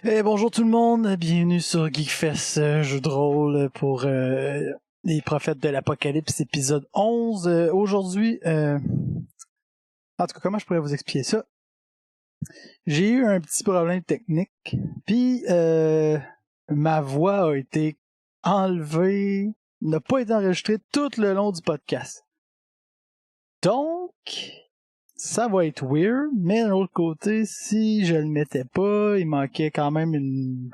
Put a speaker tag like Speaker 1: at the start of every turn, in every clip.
Speaker 1: Bonjour tout le monde, bienvenue sur Geekfest, jeu de rôle pour les prophètes de l'Apocalypse, épisode 11. Aujourd'hui, en tout cas, comment je pourrais vous expliquer ça? J'ai eu un petit problème technique, puis ma voix a été enlevée, n'a pas été enregistrée tout le long du podcast. Donc, ça va être weird, mais d'un autre côté, si je le mettais pas, il manquait quand même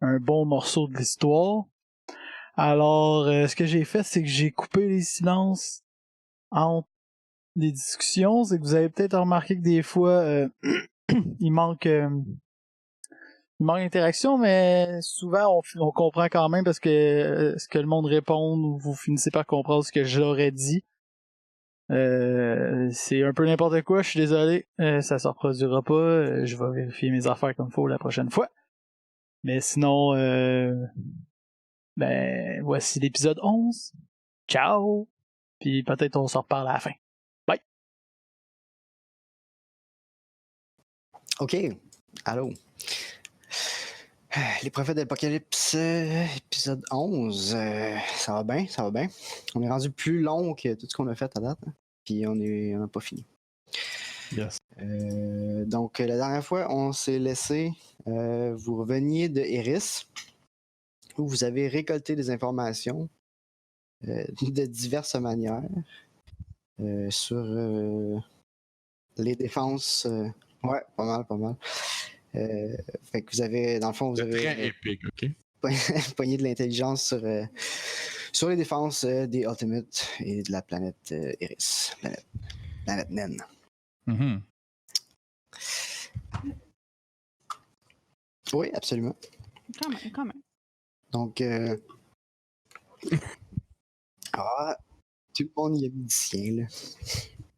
Speaker 1: un bon morceau de l'histoire. Alors, ce que j'ai fait, c'est que j'ai coupé les silences entre les discussions. C'est que vous avez peut-être remarqué que des fois, il manque d'interaction, mais souvent, on comprend quand même parce que ce que le monde répond, ou vous finissez par comprendre ce que je leur ai dit. C'est un peu n'importe quoi, je suis désolé. Ça se reproduira pas. Je vais vérifier mes affaires comme il faut la prochaine fois. Mais sinon, voici l'épisode 11. Ciao! Puis peut-être on s'en reparle à la fin. Bye!
Speaker 2: OK. Allô. Les prophètes de l'Apocalypse, épisode 11. Ça va bien, ça va bien. On est rendu plus long que tout ce qu'on a fait à date. Hein? Puis on n'a pas fini.
Speaker 3: Yes.
Speaker 2: Donc, la dernière fois, on s'est laissé. Vous reveniez de Eris, où vous avez récolté des informations de diverses manières sur les défenses. Ouais, pas mal. Fait que vous avez, dans le fond, vous avez.
Speaker 3: Très épique, ok?
Speaker 2: Pogné de l'intelligence sur les défenses des Ultimates et de la planète Eris, planète naine.
Speaker 3: Mm-hmm.
Speaker 2: Oui, absolument.
Speaker 4: Quand même.
Speaker 2: Donc, tout le monde y est musicien, là.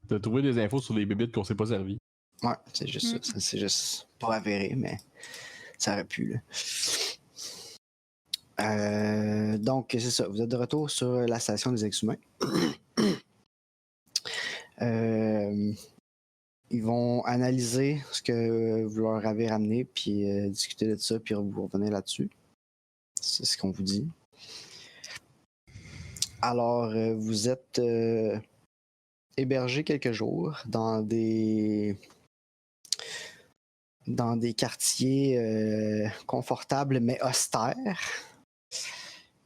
Speaker 3: T'as trouvé des infos sur les bébites qu'on s'est pas servi.
Speaker 2: Ouais, c'est juste ça. C'est juste pas avéré, mais ça aurait pu, là. Donc, c'est ça. Vous êtes de retour sur la station des ex-humains. Ils vont analyser ce que vous leur avez ramené, puis discuter de ça, puis vous revenez là-dessus. C'est ce qu'on vous dit. Alors, vous êtes hébergé quelques jours dans des quartiers confortables mais austères.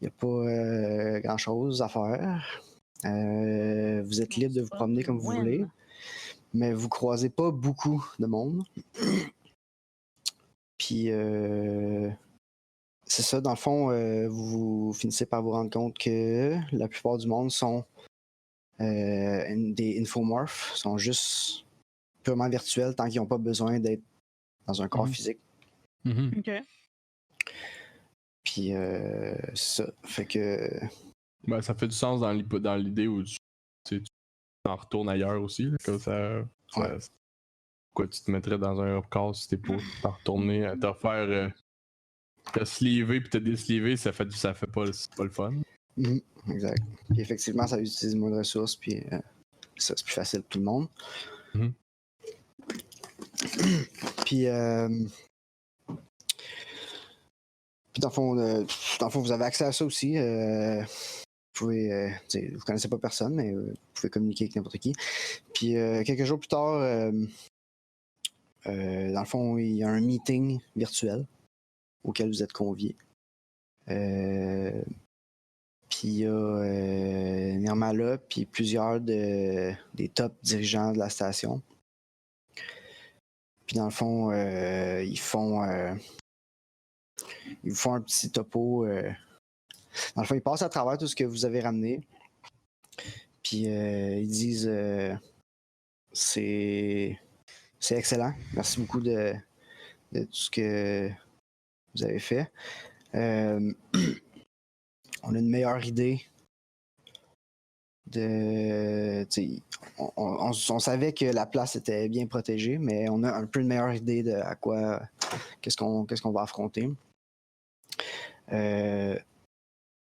Speaker 2: Il n'y a pas grand-chose à faire. Vous êtes libre de vous promener comme vous voulez, mais vous croisez pas beaucoup de monde. Puis, c'est ça, dans le fond, vous finissez par vous rendre compte que la plupart du monde sont des infomorphes, sont juste purement virtuels tant qu'ils n'ont pas besoin d'être dans un corps physique.
Speaker 3: Mm-hmm.
Speaker 4: OK.
Speaker 2: Puis, ça fait que...
Speaker 3: Ben, ça fait du sens dans l'idée où tu t'en retournes ailleurs aussi. Là, comme ça, pourquoi tu te mettrais dans un corps si t'es pas t'en retourner à te faire te sleever puis te désleever, ça fait pas, c'est pas le fun.
Speaker 2: Mm-hmm, exact. Puis effectivement, ça utilise moins de ressources, puis ça, c'est plus facile pour tout le monde.
Speaker 3: Mm-hmm.
Speaker 2: Puis, dans le fond, vous avez accès à ça aussi. Vous pouvez, vous connaissez pas personne, mais vous pouvez communiquer avec n'importe qui. Puis, quelques jours plus tard, dans le fond, il y a un meeting virtuel auquel vous êtes conviés. Puis il y a Nirmala, puis plusieurs des top dirigeants de la station. Puis dans le fond, ils font un petit topo. Dans le fond, ils passent à travers tout ce que vous avez ramené. Puis ils disent c'est excellent. Merci beaucoup de tout ce que vous avez fait. On a une meilleure idée de... On savait que la place était bien protégée, mais on a un peu une meilleure idée de à quoi... Qu'est-ce qu'on va affronter.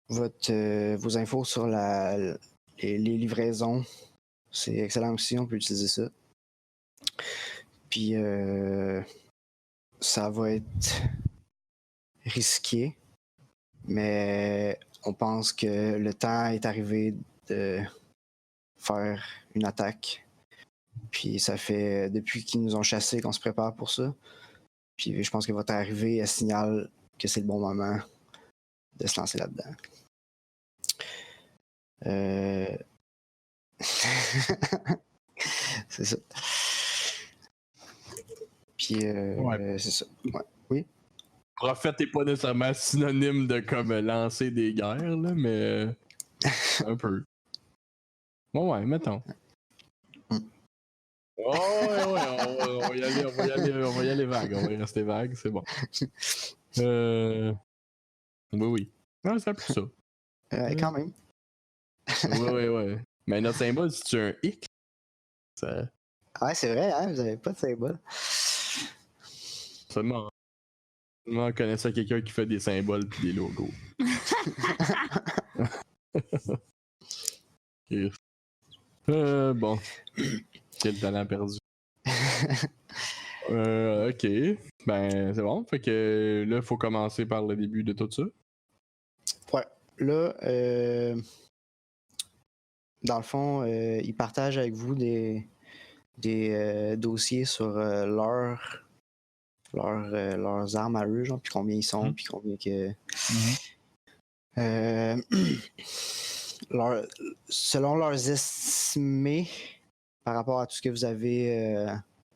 Speaker 2: Vos infos sur les livraisons, c'est excellent aussi, on peut utiliser ça. Puis ça va être risqué, mais on pense que le temps est arrivé de faire une attaque. Puis ça fait depuis qu'ils nous ont chassés qu'on se prépare pour ça. Puis je pense que votre arrivée elle signale que c'est le bon moment de se lancer là-dedans. C'est ça. Puis c'est ça. Ouais. Oui.
Speaker 3: Prophète est pas nécessairement synonyme de comme lancer des guerres, là, mais un peu. Bon, ouais, mettons. Oh, ouais, on va y aller, on va y aller vague, on va y rester vague, c'est bon. Oui. Non, c'est un peu ça.
Speaker 2: Quand même.
Speaker 3: Ouais. Mais notre symbole, si tu as un X, ça.
Speaker 2: Ouais, c'est vrai, hein, vous avez pas de symbole.
Speaker 3: Seulement, on connaissait quelqu'un qui fait des symboles pis des logos. Yes. Bon. Quel talent perdu. Ok. Ben, c'est bon. Fait que là, il faut commencer par le début de tout ça.
Speaker 2: Ouais. Là, dans le fond, ils partagent avec vous des dossiers sur leurs armes à eux, genre, puis combien ils sont, puis combien que. Selon leurs estimés, par rapport à tout ce que vous avez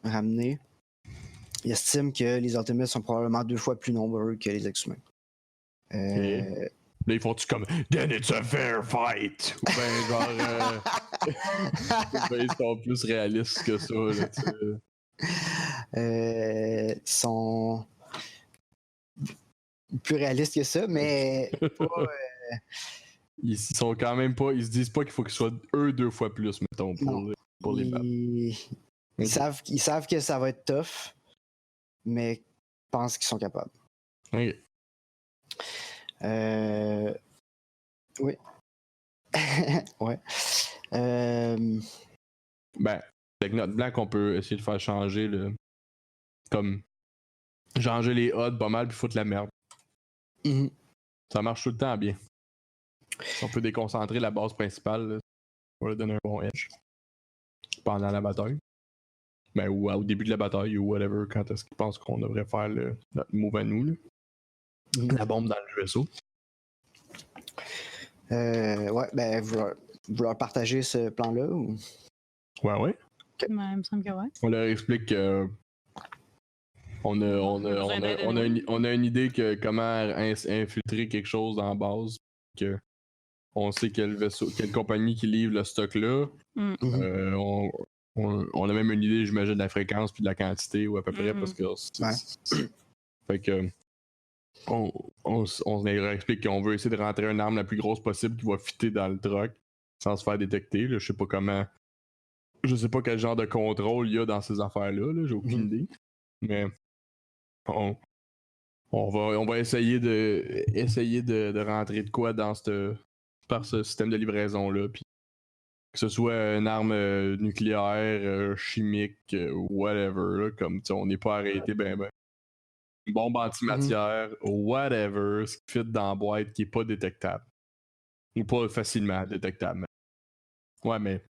Speaker 2: ramené, ils estiment que les Ultimates sont probablement 2 fois plus nombreux que les ex-humains.
Speaker 3: Là, ils font-tu comme Then it's a fair fight? Ou ben genre. Ben, ils sont plus réalistes que ça, là, tu sais.
Speaker 2: Ils sont plus réalistes que ça, mais pas.
Speaker 3: Ils sont quand même pas. Ils se disent pas qu'il faut qu'ils soient eux 2 fois plus, mettons, pour les battre.
Speaker 2: Ils savent que ça va être tough, mais pensent qu'ils sont capables.
Speaker 3: Ok.
Speaker 2: Oui. Ouais.
Speaker 3: Ben, avec notre blanc, on peut essayer de faire changer le. Comme. Changer les odds pas mal puis foutre la merde.
Speaker 2: Mm-hmm.
Speaker 3: Ça marche tout le temps bien. On peut déconcentrer la base principale là, pour leur donner un bon edge. Pendant la bataille. Ben, ou au début de la bataille ou whatever, quand est-ce qu'ils pensent qu'on devrait faire notre move à nous. Là.
Speaker 2: Mm-hmm.
Speaker 3: La bombe dans le vaisseau.
Speaker 2: Ouais, ben, vous leur partagez ce plan-là ou?
Speaker 3: Ouais.
Speaker 4: Ouais, il me semble que ouais.
Speaker 3: On leur explique que. On a une idée que comment infiltrer quelque chose en base. Que on sait quel vaisseau, quelle compagnie qui livre le stock là.
Speaker 2: Mm-hmm.
Speaker 3: On a même une idée, j'imagine, de la fréquence puis de la quantité ou à peu près parce que fait que on leur explique qu'on veut essayer de rentrer une arme la plus grosse possible qui va fitter dans le truck sans se faire détecter. Là. Je sais pas comment. Je sais pas quel genre de contrôle il y a dans ces affaires-là. Là. J'ai aucune idée. Mais on va essayer de rentrer de quoi dans par ce système de livraison-là. Puis que ce soit une arme nucléaire, chimique, whatever. Là, comme on n'est pas arrêté ben. Une bombe antimatière, whatever, ce qui fit dans la boîte qui est pas détectable. Ou pas facilement détectable. Ouais, mais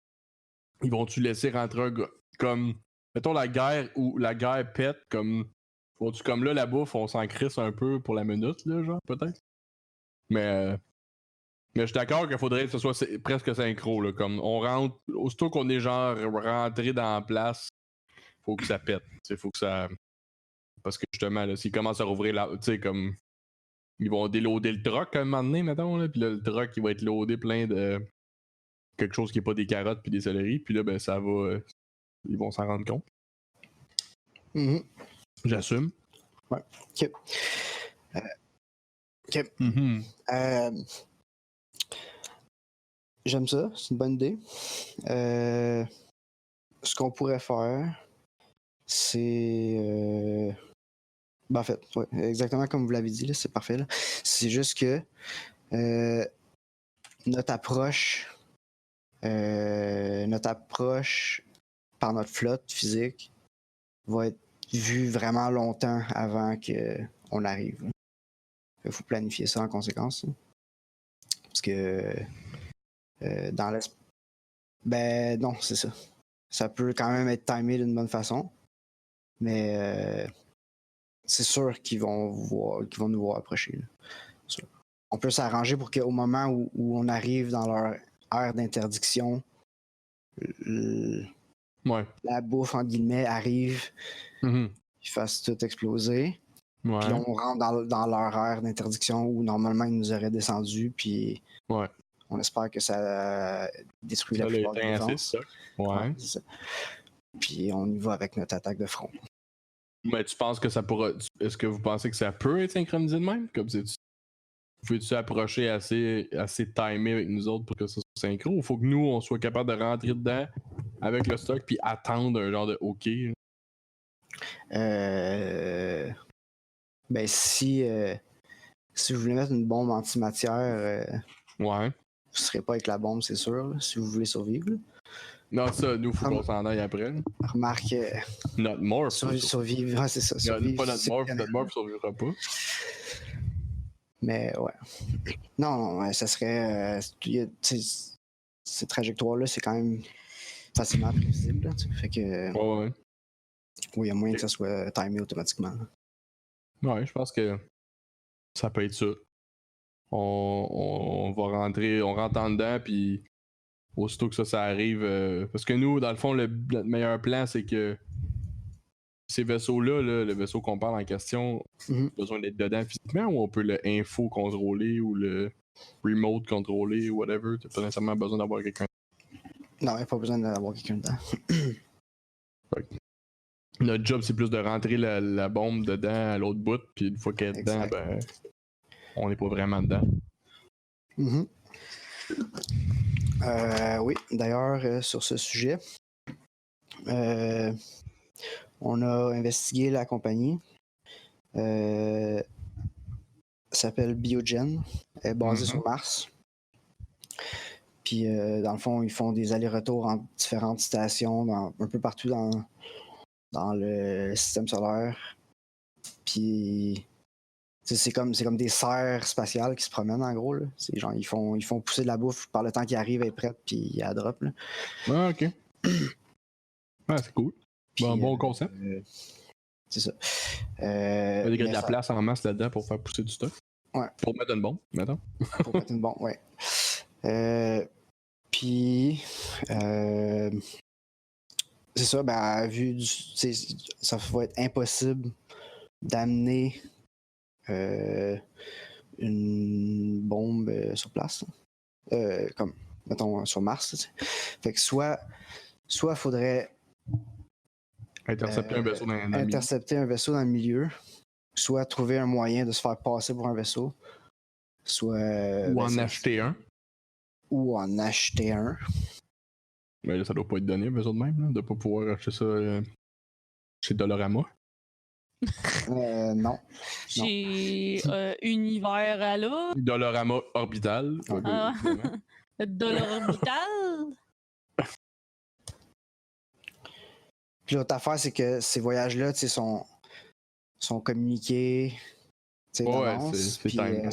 Speaker 3: ils vont-tu laisser rentrer un gars comme. Mettons la guerre ou la guerre pète comme. Faut-tu comme là, la bouffe, on s'en crisse un peu pour la minute, là, genre, peut-être? Mais je suis d'accord qu'il faudrait que ce soit presque synchro, là. Comme on rentre. Aussitôt qu'on est genre rentré dans la place, faut que ça pète. Faut que ça. Parce que justement, là, s'ils commencent à rouvrir la. Tu sais, comme. Ils vont déloader le truck à un moment donné, mettons, là. Puis là, le truck, il va être loadé plein de. Quelque chose qui est pas des carottes puis des céleris. Puis là, ben, ça va. Ils vont s'en rendre compte.
Speaker 2: Mm-hmm.
Speaker 3: J'assume.
Speaker 2: Ouais. Ok. J'aime ça, c'est une bonne idée. Ce qu'on pourrait faire, c'est. Ben, en fait, ouais, exactement comme vous l'avez dit, là, c'est parfait. Là. C'est juste que notre approche par notre flotte physique va être vue vraiment longtemps avant qu'on arrive. Il faut planifier ça en conséquence. Là. Parce que dans l'espace. Ben non, c'est ça. Ça peut quand même être timé d'une bonne façon. Mais c'est sûr qu'ils vont nous voir approcher. Là. On peut s'arranger pour qu'au moment où on arrive dans leur aire d'interdiction, la bouffe, entre guillemets, arrive, ils fassent tout exploser. Puis là, on rentre dans leur aire d'interdiction où normalement ils nous auraient descendu, puis on espère que ça détruit la plupart des défenses. C'est ça. Puis on y va avec notre attaque de front.
Speaker 3: Mais tu penses que ça pourra... Est-ce que vous pensez que ça peut être synchronisé de même? Comme si peux-tu approcher assez timé avec nous autres pour que ça soit synchro? Ou faut que nous, on soit capable de rentrer dedans avec le stock puis attendre un genre de OK?
Speaker 2: Ben si vous voulez mettre une bombe antimatière, vous serez pas avec la bombe, c'est sûr, là, si vous voulez survivre. Là.
Speaker 3: Non, ça, nous, faut qu'on s'en aille après. Là.
Speaker 2: Remarque.
Speaker 3: Notre morph.
Speaker 2: Survivre, c'est ça.
Speaker 3: Survivre, pas notre morph survivra pas.
Speaker 2: Mais ouais. Non, ça serait. Ces trajectoires-là, c'est quand même facilement prévisible. Là, fait que. Oui, il y a moyen que ça soit timé automatiquement. Là.
Speaker 3: Ouais, je pense que ça peut être ça. On va rentrer, on rentre en dedans, puis aussitôt que ça arrive. Parce que nous, dans le fond, notre meilleur plan, c'est que ces vaisseaux-là, le vaisseau qu'on parle en question, besoin d'être dedans physiquement, ou on peut le info contrôler ou le remote contrôler ou whatever. T'as pas nécessairement besoin d'avoir quelqu'un.
Speaker 2: Non, il n'y a pas besoin d'avoir quelqu'un dedans.
Speaker 3: Notre job, c'est plus de rentrer la bombe dedans à l'autre bout, puis une fois qu'elle est dedans, ben, on n'est pas vraiment dedans.
Speaker 2: Oui, d'ailleurs, sur ce sujet, on a investigué la compagnie. Elle s'appelle Biogen. Elle est basée sur Mars. Puis, dans le fond, ils font des allers-retours entre différentes stations, un peu partout dans le système solaire. Puis, c'est comme des serres spatiales qui se promènent, en gros. Là. C'est genre, ils font pousser de la bouffe par le temps qu'ils arrivent, elle est prête, puis elle drop. Là.
Speaker 3: Ah, ok. Ouais, c'est cool. Bon concept.
Speaker 2: C'est ça.
Speaker 3: Il y a de la place en masse là-dedans pour faire pousser du stock.
Speaker 2: Ouais.
Speaker 3: Pour mettre une bombe, mettons.
Speaker 2: Pour mettre une bombe, ouais. Puis, c'est ça, ben, ça va être impossible d'amener une bombe sur place. Comme, mettons, sur Mars. T'sais. Fait que soit il faudrait
Speaker 3: intercepter un vaisseau
Speaker 2: dans le milieu, soit trouver un moyen de se faire passer pour un vaisseau, soit...
Speaker 3: Ou en acheter un.
Speaker 2: Ou en acheter un.
Speaker 3: Mais là, ça doit pas être donné, un vaisseau de même, là, de pas pouvoir acheter ça chez Dolorama.
Speaker 2: Non.
Speaker 4: Chez Univers à l'eau.
Speaker 3: Dolorama Orbital.
Speaker 4: Dolorbital.
Speaker 2: Puis l'autre affaire, c'est que ces voyages-là, tu sais, sont communiqués, tu sais, d'avance.
Speaker 3: C'est
Speaker 2: puis
Speaker 3: time,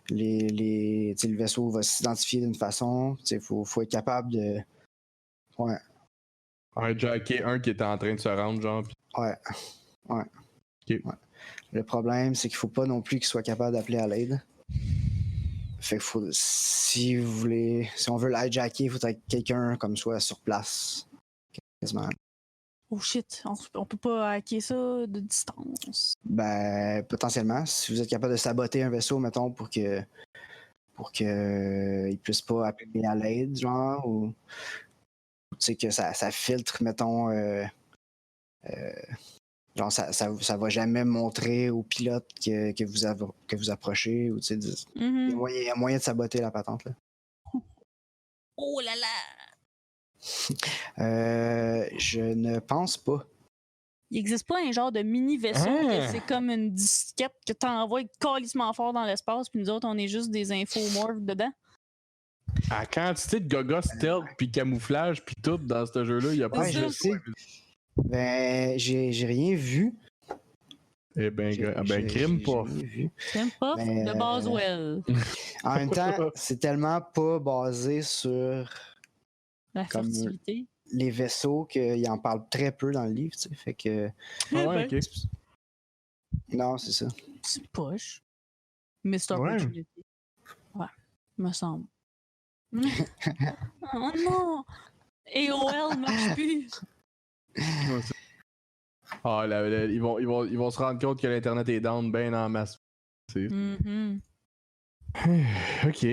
Speaker 2: le vaisseau va s'identifier d'une façon. Tu sais, faut être capable de... Ouais.
Speaker 3: Hijacker un qui était en train de se rendre, genre. Pis...
Speaker 2: Ouais.
Speaker 3: Okay.
Speaker 2: Ouais. Le problème, c'est qu'il faut pas non plus qu'il soit capable d'appeler à l'aide. Fait que si on veut le hijacker, il faut être quelqu'un comme soit sur place. Quasiment.
Speaker 4: Oh shit, on peut pas hacker ça de distance.
Speaker 2: Ben, potentiellement. Si vous êtes capable de saboter un vaisseau, mettons, pour que il puisse pas appeler à l'aide, genre, ou tu sais que ça filtre, mettons, genre ça va jamais montrer au pilote que vous approchez, ou tu sais, il y a moyen de saboter la patente, là.
Speaker 4: Oh là là!
Speaker 2: Je ne pense pas.
Speaker 4: Il existe pas un genre de mini-vaisseau que c'est comme une disquette que t'envoies calissement fort dans l'espace, puis nous autres, on est juste des infomorphes dedans?
Speaker 3: À quantité de gaga stealth puis camouflage puis tout dans ce jeu-là, il y a pas
Speaker 2: je sais. Ben, j'ai rien vu.
Speaker 3: Eh ben, crime
Speaker 2: J'ai
Speaker 3: pas.
Speaker 2: jamais vu.
Speaker 4: T'aimes pas?
Speaker 2: Mais,
Speaker 4: De Boswell.
Speaker 2: En même temps, c'est tellement pas basé sur
Speaker 4: La
Speaker 2: comme-
Speaker 4: fertilité.
Speaker 2: les vaisseaux qu'il en parle très peu dans le livre, tu sais. Fait que.
Speaker 3: Ah ouais,
Speaker 4: ben,
Speaker 3: ok.
Speaker 2: Non, c'est ça.
Speaker 4: C'est poche. Missed
Speaker 3: Ouais.
Speaker 4: opportunity. Ouais, me semble. Oh non! AOL marche plus!
Speaker 3: Ah, ils vont se rendre compte que l'Internet est down bien en masse.
Speaker 4: Mhm.
Speaker 3: Ok.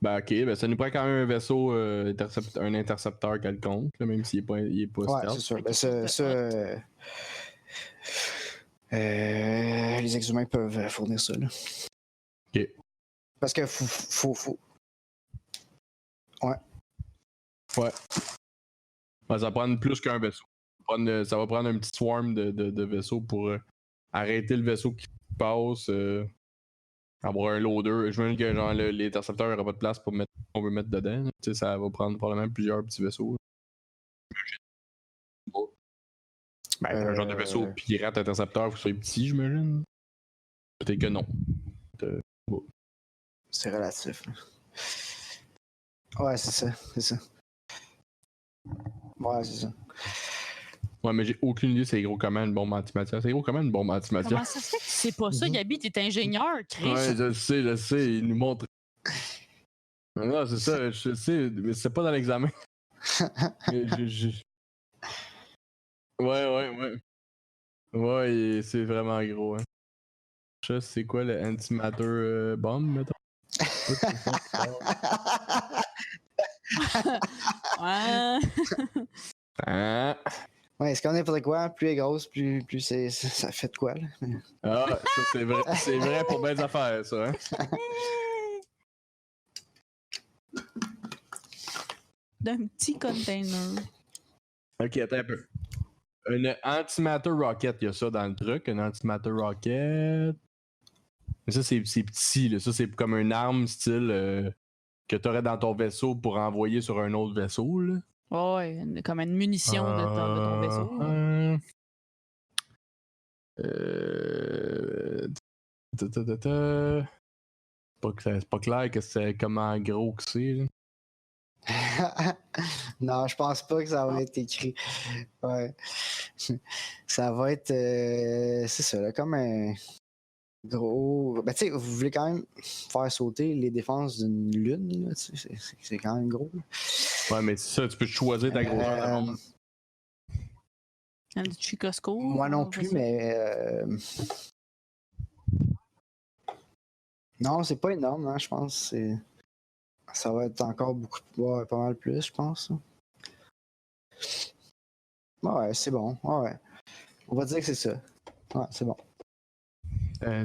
Speaker 3: Ben ok, ben ça nous prend quand même un vaisseau, un intercepteur quelconque, là, même s'il est pas
Speaker 2: Ouais,
Speaker 3: stealth.
Speaker 2: c'est sûr.
Speaker 4: Quelque
Speaker 2: Ben,
Speaker 4: chose
Speaker 2: ça,
Speaker 4: de
Speaker 2: les ex-humains peuvent fournir ça. Là.
Speaker 3: Ok.
Speaker 2: Parce que faut. Ouais.
Speaker 3: Ouais, ça va prendre plus qu'un vaisseau. Ça va prendre un petit swarm de vaisseaux pour arrêter le vaisseau qui passe, avoir un loader. Je me dis que genre, l'intercepteur n'aura pas de place pour mettre ce qu'on veut mettre dedans. Tu sais, ça va prendre probablement plusieurs petits vaisseaux. Ben, un genre de vaisseau pirate intercepteur, faut que ce soit petit, j'imagine. Peut-être que non.
Speaker 2: C'est relatif. Là. Ouais, c'est ça. C'est ça. Ouais, c'est ça.
Speaker 3: Ouais, mais j'ai aucune idée c'est gros comment une bombe antimatière. C'est gros comment une bombe antimatière.
Speaker 4: Comment ça se fait que tu sais pas ça, Gabi? T'es ingénieur, Chris.
Speaker 3: Ouais, je sais, il nous montre. Non, c'est ça, je sais, mais c'est pas dans l'examen. Ouais. Ouais, c'est vraiment gros, hein. Je sais c'est quoi le antimatter bomb, mettons?
Speaker 4: Ouais.
Speaker 3: Ah,
Speaker 2: Ouais, c'est comme n'importe quoi. Plus elle est grosse, plus ça fait de quoi, là.
Speaker 3: ça c'est vrai pour bien des affaires, ça, hein?
Speaker 4: D'un petit container.
Speaker 3: Ok, attends un peu. Un antimatter rocket, il y a ça dans le truc, un antimatter rocket. Mais ça, c'est petit, là. Ça, c'est comme une arme style que t'aurais dans ton vaisseau pour envoyer sur un autre vaisseau, là.
Speaker 4: Ouais, comme une munition de ton vaisseau.
Speaker 3: C'est pas clair que c'est comment gros que c'est, là.
Speaker 2: Non, je pense pas que ça va être écrit. Ouais. Ça va être. C'est ça, là, comme un gros. Ben, tu sais, vous voulez quand même faire sauter les défenses d'une lune, là, tu sais, c'est quand même gros. Là.
Speaker 3: Ouais, mais c'est ça, tu peux choisir ta grosseur de bombe.
Speaker 4: Un petit Chicosco.
Speaker 2: Moi non plus, mais. Non, c'est pas énorme, hein, je pense. Ça va être encore beaucoup. Ouais, pas mal plus, je pense. Ouais, c'est bon. Ouais. On va dire que c'est ça. Ouais, c'est bon.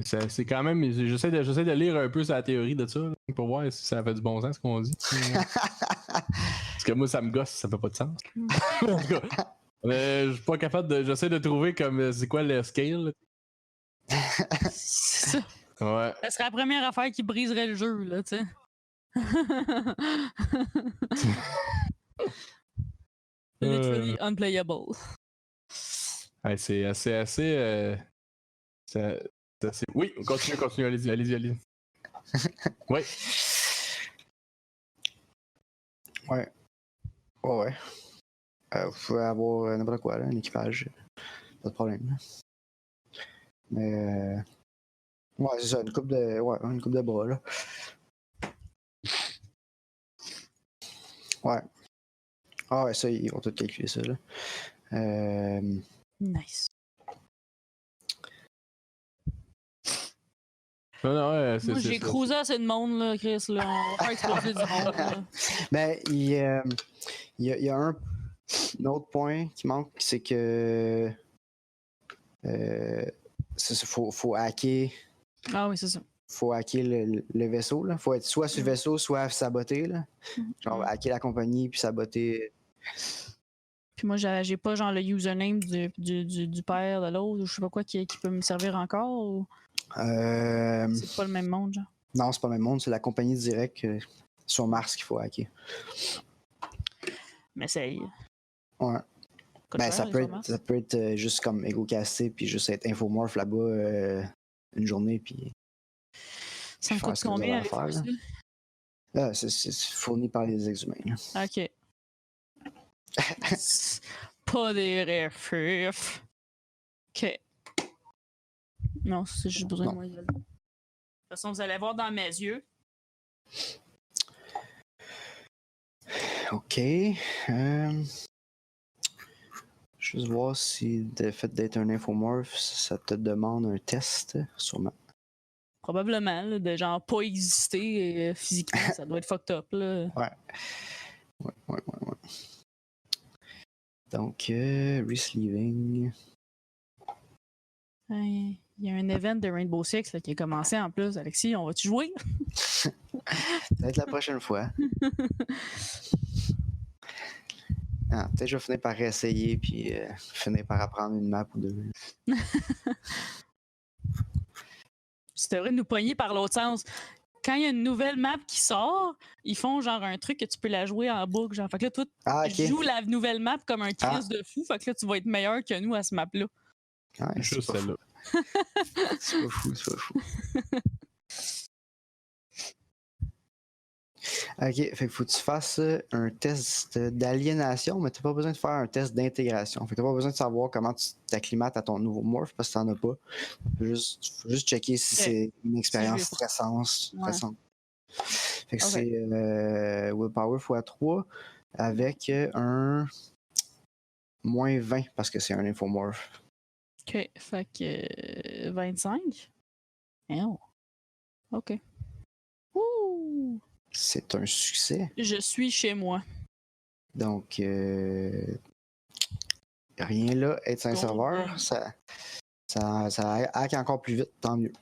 Speaker 3: C'est quand même. J'essaie de lire un peu sa théorie de ça, là, pour voir si ça fait du bon sens ce qu'on dit. Parce que moi, ça me gosse, ça fait pas de sens. En tout cas, je suis pas capable de. J'essaie de trouver comme c'est quoi le scale.
Speaker 4: C'est ça.
Speaker 3: Ouais.
Speaker 4: Ça serait la première affaire qui briserait le jeu, là, tu sais. Literally unplayable.
Speaker 3: Ouais, c'est assez. Oui, continue, allez-y. Oui.
Speaker 2: Ouais. Ouais. Vous pouvez avoir n'importe quoi, là, un équipage. Pas de problème. Là. Mais. Ouais, c'est ça, une coupe de bras, là. Ouais. Ah ouais, ça, ils vont tout calculer ça, là.
Speaker 4: Nice.
Speaker 3: Non, ouais,
Speaker 4: Moi, j'ai cruisé assez de monde, là, Chris. Là. On va faire exploser du monde. Là.
Speaker 2: Ben, il y a un autre point qui manque, c'est que. Faut hacker.
Speaker 4: Ah oui, c'est ça.
Speaker 2: Faut hacker le vaisseau, là. Faut être soit sur le vaisseau, soit saboter, là. Genre, hacker la compagnie, puis saboter.
Speaker 4: Puis moi, j'ai pas genre le username du père de l'autre, ou je sais pas quoi, qui peut me servir encore, ou c'est pas le même monde, genre?
Speaker 2: Non, c'est pas le même monde, c'est la compagnie directe sur Mars qu'il faut hacker.
Speaker 4: Mais c'est...
Speaker 2: Ouais. Ben, ça peut être juste comme ego-casté, puis juste être infomorph là-bas une journée, puis.
Speaker 4: Ça me coûte combien à faire ça?
Speaker 2: Ah, c'est fourni par les exhumains.
Speaker 4: Là. Ok. Pas des refs. Ok. Non, c'est juste besoin de moi. De toute façon, vous allez voir dans mes yeux.
Speaker 2: Ok. Juste voir si le fait d'être un infomorph, ça te demande un test, sûrement.
Speaker 4: Probablement, là, de genre pas exister physiquement, ça doit être fucked up. Là.
Speaker 2: Ouais. Donc, Resleeving.
Speaker 4: Il y a un event de Rainbow Six là, qui a commencé en plus. Alexis, on va-tu jouer?
Speaker 2: Ça va être la prochaine fois. Peut-être que je vais finir par réessayer puis finir par apprendre une map ou deux.
Speaker 4: Tu devrais nous pogner par l'autre sens. Quand il y a une nouvelle map qui sort, ils font genre un truc que tu peux la jouer en boucle. Genre. Fait que là, toi, tu joues la nouvelle map comme un Chris de fou. Fait que là, tu vas être meilleur que nous à ce map-là.
Speaker 2: Ouais,
Speaker 3: juste celle-là.
Speaker 2: C'est pas fou. Ok, fait que faut que tu fasses un test d'aliénation, mais t'as pas besoin de faire un test d'intégration. Fait que t'as pas besoin de savoir comment tu t'acclimates à ton nouveau morph parce que t'en as pas. Faut juste checker si c'est une expérience stressante. Fait que c'est Willpower x3 avec un moins 20 parce que c'est un infomorph.
Speaker 4: Ok, fait que 25. Oh. Ok. Ouh!
Speaker 2: C'est un succès.
Speaker 4: Je suis chez moi.
Speaker 2: Donc, rien là, être un serveur, ça hack encore plus vite, tant mieux.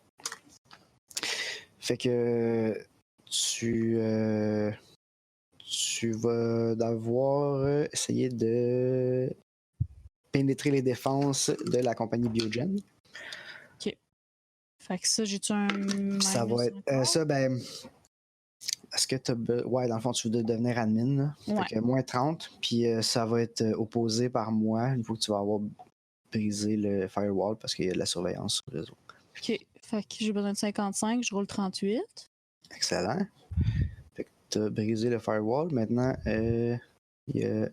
Speaker 2: Fait que tu vas devoir essayer de pénétrer les défenses de la compagnie Biogen.
Speaker 4: Ok. Fait que ça, j'ai-tu un.
Speaker 2: Ça va être. Ça, ben. Est-ce que tu as. Ouais, dans le fond, tu veux devenir admin. Là.
Speaker 4: Ouais.
Speaker 2: Fait que moins 30, puis ça va être opposé par moi une fois que tu vas avoir brisé le firewall parce qu'il y a de la surveillance sur le réseau.
Speaker 4: Ok. Fait que j'ai besoin de 55, je roule 38.
Speaker 2: Excellent. Fait que tu as brisé le firewall. Maintenant, il y a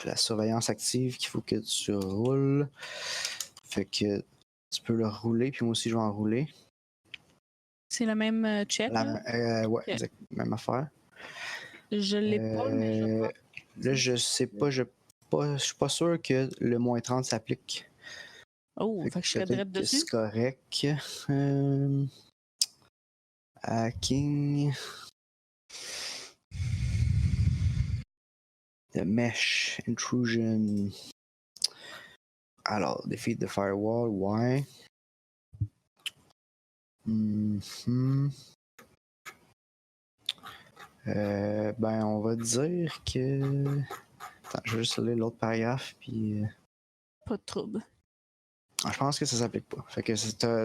Speaker 2: la surveillance active qu'il faut que tu roules. Fait que tu peux le rouler, puis moi aussi je vais en rouler.
Speaker 4: C'est le même check?
Speaker 2: Ouais, okay. Exact, même affaire.
Speaker 4: Je l'ai pas, mais je vais
Speaker 2: là, je sais pas, je suis pas sûr que le moins 30 s'applique.
Speaker 4: Oh, fait que je serais direct dessus.
Speaker 2: C'est correct. Hacking. The mesh intrusion. Alors, defeat the firewall, ouais. Ben, on va dire que. Attends, je vais juste lire l'autre paragraphe, puis.
Speaker 4: Pas de trouble.
Speaker 2: Je pense que ça s'applique pas. Fait que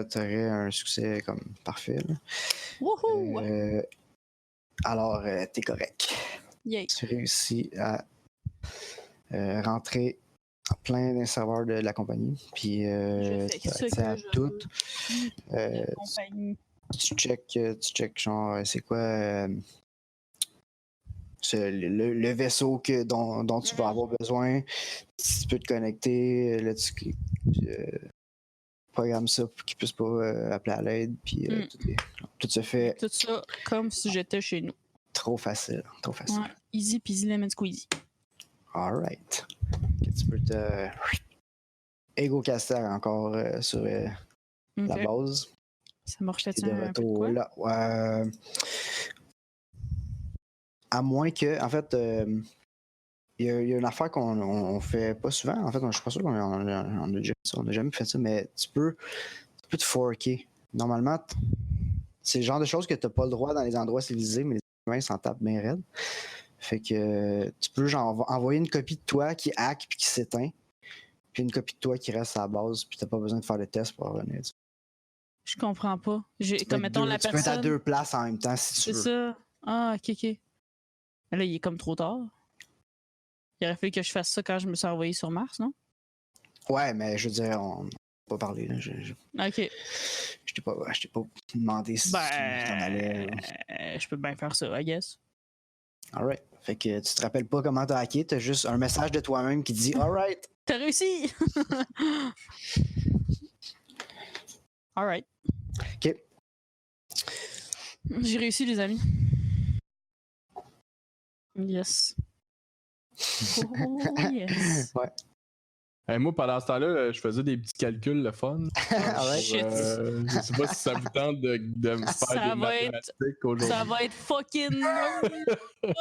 Speaker 2: t'aurais un succès comme parfait. Là.
Speaker 4: Wouhou!
Speaker 2: Alors, t'es correct.
Speaker 4: Yay.
Speaker 2: Tu réussis à rentrer en plein d'un serveur de la compagnie. Puis, tu as accès à tout. Tu check genre, c'est quoi le vaisseau dont tu vas avoir besoin. Si tu peux te connecter, là, tu programmes ça pour qu'ils puissent pas appeler à l'aide. Puis, tout se fait.
Speaker 4: Tout ça comme si j'étais chez nous.
Speaker 2: Trop facile. Ouais.
Speaker 4: Easy peasy lemon squeezy.
Speaker 2: Alright. Okay, tu peux te ego-caster encore sur la base.
Speaker 4: Ça marche-t-il
Speaker 2: de retour là. À moins que, en fait, il y a une affaire qu'on fait pas souvent. En fait, je suis pas sûr qu'on a déjà fait ça. On n'a jamais fait ça, mais tu peux te forker. Normalement, c'est le genre de choses que tu n'as pas le droit dans les endroits civilisés, mais les humains s'en tapent bien raide. Fait que tu peux genre envoyer une copie de toi qui hack puis qui s'éteint, puis une copie de toi qui reste à la base, puis t'as pas besoin de faire le test pour revenir.
Speaker 4: Je comprends pas. Comme mettons la personne.
Speaker 2: Tu peux être à deux places en même temps si tu veux.
Speaker 4: C'est ça. Ah, ok. Là, il est comme trop tard. Il aurait fallu que je fasse ça quand je me suis envoyé sur Mars, non?
Speaker 2: Ouais, mais je veux dire, on n'a pas parlé. Là.
Speaker 4: Ok.
Speaker 2: Je t'ai pas demandé si tu t'en allais.
Speaker 4: Je peux bien faire ça, I guess.
Speaker 2: Alright. Fait que tu te rappelles pas comment t'as hacké, t'as juste un message de toi-même qui dit alright.
Speaker 4: T'as réussi! Alright.
Speaker 2: Ok.
Speaker 4: J'ai réussi, les amis. Yes. Oh, yes.
Speaker 2: Ouais.
Speaker 3: Moi, pendant ce temps-là, je faisais des petits calculs, le fun.
Speaker 2: Alright.
Speaker 4: Shit.
Speaker 3: Je sais pas si ça vous tente de me faire
Speaker 4: Ça
Speaker 3: des
Speaker 4: va
Speaker 3: mathématiques aujourd'hui.
Speaker 4: Ça va être fucking nerd. Oh,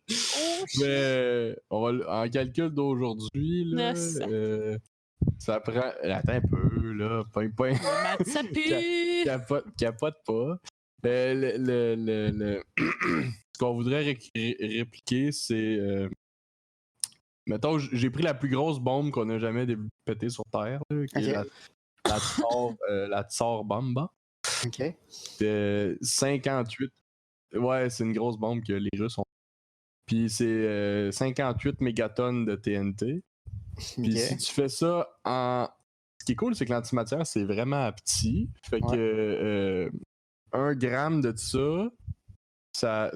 Speaker 4: shit.
Speaker 3: Mais en calcul d'aujourd'hui, là,
Speaker 4: Yes.
Speaker 3: ça prend. Attends un peu, là. Pas.
Speaker 4: Maths, ça pue.
Speaker 3: Capote pas. Ce qu'on voudrait répliquer, c'est. Mettons, j'ai pris la plus grosse bombe qu'on a jamais pétée sur Terre, là, qui est la Tsar Bomba.
Speaker 2: Ok.
Speaker 3: 58. Ouais, c'est une grosse bombe que les Russes ont. Puis c'est 58 mégatonnes de TNT. Puis si tu fais ça en. Ce qui est cool, c'est que l'antimatière, c'est vraiment petit. Fait que 1 gramme de ça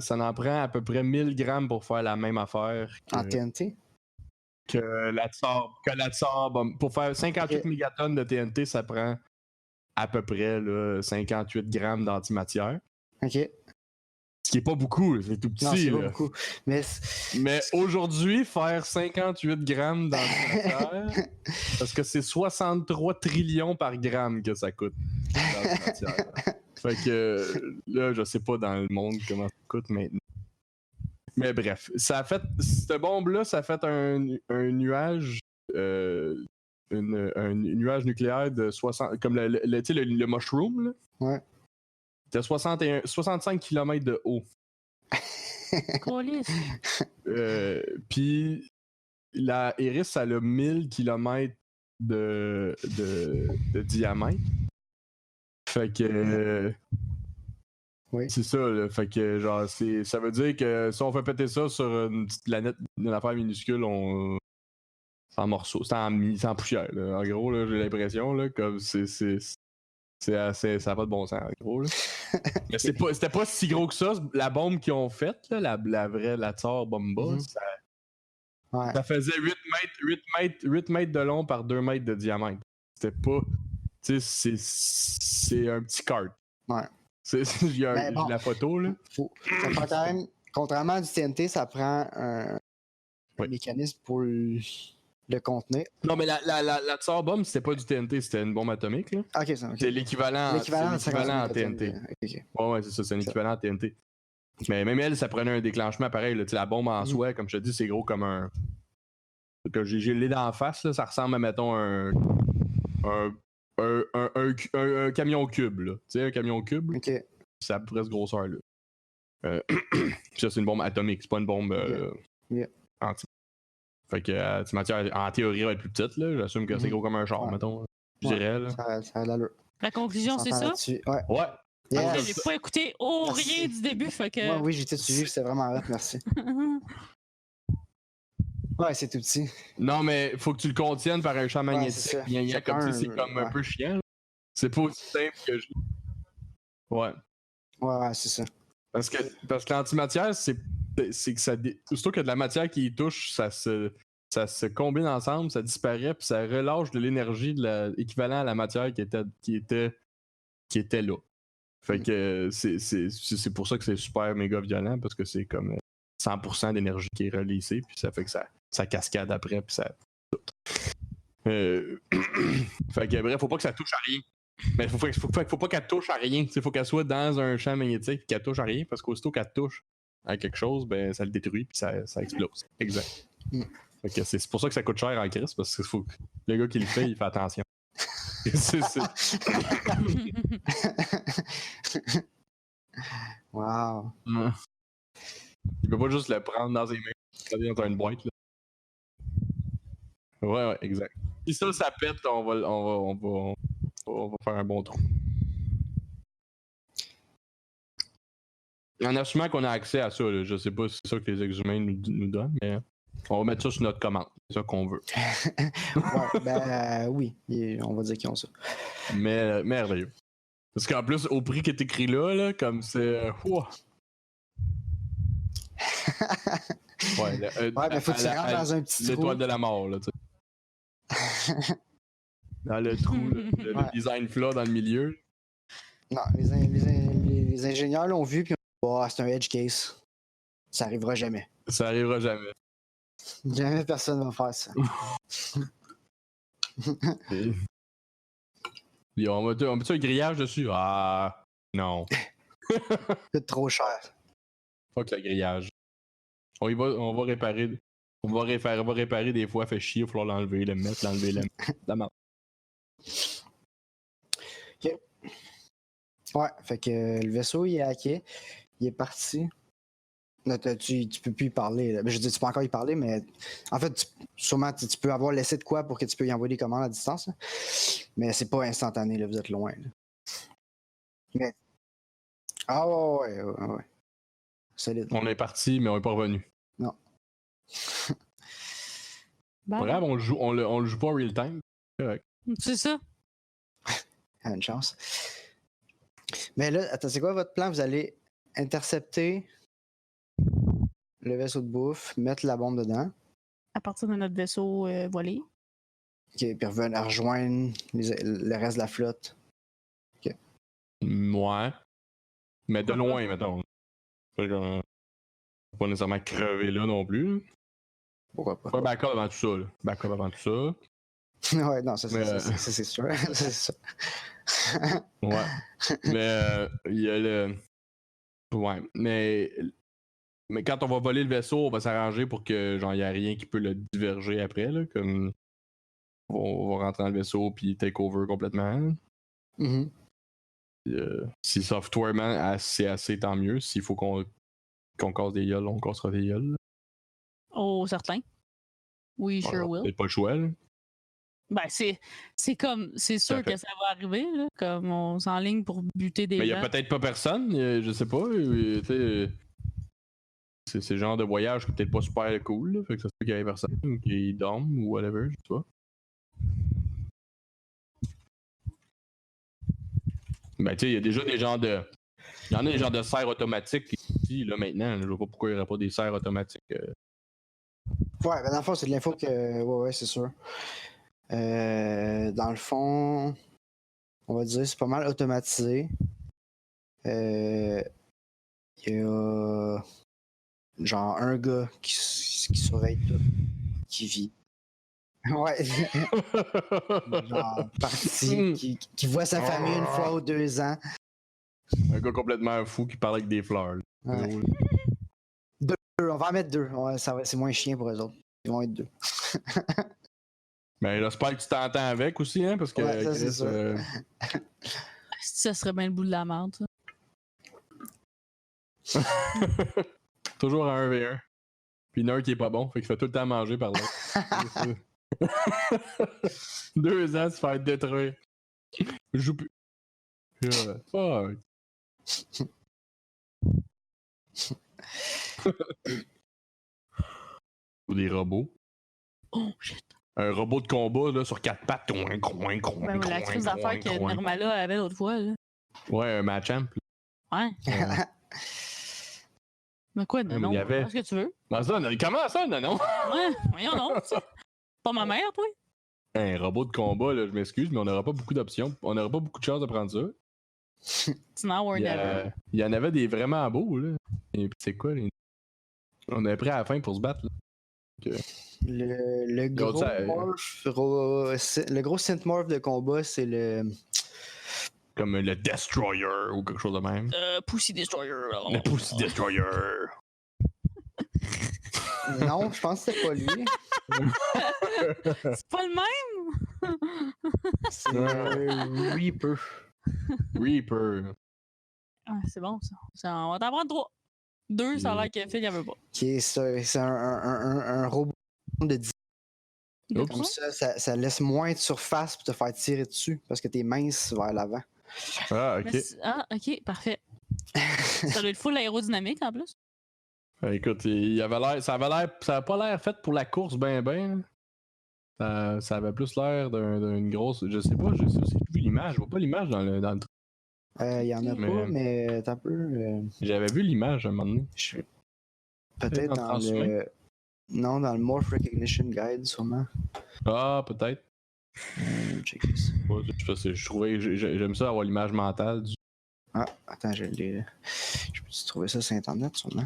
Speaker 3: en prend à peu près 1000 grammes pour faire la même affaire.
Speaker 2: En TNT?
Speaker 3: Que la Tsar Bomba. Pour faire 58 mégatonnes de TNT, ça prend à peu près là, 58 grammes d'antimatière.
Speaker 2: Ok.
Speaker 3: Ce qui est pas beaucoup, c'est tout petit.
Speaker 2: Non, c'est
Speaker 3: là.
Speaker 2: pas beaucoup. Mais
Speaker 3: aujourd'hui, faire 58 grammes d'antimatière, parce que c'est 63 trillions par gramme que ça coûte d'antimatière. Fait que là, je sais pas dans le monde comment ça coûte maintenant. Mais bref, cette bombe-là, ça a fait un nuage, un nuage nucléaire de 60, comme le mushroom, là.
Speaker 2: Ouais.
Speaker 3: De 65 km de haut. Puis la Eris, ça a 1000 km de diamètre. Fait que.
Speaker 2: Oui.
Speaker 3: C'est ça, là. Fait que, genre, ça veut dire que si on fait péter ça sur une petite planète, une affaire minuscule, c'est en morceaux, c'est en poussière, là. En gros, là, j'ai l'impression, là, comme c'est assez, ça n'a pas de bon sens, en gros, là. Mais c'était pas si gros que ça, la bombe qu'ils ont faite, là, la vraie, la Tsar Bomba, ça faisait 8 mètres de long par 2 mètres de diamètre. C'était pas, tu sais, c'est un petit kart.
Speaker 2: Ouais.
Speaker 3: J'ai la photo, là.
Speaker 2: Ça prend quand même, contrairement à du TNT, ça prend un mécanisme pour le contenir.
Speaker 3: Non, mais la Tsar Bomb, c'était pas du TNT, c'était une bombe atomique, là.
Speaker 2: Ok, ça.
Speaker 3: C'est l'équivalent à TNT.
Speaker 2: Okay.
Speaker 3: Ouais, c'est ça, c'est un équivalent à TNT. Mais même elle, ça prenait un déclenchement pareil, là. La bombe en soi, comme je te dis, c'est gros comme un. Que j'ai le d'en face, là, ça ressemble à, mettons, un camion cube, là. Tu sais, un camion cube.
Speaker 2: Ok.
Speaker 3: C'est à peu près ce grosseur-là. Ça, c'est une bombe atomique, c'est pas une bombe anti. Fait que l'antimatière, en théorie, va être plus petite, là. J'assume que c'est gros comme un char, mettons. Je dirais, là.
Speaker 2: Ça a l'allure.
Speaker 4: La conclusion, c'est ça?
Speaker 3: Ouais.
Speaker 2: Yes.
Speaker 4: J'ai pas écouté rien du début, fait que.
Speaker 2: Oui, j'ai tout suivi, c'était vraiment hot, merci. Ouais, c'est tout petit.
Speaker 3: Non, mais faut que tu le contiennes par un champ magnétique. C'est comme un peu chiant. C'est pas aussi simple que je. Ouais.
Speaker 2: Ouais, c'est ça.
Speaker 3: Parce que l'antimatière, c'est que ça. Surtout que de la matière qui y touche, ça se combine ensemble, ça disparaît, puis ça relâche de l'énergie équivalent à la matière qui était là. Fait que c'est pour ça que c'est super méga violent, parce que c'est comme 100% d'énergie qui est releasée, puis ça fait que ça cascade après, puis ça. Fait que bref, faut pas que ça touche à rien. Mais faut pas qu'elle touche à rien. Il faut qu'elle soit dans un champ magnétique et qu'elle touche à rien, parce qu'aussitôt qu'elle touche à quelque chose, ben ça le détruit puis ça explose. Exact. Fait que c'est pour ça que ça coûte cher en crise, parce que faut que le gars qui le fait, il fait attention.
Speaker 2: Wow.
Speaker 3: Il peut pas juste le prendre dans ses mains, dans une boîte, là. Ouais, exact. Si ça pète, on va faire un bon trou. Il y en a sûrement qu'on a accès à ça, là. Je sais pas si c'est ça que les exhumains nous donnent, mais. On va mettre ça sur notre commande. C'est ça qu'on veut.
Speaker 2: Ouais, oui, on va dire qu'ils ont ça.
Speaker 3: Mais merveilleux. Parce qu'en plus, au prix qui est écrit là comme c'est. Ouais,
Speaker 2: mais faut que tu rentres dans un petit trou.
Speaker 3: L'étoile de la mort, là, tu sais. Dans le trou, le design flat dans le milieu.
Speaker 2: Non, les ingénieurs l'ont vu, puis c'est un edge case. Ça arrivera jamais.
Speaker 3: Ça arrivera jamais.
Speaker 2: Jamais personne va faire ça.
Speaker 3: Et on met un grillage dessus. Ah, non.
Speaker 2: C'est trop cher.
Speaker 3: Fuck le grillage. On va réparer. On va réparer des fois, fait chier, il va falloir l'enlever, le mettre. La marde.
Speaker 2: Ok. Ouais, fait que le vaisseau, il est hacké. Il est parti. Là, tu peux plus y parler. Là. Je veux dire, tu peux encore y parler, mais en fait, sûrement, tu peux avoir laissé de quoi pour que tu peux y envoyer des commandes à distance. Là. Mais c'est pas instantané, là, vous êtes loin. Là. Mais... Ah ouais. Solide.
Speaker 3: On est parti, mais on est pas revenu.
Speaker 2: Non.
Speaker 3: Bref, on le joue pas en real time. Correct.
Speaker 4: C'est ça.
Speaker 2: Une chance. Mais là, attends, c'est quoi votre plan? Vous allez intercepter le vaisseau de bouffe, mettre la bombe dedans.
Speaker 4: À partir de notre vaisseau volé.
Speaker 2: OK, puis rejoindre le reste de la flotte. OK.
Speaker 3: Ouais. Mais de loin, mettons. Pas nécessairement crever là non plus.
Speaker 2: Pourquoi pas?
Speaker 3: Pas backup avant tout ça, là. Backup avant tout ça.
Speaker 2: Ouais, non, ça c'est sûr. C'est ça.
Speaker 3: Ouais. Mais il y a le. Ouais. Mais quand on va voler le vaisseau, on va s'arranger pour que genre y a rien qui peut le diverger après, là. Comme on va rentrer dans le vaisseau puis take over complètement.
Speaker 2: Mm-hmm.
Speaker 3: Si softwarement c'est assez, tant mieux. S'il faut qu'on casse des gueules, on cassera des gueules.
Speaker 4: Oh, certain. Oui, sure will.
Speaker 3: C'est pas le choix, là.
Speaker 4: Ben, c'est sûr que ça va arriver, là, comme on s'enligne pour buter des gens.
Speaker 3: Mais il y a peut-être pas personne, je sais pas. C'est le genre de voyage qui est peut-être pas super cool, là, fait que ça se peut qu'il y ait personne, ou qu'il dorme, ou whatever, je sais pas. Ben, tu sais, il y a déjà des genres de. Il y en a des genres de serres automatiques ici, là, maintenant. Je vois pas pourquoi il n'y aurait pas des serres automatiques.
Speaker 2: Ouais, ben dans le fond, c'est de l'info que. Ouais, c'est sûr. Dans le fond, on va dire c'est pas mal automatisé. Il y a genre un gars qui surveille tout, qui vit. Ouais. Genre parti, qui voit sa famille une fois ou 2 ans.
Speaker 3: Un gars complètement fou qui parle avec des fleurs.
Speaker 2: Ouais. 2, on va en mettre 2. Ouais, c'est moins chiant pour eux autres. Ils vont être 2.
Speaker 3: Mais j'espère que tu t'entends avec aussi, hein, parce que.
Speaker 2: Ouais, ça, c'est sûr.
Speaker 4: Ça serait bien le bout de la merde, ça.
Speaker 3: Toujours un 1v1. Puis un qui est pas bon, fait qu'il fait tout le temps manger par là. 2 ans, se faire détruire. Je joue plus. Fuck. Ou des robots.
Speaker 4: Oh shit.
Speaker 3: Un robot de combat là, sur 4 pattes.
Speaker 4: Ben, la crise d'affaires que Nirmala avait l'autre fois. Là.
Speaker 3: Ouais, un Machamp.
Speaker 4: Ouais. Mais quoi, non? Qu'est-ce que tu veux?
Speaker 3: Ben ça, comment ça, non?
Speaker 4: Ouais, voyons non. Pas ma mère, toi?
Speaker 3: Un robot de combat, là, je m'excuse, mais on n'aura pas beaucoup d'options. On n'aura pas beaucoup de chances de prendre ça.
Speaker 4: It's now or never.
Speaker 3: Il y en avait des vraiment beaux, là. Et puis c'est quoi? On est prêt à la fin pour se battre, là.
Speaker 2: Le gros synthmorph de combat, c'est le...
Speaker 3: Comme le Destroyer ou quelque chose de même.
Speaker 4: Pussy Destroyer.
Speaker 3: Le Pussy Destroyer.
Speaker 2: Non, je pense que c'est pas lui.
Speaker 4: C'est pas le même?
Speaker 2: C'est Reaper.
Speaker 3: Reaper.
Speaker 4: Ah, c'est bon, ça. On va t'en prendre 3. 2, ça a l'air que Phil, il n'y en veut pas.
Speaker 2: C'est un robot de 10. Comme ça laisse moins de surface pour te faire tirer dessus parce que t'es mince vers l'avant.
Speaker 3: Ah, ok.
Speaker 4: Ok, parfait. Ça doit être full aérodynamique en plus.
Speaker 3: Écoute, ça avait pas l'air fait pour la course ben. Ça avait plus l'air d'une grosse. Je sais pas, j'ai vu l'image. Je vois pas l'image dans le truc.
Speaker 2: Il y en a pas, mais t'as un peu.
Speaker 3: J'avais vu l'image à un moment donné.
Speaker 2: Peut-être dans le. Non, dans le Morph Recognition Guide, sûrement.
Speaker 3: Ah, peut-être.
Speaker 2: Check this.
Speaker 3: Je trouvais. J'aime ça avoir l'image mentale du.
Speaker 2: Ah, attends, je peux-tu trouver ça sur Internet, sûrement?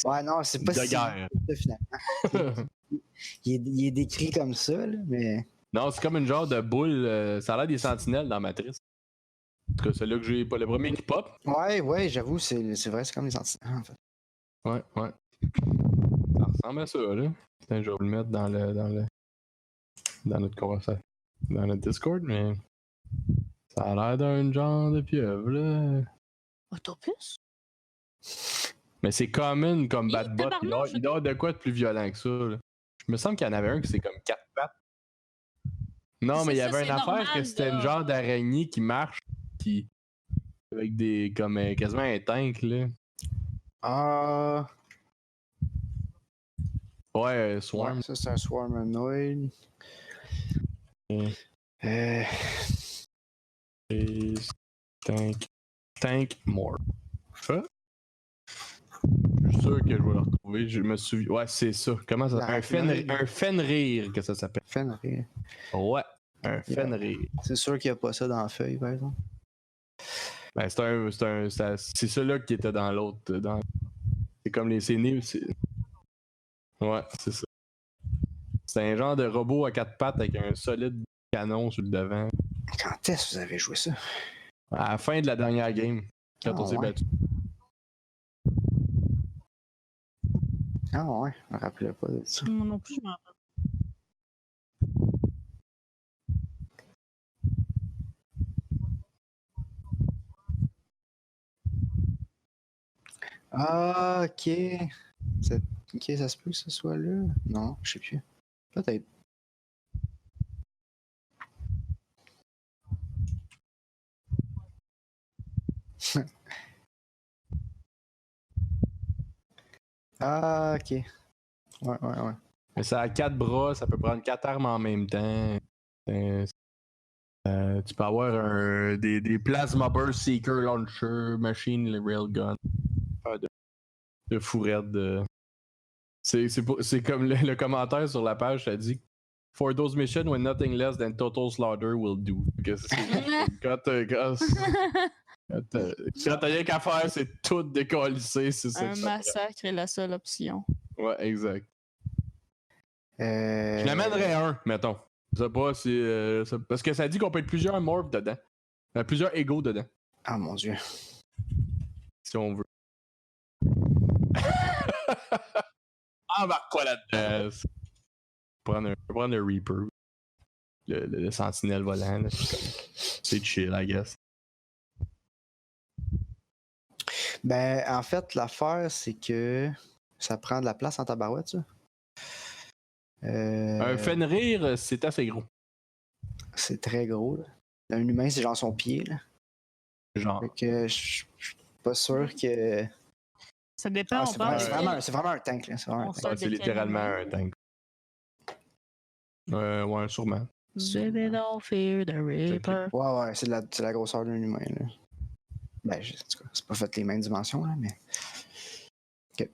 Speaker 2: Ouais, non, c'est pas
Speaker 3: de guerre.
Speaker 2: Finalement. il est décrit comme ça, là, mais.
Speaker 3: Non, c'est comme une genre de boule. Ça a l'air des sentinelles dans Matrice. En tout cas, celui-là que j'ai pas le premier qui pop.
Speaker 2: Ouais, j'avoue, c'est vrai, c'est comme les sentinelles, en fait.
Speaker 3: Ouais. Ça ressemble à ça, là. Putain, je vais le mettre dans notre conversation. Dans notre Discord, mais. Ça a l'air d'un genre de pieuvre, là.
Speaker 4: Autopus?
Speaker 3: Mais c'est common comme Bad Bot. Il doit y avoir de quoi de plus violent que ça, là. Je me semble qu'il y en avait un qui c'est comme 4 pattes. Non, mais il y avait une affaire que c'était une genre d'araignée qui marche, avec des. Comme quasiment un tank, là.
Speaker 2: Ah.
Speaker 3: Ouais, Swarm.
Speaker 2: Ouais, ça, c'est un Swarmanoid.
Speaker 3: Tank Morph. Je suis sûr que je vais le retrouver. Je me souviens. Ouais, c'est ça. Comment ça s'appelle? Un Fenrir que ça s'appelle.
Speaker 2: Fenrir.
Speaker 3: Ouais, un Fenrir.
Speaker 2: C'est sûr qu'il n'y a pas ça dans la feuille, par exemple.
Speaker 3: Ben, c'est celui-là qui était dans l'autre. C'est comme les sénés. Ouais, c'est ça. C'est un genre de robot à 4 pattes avec un solide canon sur le devant.
Speaker 2: Quand est-ce que vous avez joué ça?
Speaker 3: À la fin de la dernière game, quand on s'est battu.
Speaker 2: Ah ouais, je me rappelais pas de ça.
Speaker 4: Moi non plus, je m'en rappelle.
Speaker 2: Ah, ok. Ok, ça se peut que ce soit là? Non, je sais plus. Peut-être. Ah, ok. Ouais.
Speaker 3: Mais ça a 4 bras, ça peut prendre 4 armes en même temps. Tu peux avoir des Plasma Burst Seeker Launcher, Machine Railgun. De fourrette de. C'est comme le commentaire sur la page, ça dit For those missions when nothing less than total slaughter will do. Quand t'as rien qu'à faire, c'est tout décollissé.
Speaker 4: Un massacre est la seule option.
Speaker 3: Ouais, exact. Je l'amènerais un, mettons. Je sais pas si. Parce que ça dit qu'on peut être plusieurs morphs dedans. Plusieurs égos dedans.
Speaker 2: Ah mon dieu.
Speaker 3: Si on veut. Embarque-toi là-dedans. Prendre le Reaper. Le sentinelle volant. Là. C'est chill, I guess.
Speaker 2: Ben, en fait, l'affaire, c'est que ça prend de la place en tabarouette, ça.
Speaker 3: Un Fenrir, c'est assez gros.
Speaker 2: C'est très gros, là. Un humain, c'est genre son pied, là.
Speaker 3: Genre.
Speaker 2: Fait que je suis pas sûr que...
Speaker 4: Ça dépend,
Speaker 2: c'est vraiment un tank, là.
Speaker 3: C'est littéralement un tank. Ouais, sûrement.
Speaker 4: Baby don't fear the Reaper.
Speaker 2: Ouais, c'est la grosseur d'un humain, là. Ben, en tout cas, c'est pas fait les mêmes dimensions, là, mais... Ok.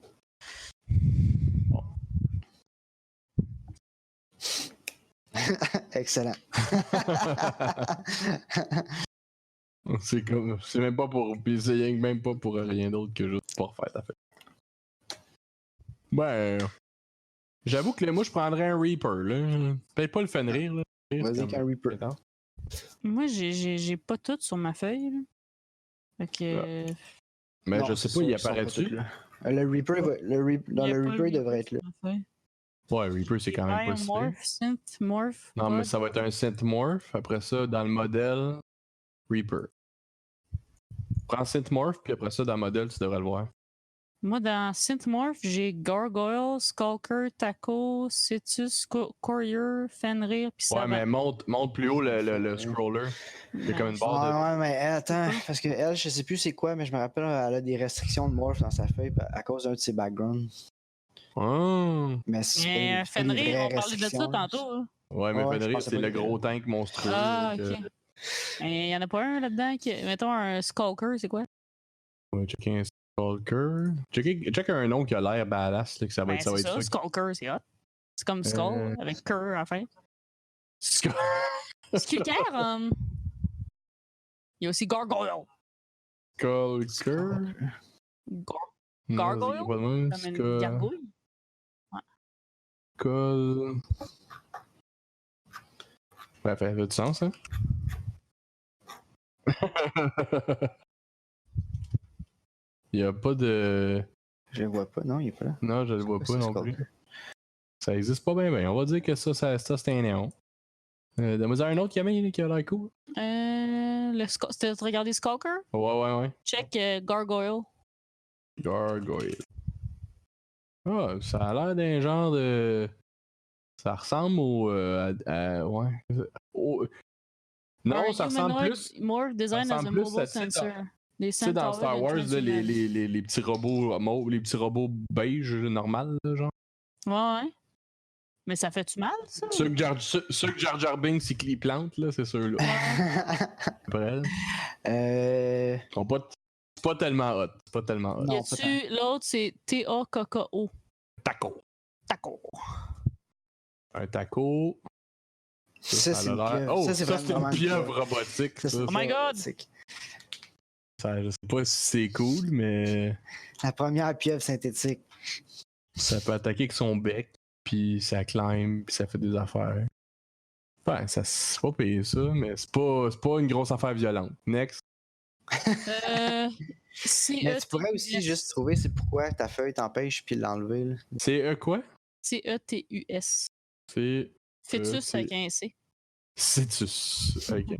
Speaker 3: Bon.
Speaker 2: Excellent.
Speaker 3: C'est même pas pour... Puis c'est même pas pour rien d'autre que juste pour faire ta fête. Ben... J'avoue que moi, je prendrais un Reaper, là. Peut-être pas le Fenrir, là.
Speaker 2: Vas-y qu'un Reaper.
Speaker 4: Moi, j'ai pas tout sur ma feuille, là. Fait que...
Speaker 3: Mais
Speaker 2: non,
Speaker 3: je sais pas, il apparaît-tu?
Speaker 2: Le Reaper, le Reaper devrait être là.
Speaker 3: Ouais, Reaper, c'est quand même pas si
Speaker 4: Synth-morph.
Speaker 3: Non, mais ça va être un Synth-morph. Après ça, dans le modèle, Reaper. Prends Synth-morph, puis après ça, dans le modèle, tu devrais le voir.
Speaker 4: Moi, dans Synthmorph, j'ai Gargoyle, Skulker, Taco, Cetus, Courier, Fenrir, puis
Speaker 3: Ouais,
Speaker 4: Savant.
Speaker 3: mais monte plus haut le scroller. Il y a comme une barre de.
Speaker 2: Ouais, mais elle, attends, parce que elle, je sais plus c'est quoi, mais je me rappelle, elle a des restrictions de morph dans sa feuille à cause d'un de ses backgrounds.
Speaker 3: Oh.
Speaker 2: Mais c'est
Speaker 4: Mais
Speaker 2: pas des
Speaker 4: Fenrir,
Speaker 2: vraies
Speaker 4: on parlait de ça
Speaker 2: restrictions.
Speaker 4: tantôt. Hein.
Speaker 3: Ouais, mais
Speaker 2: Ouais, je
Speaker 3: Fenrir,
Speaker 2: pensais
Speaker 3: c'est
Speaker 2: pas
Speaker 3: le
Speaker 2: que-
Speaker 3: gros tank monstrueux.
Speaker 4: Ah,
Speaker 3: que-
Speaker 4: ok. Il y en a pas un là-dedans qui. Mettons un Skulker, c'est quoi?
Speaker 3: On va checker un Skulker. Check un nom qui a l'air badass, là, que ça va
Speaker 4: Ben,
Speaker 3: être ça. Va
Speaker 4: c'est
Speaker 3: être
Speaker 4: ça,
Speaker 3: ça.
Speaker 4: Skulker, c'est hot. C'est comme Skull, avec Cur à la fin. Skulker, il y a aussi Gargoyle.
Speaker 3: Skulker.
Speaker 4: Gargoyle?
Speaker 3: Non, pas de même.
Speaker 4: Comme une gargouille. Ouais.
Speaker 3: Skull. Ouais, ça fait du sens, hein? Il y a pas de.
Speaker 2: Je le vois pas, non, il est pas là.
Speaker 3: Non, je le vois pas non
Speaker 2: Skulker.
Speaker 3: plus. Ça existe pas bien, bien. On va dire que ça c'est un néon. Donne-moi un autre qui a l'air cool.
Speaker 4: T'as regardé Skulker?
Speaker 3: Ouais.
Speaker 4: Check Gargoyle.
Speaker 3: Gargoyle. Ah, ça a l'air d'un genre de. Ça ressemble au. Ouais. Non, ça ressemble plus.
Speaker 4: More design as a
Speaker 3: ressemble plus
Speaker 4: mobile
Speaker 3: à, tu sais,
Speaker 4: sensor. Les
Speaker 3: Tu sais, dans
Speaker 4: Centaurs
Speaker 3: Star
Speaker 4: and
Speaker 3: Wars, là,
Speaker 4: Transhuman.
Speaker 3: les petits robots mauves, les petits robots beige normal, là, genre.
Speaker 4: Ouais. Mais ça fait-tu mal, ça?
Speaker 3: Ceux que Jar Jar Binks il plante, là, c'est ceux-là. Après, ils sont pas tellement hot. C'est pas tellement hot.
Speaker 2: Non,
Speaker 4: Y a-tu l'autre, c'est T-A-K-K-O.
Speaker 3: Taco.
Speaker 4: Taco.
Speaker 3: Un taco.
Speaker 2: Ça, c'est une pieuvre.
Speaker 3: Oh,
Speaker 2: ça, c'est
Speaker 3: une
Speaker 2: vraiment une
Speaker 3: pieuvre robotique.
Speaker 2: Ça, c'est
Speaker 3: Ça.
Speaker 4: Oh my god!
Speaker 3: Ça, je sais pas si c'est cool, mais
Speaker 2: La première pieuvre synthétique.
Speaker 3: ça peut attaquer avec son bec, puis ça climb, puis ça fait des affaires. Enfin, ça c'est pas payé ça, mais c'est pas une grosse affaire violente. Next.
Speaker 2: Mais tu pourrais aussi juste trouver c'est pourquoi ta feuille t'empêche puis l'enlever. Là.
Speaker 3: C'est quoi?
Speaker 4: C-E-T-U-S.
Speaker 3: C'est
Speaker 4: Fœtus avec un C.
Speaker 3: Cetus. Ok.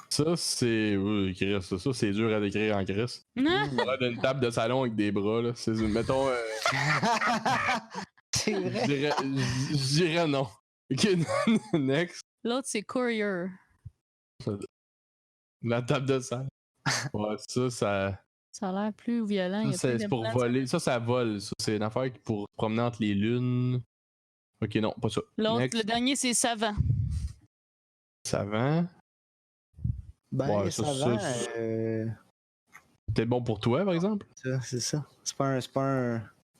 Speaker 3: Ça, c'est. Oui, écrire ça. Ça, c'est dur à décrire en Chris.
Speaker 4: Non!
Speaker 3: Ça a l'air d'une table de salon avec des bras, là. C'est, mettons.
Speaker 2: C'est vrai.
Speaker 3: Je dirais non. Ok, next.
Speaker 4: L'autre, c'est Courier.
Speaker 3: La table de salle. Ouais, ça.
Speaker 4: Ça a l'air plus violent.
Speaker 3: Ça, c'est pour voler. Ça vole. Ça, c'est une affaire pour se promener entre les lunes. Ok, non, pas ça.
Speaker 4: L'autre,
Speaker 3: Next.
Speaker 4: le dernier, c'est Savant.
Speaker 3: Savant.
Speaker 2: Ben,
Speaker 3: Ouais,
Speaker 2: ça
Speaker 3: ça,
Speaker 2: va.
Speaker 3: Peut-être bon pour toi, par exemple?
Speaker 2: C'est ça. C'est pas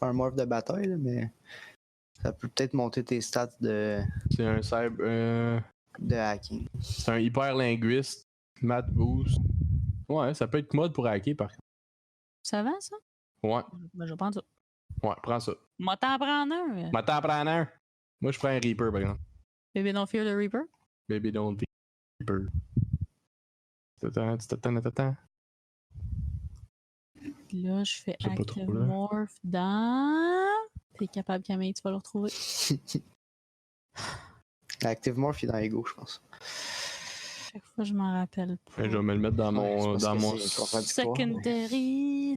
Speaker 2: un morph de bataille, là, mais ça peut peut-être monter tes stats de
Speaker 3: C'est un cyber.
Speaker 2: de hacking.
Speaker 3: C'est un hyper linguiste. Math boost. Ouais, ça peut être mode pour hacker, par contre.
Speaker 4: Savant, ça?
Speaker 3: Ouais,
Speaker 4: Ben, je vais prendre ça.
Speaker 3: ouais, prends ça.
Speaker 4: Moi, t'en prends un.
Speaker 3: M'attends à prendre un. Moi, je prends un Reaper, par exemple.
Speaker 4: Baby Don't Fear the Reaper.
Speaker 3: Baby don't be Reaper. T'attends.
Speaker 4: Là, je fais
Speaker 3: C'est pas
Speaker 4: Active
Speaker 3: trop, là.
Speaker 4: Morph dans... T'es capable, Camille, tu vas le retrouver.
Speaker 2: Active Morph il est dans Ego, je pense.
Speaker 4: Chaque fois, je m'en rappelle pas.
Speaker 3: Je vais me le mettre dans mon.
Speaker 2: c'est parce
Speaker 3: Dans
Speaker 2: que
Speaker 3: mon
Speaker 2: c'est contradictoire.
Speaker 4: Secondary.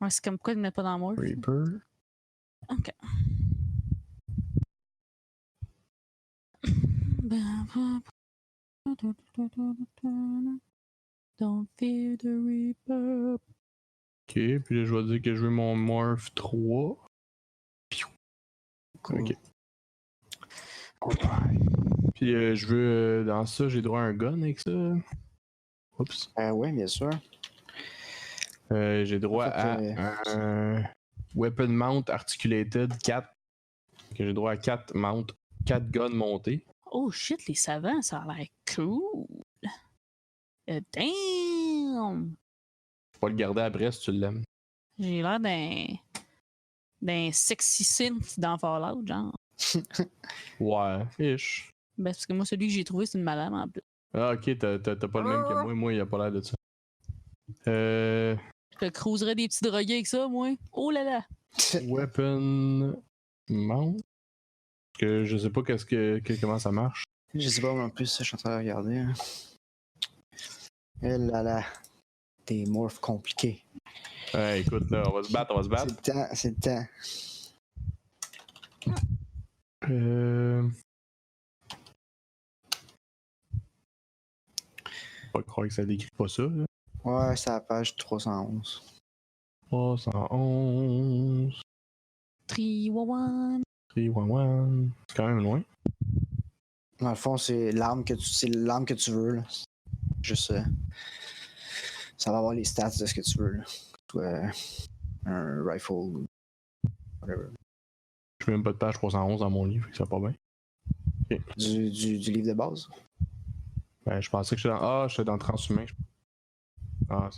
Speaker 4: Ouais, c'est comme quoi il ne met pas dans Morph.
Speaker 3: Reaper.
Speaker 4: Ok. Don't fear the Reaper.
Speaker 3: Ok, puis là, je vais dire que je veux mon Morph 3.
Speaker 2: Cool.
Speaker 3: Ok. Puis je veux. Dans ça, j'ai droit à un gun avec ça. Oups.
Speaker 2: Ouais, bien sûr.
Speaker 3: J'ai droit
Speaker 2: En fait,
Speaker 3: à un Weapon Mount Articulated 4. J'ai droit à 4 mount, 4 guns montés.
Speaker 4: Oh shit, les savants, ça a l'air cool. Damn!
Speaker 3: Faut pas le garder après si tu l'aimes.
Speaker 4: J'ai l'air d'un sexy synth dans Fallout, genre.
Speaker 3: Ouais, ish.
Speaker 4: Ben, parce que moi, celui que j'ai trouvé, c'est une malade en plus.
Speaker 3: Ah, ok, t'as pas le même que moi. Moi, il a pas l'air de ça.
Speaker 4: Je cruiserais des petits drogués avec ça, moi. Oh là là!
Speaker 3: Weapon Mount. Que je sais pas comment ça marche.
Speaker 2: Je sais pas, mais en plus, je suis en train de regarder. Hein. Eh là là. des morphs compliqués.
Speaker 3: Ouais, écoute, là, on va se battre.
Speaker 2: C'est le temps.
Speaker 3: Pas croire que ça décrit pas ça, là.
Speaker 2: Ouais, c'est à la page 311.
Speaker 3: 311.
Speaker 4: 311.
Speaker 3: 311. C'est quand même loin.
Speaker 2: Dans le fond, c'est l'arme que tu veux. Là. Juste. Ça va avoir les stats de ce que tu veux. Là. Soit un rifle. Whatever.
Speaker 3: Je mets même pas de page 311 dans mon livre, ça va pas bien. Okay.
Speaker 2: Du livre de base?
Speaker 3: Ben, je pensais que j'étais dans Transhumain. Ah,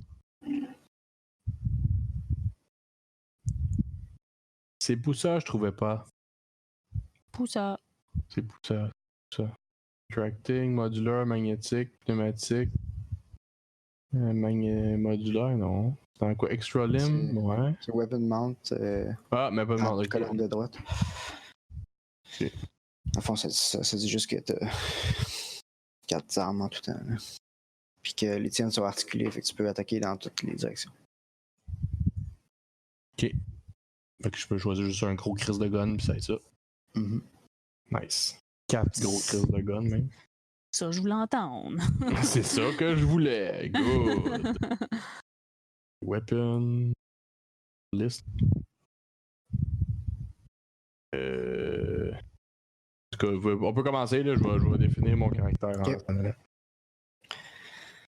Speaker 3: c'est Poussa, je trouvais pas.
Speaker 4: Poussa.
Speaker 3: C'est Poussa. Tracting, modulaire, magnétique, pneumatique. Modulaire, non. C'est dans quoi? Extra limb? Ouais.
Speaker 2: C'est weapon mount.
Speaker 3: Mais pas de mount, ok.
Speaker 2: Colonne de droite.
Speaker 3: Ok.
Speaker 2: En fond, ça dit juste que t'as 4 armes en tout temps. Là. Puis que les tiennes sont articulées, fait que tu peux attaquer dans toutes les directions.
Speaker 3: Ok. Fait que je peux choisir juste un gros crise de gun, pis ça va être ça.
Speaker 2: Mm-hmm.
Speaker 3: Nice. 4 gros crises de gun, même.
Speaker 4: Ça, je voulais entendre.
Speaker 3: C'est ça que je voulais. Good. Weapon. List. En tout cas, on peut commencer, là. Je vais définir mon caractère
Speaker 2: okay.
Speaker 3: en ce moment-là.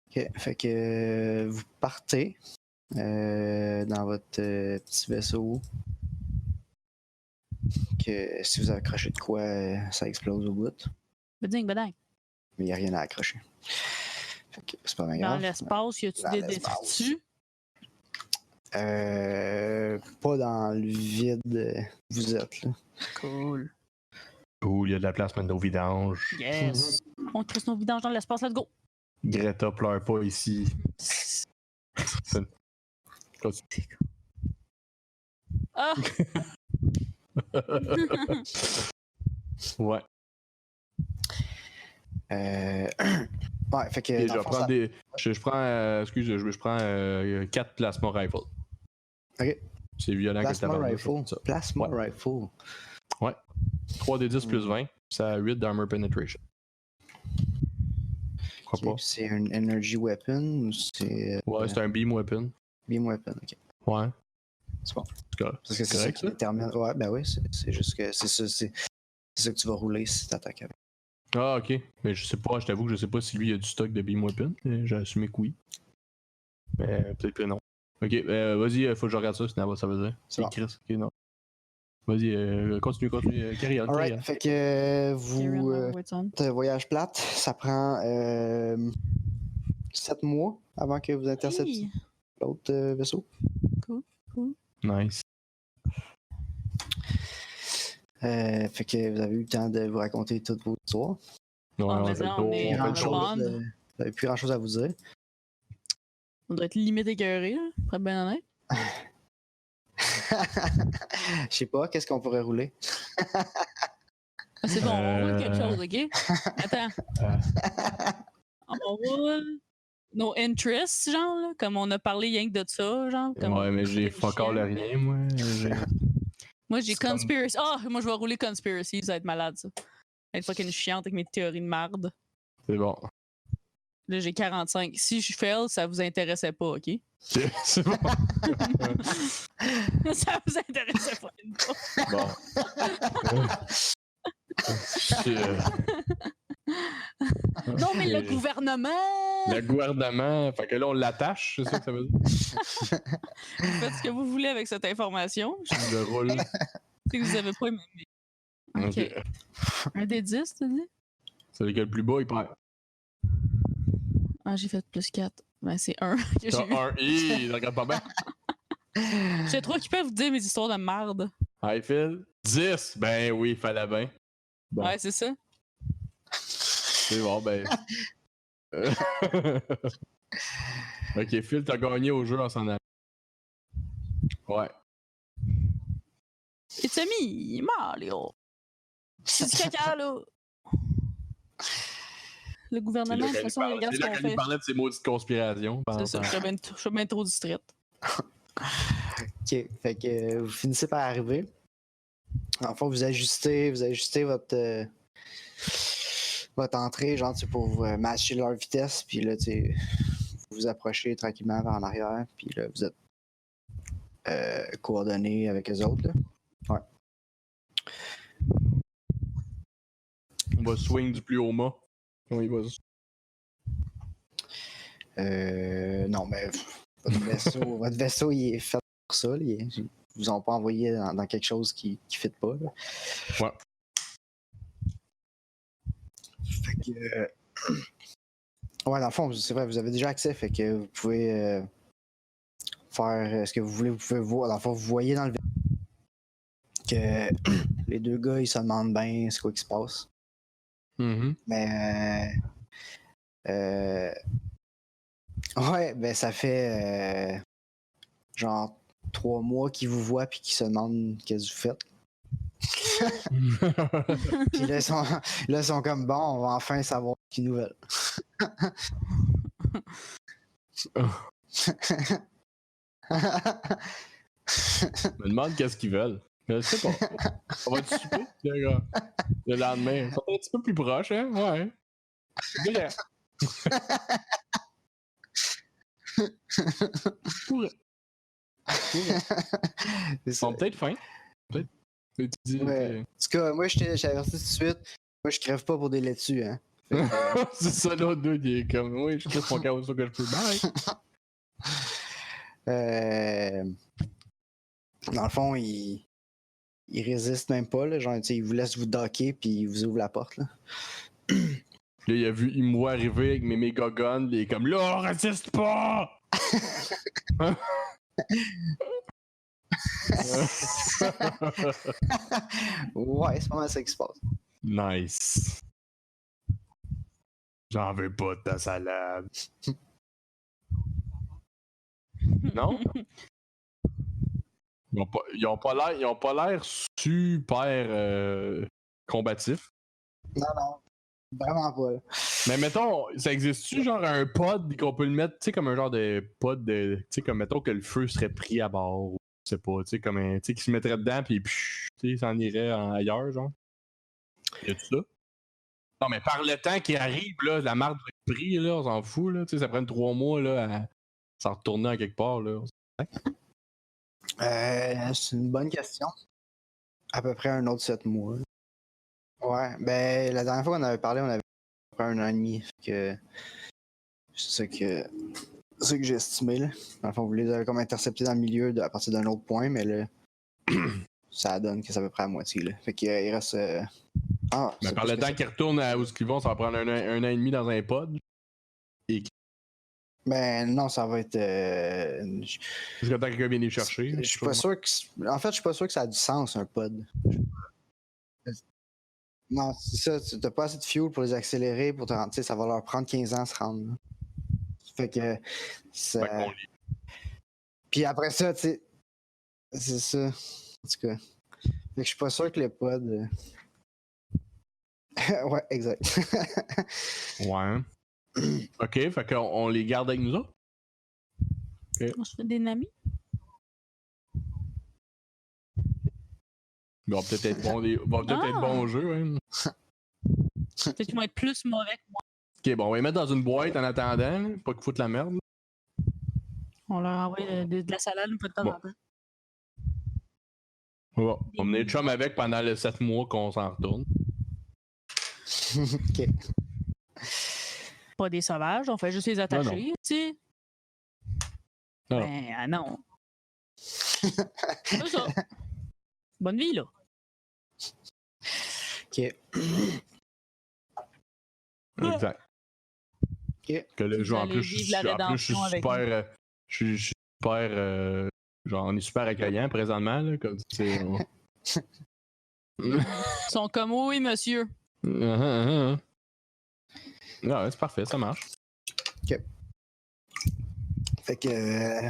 Speaker 2: Ok, fait que vous partez dans votre petit vaisseau. Que si vous accrochez de quoi, ça explose au bout.
Speaker 4: Beding.
Speaker 2: Mais il n'y a rien à accrocher. Fait que c'est pas bien
Speaker 4: Dans
Speaker 2: grave.
Speaker 4: l'espace, y a-tu des détritus?
Speaker 2: Pas dans le vide vous êtes là.
Speaker 4: Cool.
Speaker 3: Cool, il y a de la place pour nos vidanges.
Speaker 4: Yes! On crisse nos vidanges dans l'espace, let's go!
Speaker 3: Greta pleure pas ici.
Speaker 4: Ah!
Speaker 3: Ouais.
Speaker 2: Ouais, fait que.
Speaker 3: Et je prends 4 plasma rifles.
Speaker 2: Ok.
Speaker 3: C'est violent
Speaker 2: plasma
Speaker 3: que
Speaker 2: rifle. Plasma rifle.
Speaker 3: Ouais. 3d10 plus 20, ça a 8 d'armor penetration. Pourquoi pas? C'est
Speaker 2: un energy weapon ou c'est.
Speaker 3: Ouais, c'est un beam weapon.
Speaker 2: Beam weapon, ok.
Speaker 3: Ouais.
Speaker 2: C'est bon.
Speaker 3: Parce
Speaker 2: que c'est ça qui détermine. Ouais, ben oui, c'est juste que c'est ça que tu vas rouler si t'attaques avec.
Speaker 3: Ah, ok. Mais je sais pas, je t'avoue que je sais pas si lui il a du stock de beam weapon. J'ai assumé que oui. Mais peut-être que non. Ok, vas-y, faut que je regarde ça, sinon ça veut dire. C'est
Speaker 2: bon.
Speaker 3: Chris. Ok, non. Vas-y, continue. Carry on.
Speaker 2: Alright, fait que vous. Votre voyage plate, ça prend 7 mois avant que vous interceptiez l'autre vaisseau.
Speaker 4: Cool.
Speaker 3: Nice.
Speaker 2: Fait que vous avez eu le temps de vous raconter toutes vos histoires.
Speaker 3: Ouais,
Speaker 4: on fait le tour.
Speaker 2: Vous n'avez plus grand chose à vous dire.
Speaker 4: On doit être limite écœuré, là, pour être bien honnête.
Speaker 2: Je sais pas, qu'est-ce qu'on pourrait rouler?
Speaker 4: C'est bon, on roule quelque chose, ok? Attends. On roule nos interests, genre, là, comme on a parlé rien que de ça, genre. Comme
Speaker 3: ouais, mais j'ai fuck all rien, moi.
Speaker 4: Moi, j'ai Conspiracy. Moi, je vais rouler Conspiracy, ça va être malade, ça. Ça va être fucking chiante avec mes théories de marde.
Speaker 3: C'est bon.
Speaker 4: Là, j'ai 45. Si je fail, ça vous intéressait pas, ok?
Speaker 3: C'est bon.
Speaker 2: Ça
Speaker 4: vous intéressait pas une fois.
Speaker 3: Bon.
Speaker 4: Non, mais le gouvernement!
Speaker 3: Le gouvernement, fait que là, on l'attache, c'est ça que ça veut dire?
Speaker 4: Vous faites ce que vous voulez avec cette information.
Speaker 3: Je le roule.
Speaker 4: C'est que vous avez pas aimé. Ok. Un des 10, tu dis?
Speaker 3: C'est lequel le plus bas, il perd.
Speaker 4: Ah, j'ai fait plus 4. Ben, c'est 1 que j'ai eu.
Speaker 3: Un I, regarde pas bien.
Speaker 4: J'ai trop occupé à vous dire mes histoires de merde.
Speaker 3: Hi, Phil. 10. Ben oui, fallait bien. Bon.
Speaker 4: Ouais, c'est ça.
Speaker 3: C'est bon, ben. Ok, Phil, t'as gagné au jeu en s'en allant. Ouais.
Speaker 4: It's a me, Mario. C'est du caca, là. Le gouvernement, de toute façon, il regarde ce qu'on
Speaker 3: C'est là
Speaker 4: fait.
Speaker 3: qu'il parlait de ses maudites conspirations.
Speaker 4: C'est ça, je suis bien trop distraite.
Speaker 2: Ok, fait que vous finissez par arriver. Enfin, vous ajustez votre entrée, genre, pour matcher leur vitesse, puis là, vous vous approchez tranquillement vers en arrière, puis là, vous êtes coordonnés avec les autres, là. Ouais.
Speaker 3: On va swing du plus haut mât. Comment il va ça?
Speaker 2: Non, mais votre vaisseau, il est fait pour ça. Ils vous ont pas envoyé dans quelque chose qui ne fit pas. Là.
Speaker 3: Ouais.
Speaker 2: Fait que. Ouais, dans le fond, c'est vrai, vous avez déjà accès, fait que vous pouvez faire ce que vous voulez. Vous pouvez voir. Dans le fond, vous voyez dans le vaisseau que les deux gars, ils se demandent bien c'est quoi qui se passe.
Speaker 3: Mm-hmm.
Speaker 2: Mais. Ouais, ben ça fait genre 3 mois qu'ils vous voient puis qu'ils se demandent qu'est-ce que vous faites. Puis là, ils sont comme bon, on va enfin savoir ce qu'ils nous veulent.
Speaker 3: Je me demande qu'est-ce qu'ils veulent. Je sais pas. On va te souper le lendemain. Ils sont un petit peu plus proches, hein? Ouais. Bien. Pourrait. Ils sont peut-être fins. Peut-être.
Speaker 2: Ouais. En tout cas, moi, je t'ai averti tout de suite. Moi, je crève pas pour des laitues, hein.
Speaker 3: C'est ça, l'autre deux, il est comme, oui, je crève mon chaos que je peux. Bye.
Speaker 2: Dans le fond, il résiste même pas, là. Genre, il vous laisse vous docker, puis il vous ouvre la porte, là.
Speaker 3: Là, il me voit arriver avec mes méga guns, il est comme, là, on résiste pas!
Speaker 2: Ouais, c'est pas mal ça qui se passe.
Speaker 3: Nice. J'en veux pas de ta salade. Non? Ils ont pas l'air super combatifs.
Speaker 2: Non, vraiment pas. Là.
Speaker 3: Mais mettons, ça existe-tu genre un pod qu'on peut le mettre, tu sais, comme un genre de pod de. Tu sais, comme mettons que le feu serait pris à bord, je sais pas, tu sais, comme un. Tu sais, qui se mettrait dedans puis tu sais, s'en irait ailleurs, genre. Y a-tu ça? Non, mais par le temps qui arrive, là, la marque va être prise, là, on s'en fout, là. Tu sais, ça prend 3 mois, là, à s'en retourner à quelque part, là.
Speaker 2: C'est une bonne question. À peu près un autre 7 mois. Ouais, ben, la dernière fois qu'on avait parlé, on avait à peu près 1 an et demi. Fait que c'est ça que j'ai estimé, là. Dans le fond, vous les avez comme interceptés dans le milieu à partir d'un autre point, mais là, ça donne que c'est à peu près à moitié, là. Fait qu'il reste.
Speaker 3: Mais par le temps qu'ils retournent à où ils vont, ça va prendre un an et demi dans un pod.
Speaker 2: Ben non, ça va être.
Speaker 3: Jusqu'à temps que quelqu'un vienne les chercher.
Speaker 2: Je suis pas sûr que. En fait, je suis pas sûr que ça a du sens, un pod. Non, c'est ça, t'as pas assez de fuel pour les accélérer, pour te rendre. Tu sais, ça va leur prendre 15 ans à se rendre. Là. Fait que. Puis après ça, tu sais. C'est ça. En tout cas. Fait que je suis pas sûr que les pods. Ouais, exact.
Speaker 3: Ouais. Ok, fait qu'on les garde avec nous autres? Okay.
Speaker 4: On se fait des amis?
Speaker 3: Ils vont peut-être être bons au jeu, hein.
Speaker 4: Peut-être qu'ils vont être plus mauvais que moi.
Speaker 3: Ok, bon, on va les mettre dans une boîte en attendant, là, pas qu'ils foutent la merde.
Speaker 4: On leur envoie de la salade un peu de temps en temps.
Speaker 3: Bon, on va mener le chum avec pendant les 7 mois qu'on s'en retourne.
Speaker 2: Ok.
Speaker 4: Pas des sauvages, on fait juste les attacher, tu sais. Ben, non. C'est ça. Bonne vie, là.
Speaker 2: Ok.
Speaker 3: Exact.
Speaker 2: Ok.
Speaker 3: Que le jeu, en plus, je suis super. Genre, on est super accueillant présentement, là. Comme tu sais.
Speaker 4: Ils sont comme, oui, monsieur.
Speaker 3: Ah ouais, c'est parfait, ça marche.
Speaker 2: Ok. Fait que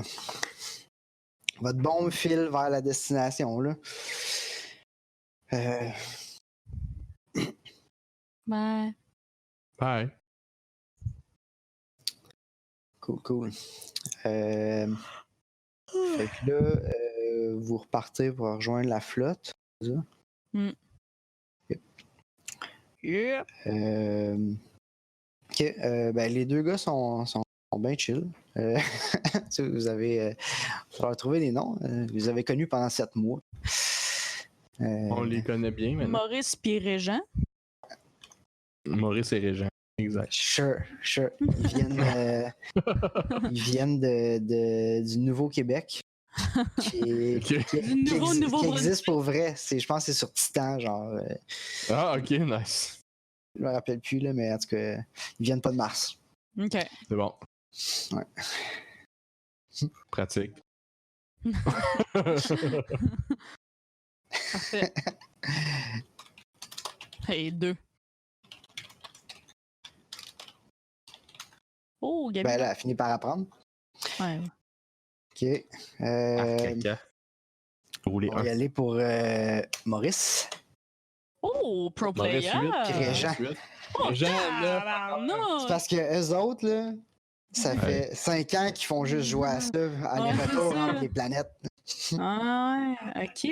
Speaker 2: votre bombe file vers la destination, là.
Speaker 4: Bye.
Speaker 3: Bye.
Speaker 2: Cool. Fait que là, vous repartez pour rejoindre la flotte, c'est ça?
Speaker 4: Yeah.
Speaker 2: Ok, ben les deux gars sont bien chill. Vous avez retrouvé des noms. Vous les avez connus pendant 7 mois.
Speaker 3: On les connaît bien maintenant.
Speaker 4: Maurice puis Régent.
Speaker 3: Maurice et Régent, exact.
Speaker 2: Sure. Ils viennent du Nouveau-Québec. Qui existe pour vrai. Je pense que c'est sur Titan, genre.
Speaker 3: Ah, ok, nice.
Speaker 2: Je me rappelle plus, là, mais en tout cas, ils viennent pas de Mars.
Speaker 4: OK.
Speaker 3: C'est bon.
Speaker 2: Ouais.
Speaker 3: Pratique.
Speaker 4: Parfait. Hey, 2. Oh, Gabi.
Speaker 2: Ben là, elle finit par apprendre.
Speaker 4: Ouais.
Speaker 2: Ok.
Speaker 3: Caca. Rouler
Speaker 2: On va y aller pour Maurice.
Speaker 4: Oh, pro player.
Speaker 2: Régent.
Speaker 3: Régent, là.
Speaker 4: Non.
Speaker 2: C'est parce que eux autres, là, ça fait 5 ans qu'ils font juste jouer à ça, aller-retour entre les planètes.
Speaker 4: Ah ouais, ok.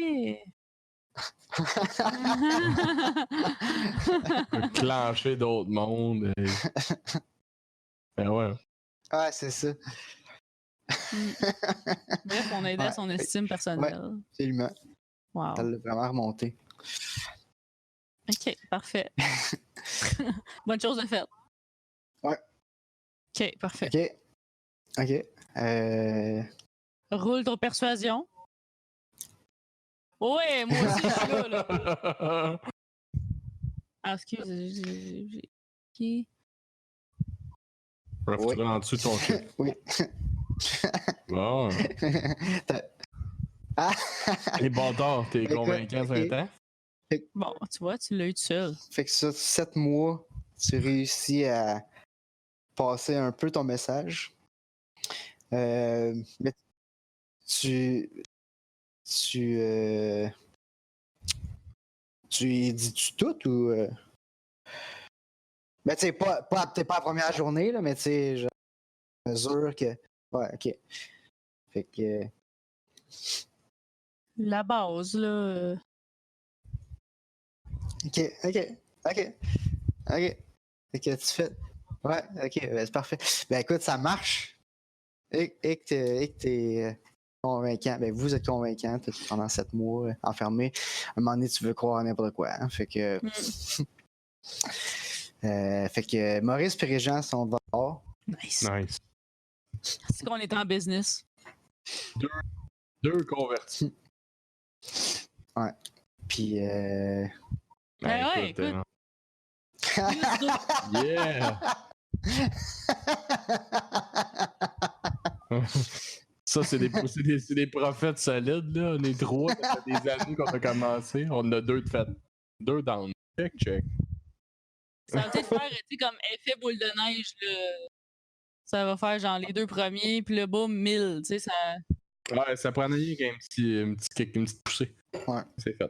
Speaker 3: Clencher d'autres mondes. Ben ouais.
Speaker 2: Ouais, c'est ça.
Speaker 4: Bref, on a aidé à son estime personnelle.
Speaker 2: Absolument.
Speaker 4: Wow.
Speaker 2: Ça l'a vraiment remonté.
Speaker 4: Ok, parfait. Bonne chose de faite.
Speaker 2: Ouais.
Speaker 4: Ok, parfait.
Speaker 2: Ok.
Speaker 4: Roule ton persuasion. Ouais, moi aussi, je suis là. Ah, excuse, j'ai...
Speaker 3: Bref, tu vas en dessous de ton chiffre.
Speaker 2: Oui.
Speaker 3: Bon. Les bâtards, t'es convaincant sur un temps?
Speaker 4: Bon, tu vois, tu l'as eu tout seul.
Speaker 2: Fait que ça, 7 mois, tu réussis à passer un peu ton message. Mais tu y dis-tu tout ou. Ben, tu sais, peut-être pas la première journée, là, mais tu sais, je mesure que. Ouais, ok. Fait que.
Speaker 4: La base, là.
Speaker 2: Ok. Fait que tu fais. Ouais, ok, ben, c'est parfait. Ben écoute, ça marche. Et que t'es convaincant. Ben vous êtes convaincant pendant 7 mois enfermé. À un moment donné, tu veux croire à n'importe quoi. Hein? Fait que. Fait que Maurice et Régent sont dehors.
Speaker 4: Nice. C'est qu'on est en business.
Speaker 3: Deux convertis.
Speaker 2: Ouais. Puis.
Speaker 4: Ouais, écoute.
Speaker 3: Yeah! Ça, c'est des prophètes solides, là. On est 3, ça fait des années qu'on a commencé. On en a 2 de fait. 2 down. Check.
Speaker 4: Ça va peut-être faire, tu sais, comme effet boule de neige, là. Ça va faire genre les 2 premiers, puis le boum, 1000, tu sais, ça...
Speaker 3: Ouais, ça prend rien qu'un une petite poussée.
Speaker 2: Ouais.
Speaker 3: C'est fait.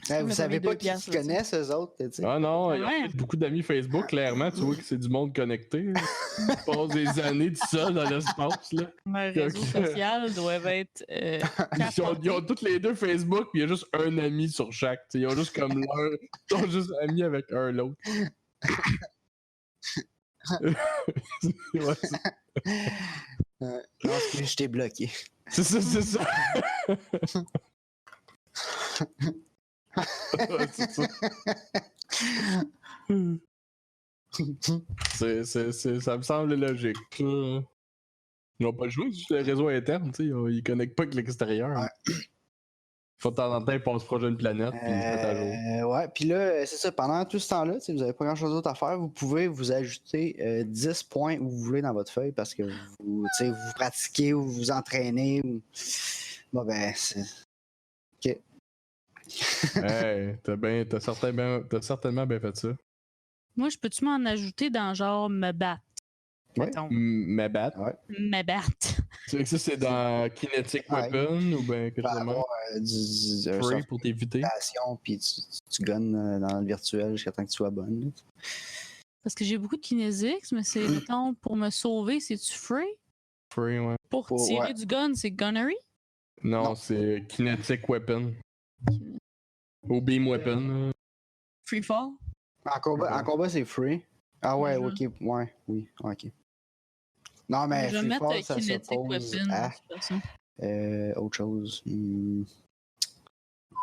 Speaker 2: Ouais, vous savez pas qui se connaissent, eux autres, tu sais.
Speaker 3: Ah non, il y
Speaker 4: Ouais.
Speaker 3: a beaucoup d'amis Facebook, clairement. Tu vois que c'est du monde connecté. Ils passent des années tout seuls dans l'espace, là.
Speaker 4: Les réseaux sociaux doivent être...
Speaker 3: Ils ont toutes les 2 Facebook, puis il y a juste un ami sur chaque. T'sais, ils ont juste comme leur. Ils sont juste amis avec un l'autre. Ouais,
Speaker 2: Non, je t'ai bloqué.
Speaker 3: c'est ça. C'est ça. Ça me semble logique. Ils n'ont pas le choix, c'est juste le réseau interne, tu sais, ils connectent pas avec l'extérieur.
Speaker 2: Ouais.
Speaker 3: Faut de temps en temps, ils passent proche d'une planète, puis ils se mettent à jour.
Speaker 2: Ouais, puis là, c'est ça, pendant tout ce temps-là, vous n'avez pas grand-chose d'autre à faire, vous pouvez vous ajouter 10 points où vous voulez dans votre feuille parce que vous pratiquez ou vous entraînez. Ou... Bon, ben, c'est... OK.
Speaker 3: Hey, t'as certainement bien fait ça.
Speaker 4: Moi, je peux-tu m'en ajouter dans genre me battre?
Speaker 2: Ouais.
Speaker 3: Me battre.
Speaker 2: Ouais.
Speaker 4: Me battre.
Speaker 3: Tu sais que ça, c'est dans Kinetic Weapon ou bien quelque chose de même?
Speaker 2: Du
Speaker 3: Free pour t'éviter.
Speaker 2: Puis tu gunnes dans le virtuel jusqu'à temps que tu sois bonne.
Speaker 4: Parce que j'ai beaucoup de kinesics, mais c'est, mettons, pour me sauver, c'est-tu free?
Speaker 3: Free, ouais.
Speaker 4: Pour tirer du gun, c'est gunnery?
Speaker 3: Non, c'est kinetic weapon. Ou beam weapon.
Speaker 4: Free fall?
Speaker 2: En combat, c'est free. Ah ouais, ok, ouais, oui, ok. Non, mais
Speaker 4: je vais
Speaker 2: free
Speaker 4: mettre
Speaker 2: fall, ça
Speaker 4: kinetic
Speaker 2: s'oppose
Speaker 4: weapon,
Speaker 2: à
Speaker 4: de toute façon.
Speaker 2: autre chose.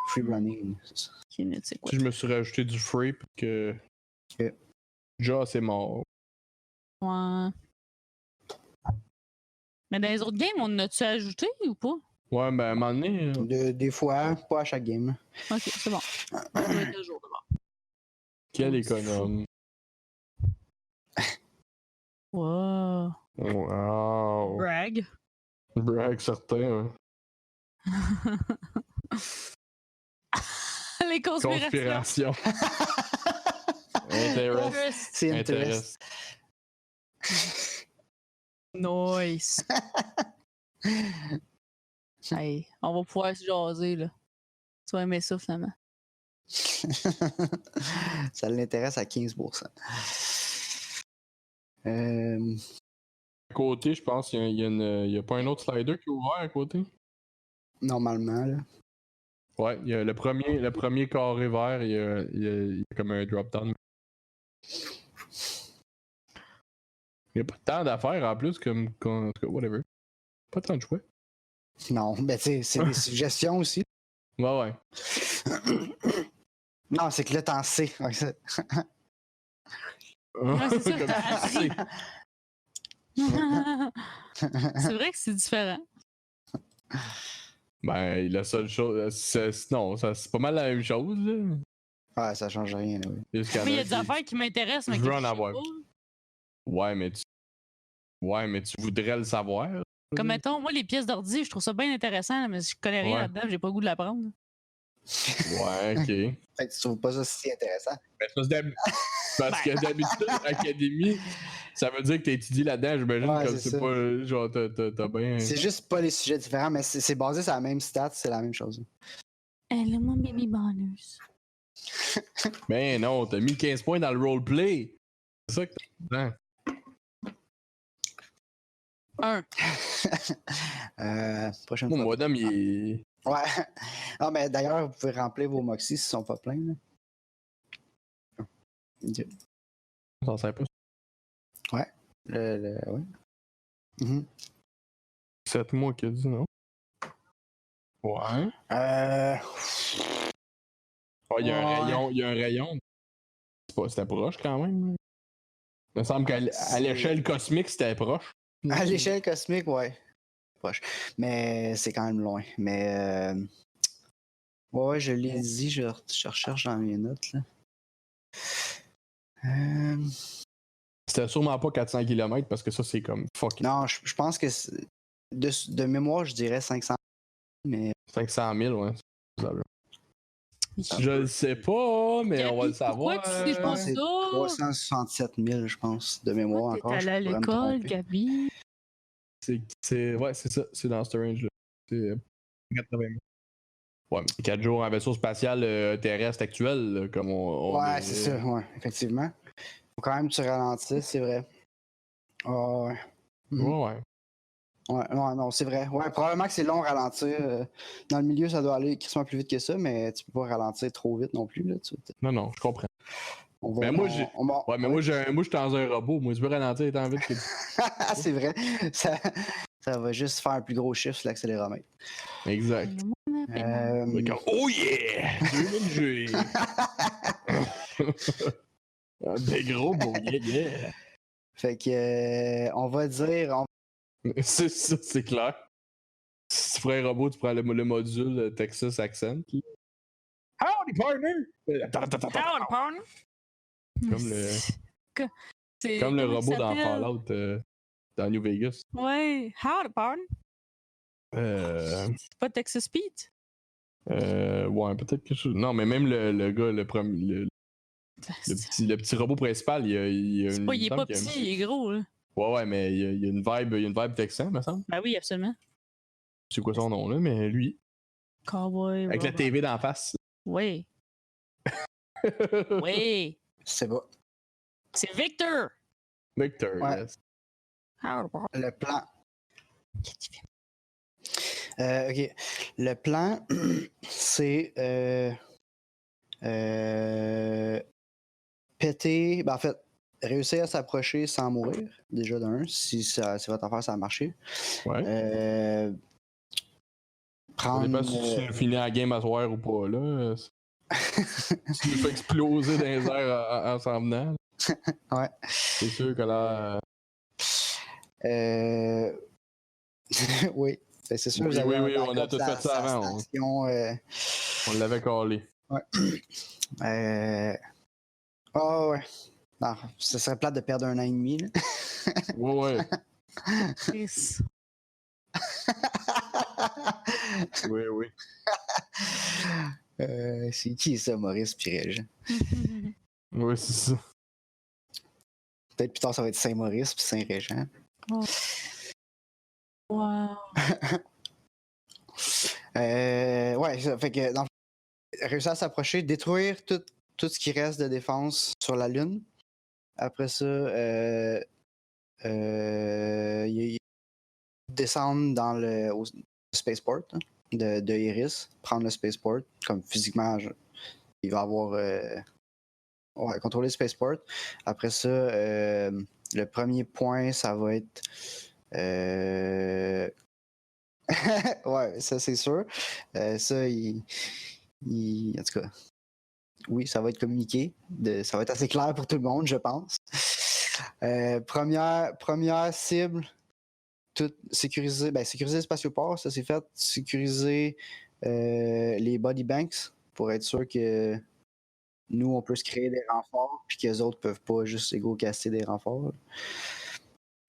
Speaker 2: Free running, c'est ça.
Speaker 4: Kinetic weapon.
Speaker 3: Je me suis rajouté du free parce que Ja, c'est mort.
Speaker 4: Ouais. Mais dans les autres games, on a-tu ajouté ou pas?
Speaker 3: Ouais, ben à un moment donné.
Speaker 2: Des fois, pas à chaque game.
Speaker 4: Ok, c'est bon. Ça doit être 2 jours d'abord.
Speaker 3: Quel économe.
Speaker 4: Wow.
Speaker 3: Wow.
Speaker 4: Brag.
Speaker 3: Brag certain, ouais.
Speaker 4: Les conspirations.
Speaker 3: Intéressant.
Speaker 2: C'est intéressant.
Speaker 4: Nice. Hey, on va pouvoir se jaser, là. Tu vas aimer ça, finalement.
Speaker 2: Ça l'intéresse à 15%.
Speaker 3: À côté, je pense qu'il y a pas un autre slider qui est ouvert à côté.
Speaker 2: Normalement, là.
Speaker 3: Ouais, il y a le premier carré vert, il y a comme un drop-down. Il n'y a pas tant d'affaires en plus, en tout cas, whatever. Pas tant de choix.
Speaker 2: Non, ben tu sais, c'est des suggestions aussi.
Speaker 3: Ouais.
Speaker 2: Non, c'est que là, t'en sais.
Speaker 4: Ouais, c'est ça,
Speaker 3: Comme
Speaker 4: t'as
Speaker 3: tu sais.
Speaker 4: C'est vrai que c'est différent.
Speaker 3: Ben, la seule chose. Non, c'est pas mal la même chose, là.
Speaker 2: Ouais, ça change rien, là, oui.
Speaker 4: Mais il y a des affaires qui m'intéressent, mais
Speaker 3: Je
Speaker 4: que
Speaker 3: veux
Speaker 4: je
Speaker 3: en
Speaker 4: sais
Speaker 3: avoir.
Speaker 4: pas.
Speaker 3: Ouais, mais tu voudrais le savoir.
Speaker 4: Comme mettons, moi, les pièces d'ordi, je trouve ça bien intéressant, là, mais je connais rien là-dedans, j'ai pas le goût de l'apprendre.
Speaker 3: Ouais, ok.
Speaker 2: Fait que tu trouves pas ça si intéressant?
Speaker 3: Ben, parce que d'habitude, académie, ça veut dire que t'as étudié là-dedans, j'imagine,
Speaker 2: Ouais,
Speaker 3: comme
Speaker 2: c'est
Speaker 3: c'est
Speaker 2: ça.
Speaker 3: pas. Genre, t'as bien.
Speaker 2: C'est juste pas les sujets différents, mais c'est basé sur la même stat, c'est la même chose.
Speaker 4: Elle a mon baby bonus.
Speaker 3: Ben non, t'as mis 15 points dans le roleplay. C'est ça que t'as.
Speaker 2: Prochaine
Speaker 3: Moi,
Speaker 2: fois.
Speaker 3: madame, il est.
Speaker 2: Ouais. Non, mais d'ailleurs, vous pouvez remplir vos moxies s'ils sont pas pleins. Là. Ok.
Speaker 3: Ça sert pas.
Speaker 2: Ouais. Ouais. Mhm.
Speaker 3: 7 mois qu'il a dit, non? Ouais. Oh, il y a un rayon. Il y a un rayon. C'était proche quand même. Il me semble qu'à l'échelle cosmique, c'était proche.
Speaker 2: À l'échelle cosmique, ouais. Proche. Mais c'est quand même loin. Mais ouais, je l'ai dit, je recherche dans mes notes là.
Speaker 3: C'était sûrement pas 400 km parce que ça c'est comme fucking.
Speaker 2: Non, je pense que de mémoire, je dirais 500 mais
Speaker 3: 500 000, ouais. Je le sais pas, mais
Speaker 4: Gabi,
Speaker 3: on va le savoir.
Speaker 4: Pourquoi tu sais pas
Speaker 2: c'est
Speaker 4: ça?
Speaker 2: 367 000, je pense, de mémoire
Speaker 4: T'es
Speaker 2: encore.
Speaker 4: allé à l'école, Gabi.
Speaker 3: Ouais, c'est ça, c'est dans ce range-là. C'est 80 000. Ouais, mais 4 jours en vaisseau spatial terrestre actuel, là, comme on
Speaker 2: ouais, c'est ça, ouais, effectivement. Faut quand même que tu ralentisses, c'est vrai. Ouais.
Speaker 3: Ouais.
Speaker 2: Ouais, non, c'est vrai. Ouais, probablement que c'est long à ralentir. Dans le milieu, ça doit aller crissement plus vite que ça, mais tu peux pas ralentir trop vite non plus. Là,
Speaker 3: Non, je comprends.
Speaker 2: Mais
Speaker 3: moi, j'étais dans un robot. Moi, je veux ralentir étant vite que.
Speaker 2: C'est vrai. Ça va juste faire un plus gros chiffre sur l'accéléromètre.
Speaker 3: Exact. Oh yeah! 2000 G! Des gros beaux yeah!
Speaker 2: Fait que, on va dire.
Speaker 3: C'est ça, c'est clair. Si tu ferais un robot, tu prends le module Texas Accent. Howdy, partner!
Speaker 4: Howdy, partner!
Speaker 3: Comme le robot dans Fallout, dans New Vegas.
Speaker 4: Ouais, howdy, partner! C'est pas Texas Pete?
Speaker 3: Ouais, peut-être quelque chose. Non, mais même le gars, le petit robot principal, il a
Speaker 4: c'est pas, il est pas petit, il est gros, là.
Speaker 3: Ouais, mais il y a une vibe texan, me semble.
Speaker 4: Ben oui, absolument.
Speaker 3: Je sais quoi son nom, là, mais lui.
Speaker 4: Cowboy.
Speaker 3: Avec la TV d'en face.
Speaker 4: Oui. Oui.
Speaker 2: C'est bon.
Speaker 4: C'est Victor!
Speaker 3: Victor,
Speaker 2: Ouais.
Speaker 3: yes.
Speaker 2: Le plan. Ok. Le plan, c'est péter. Ben, en fait, réussir à s'approcher sans mourir, déjà d'un, si votre affaire, ça a marché.
Speaker 3: Ouais. Ça
Speaker 2: Prendre.
Speaker 3: dépend si tu finis la game à soir ou pas, là. Tu nous fais exploser dans les airs en s'en venant.
Speaker 2: Ouais.
Speaker 3: C'est sûr que là.
Speaker 2: Oui. C'est sûr que
Speaker 3: Oui,
Speaker 2: vous avez
Speaker 3: oui,
Speaker 2: un
Speaker 3: on a
Speaker 2: backup
Speaker 3: tout fait ça avant.
Speaker 2: station,
Speaker 3: On l'avait collé.
Speaker 2: Ouais. Oh, ouais. Non, ce serait plate de perdre 1 an et demi. Là.
Speaker 3: Ouais.
Speaker 4: Chris.
Speaker 3: Oui.
Speaker 2: C'est qui ça, Maurice Pirège?
Speaker 3: Oui, c'est ça.
Speaker 2: Peut-être plus tard, ça va être Saint-Maurice puis Saint-Régent.
Speaker 4: Oh. Wow.
Speaker 2: Ouais, ça fait que réussir à s'approcher, détruire tout ce qui reste de défense sur la Lune. Après ça, descendre dans le spaceport hein, de Iris, prendre le spaceport, comme physiquement, il va avoir contrôler le spaceport. Après ça, le premier point, ça va être ouais, ça c'est sûr. Ça, en tout cas, oui, ça va être communiqué. Ça va être assez clair pour tout le monde, je pense. Première cible, tout sécuriser le spatioport, ça c'est fait. Sécuriser les body banks pour être sûr que nous, on peut se créer des renforts, puis que les autres peuvent pas juste casser des renforts.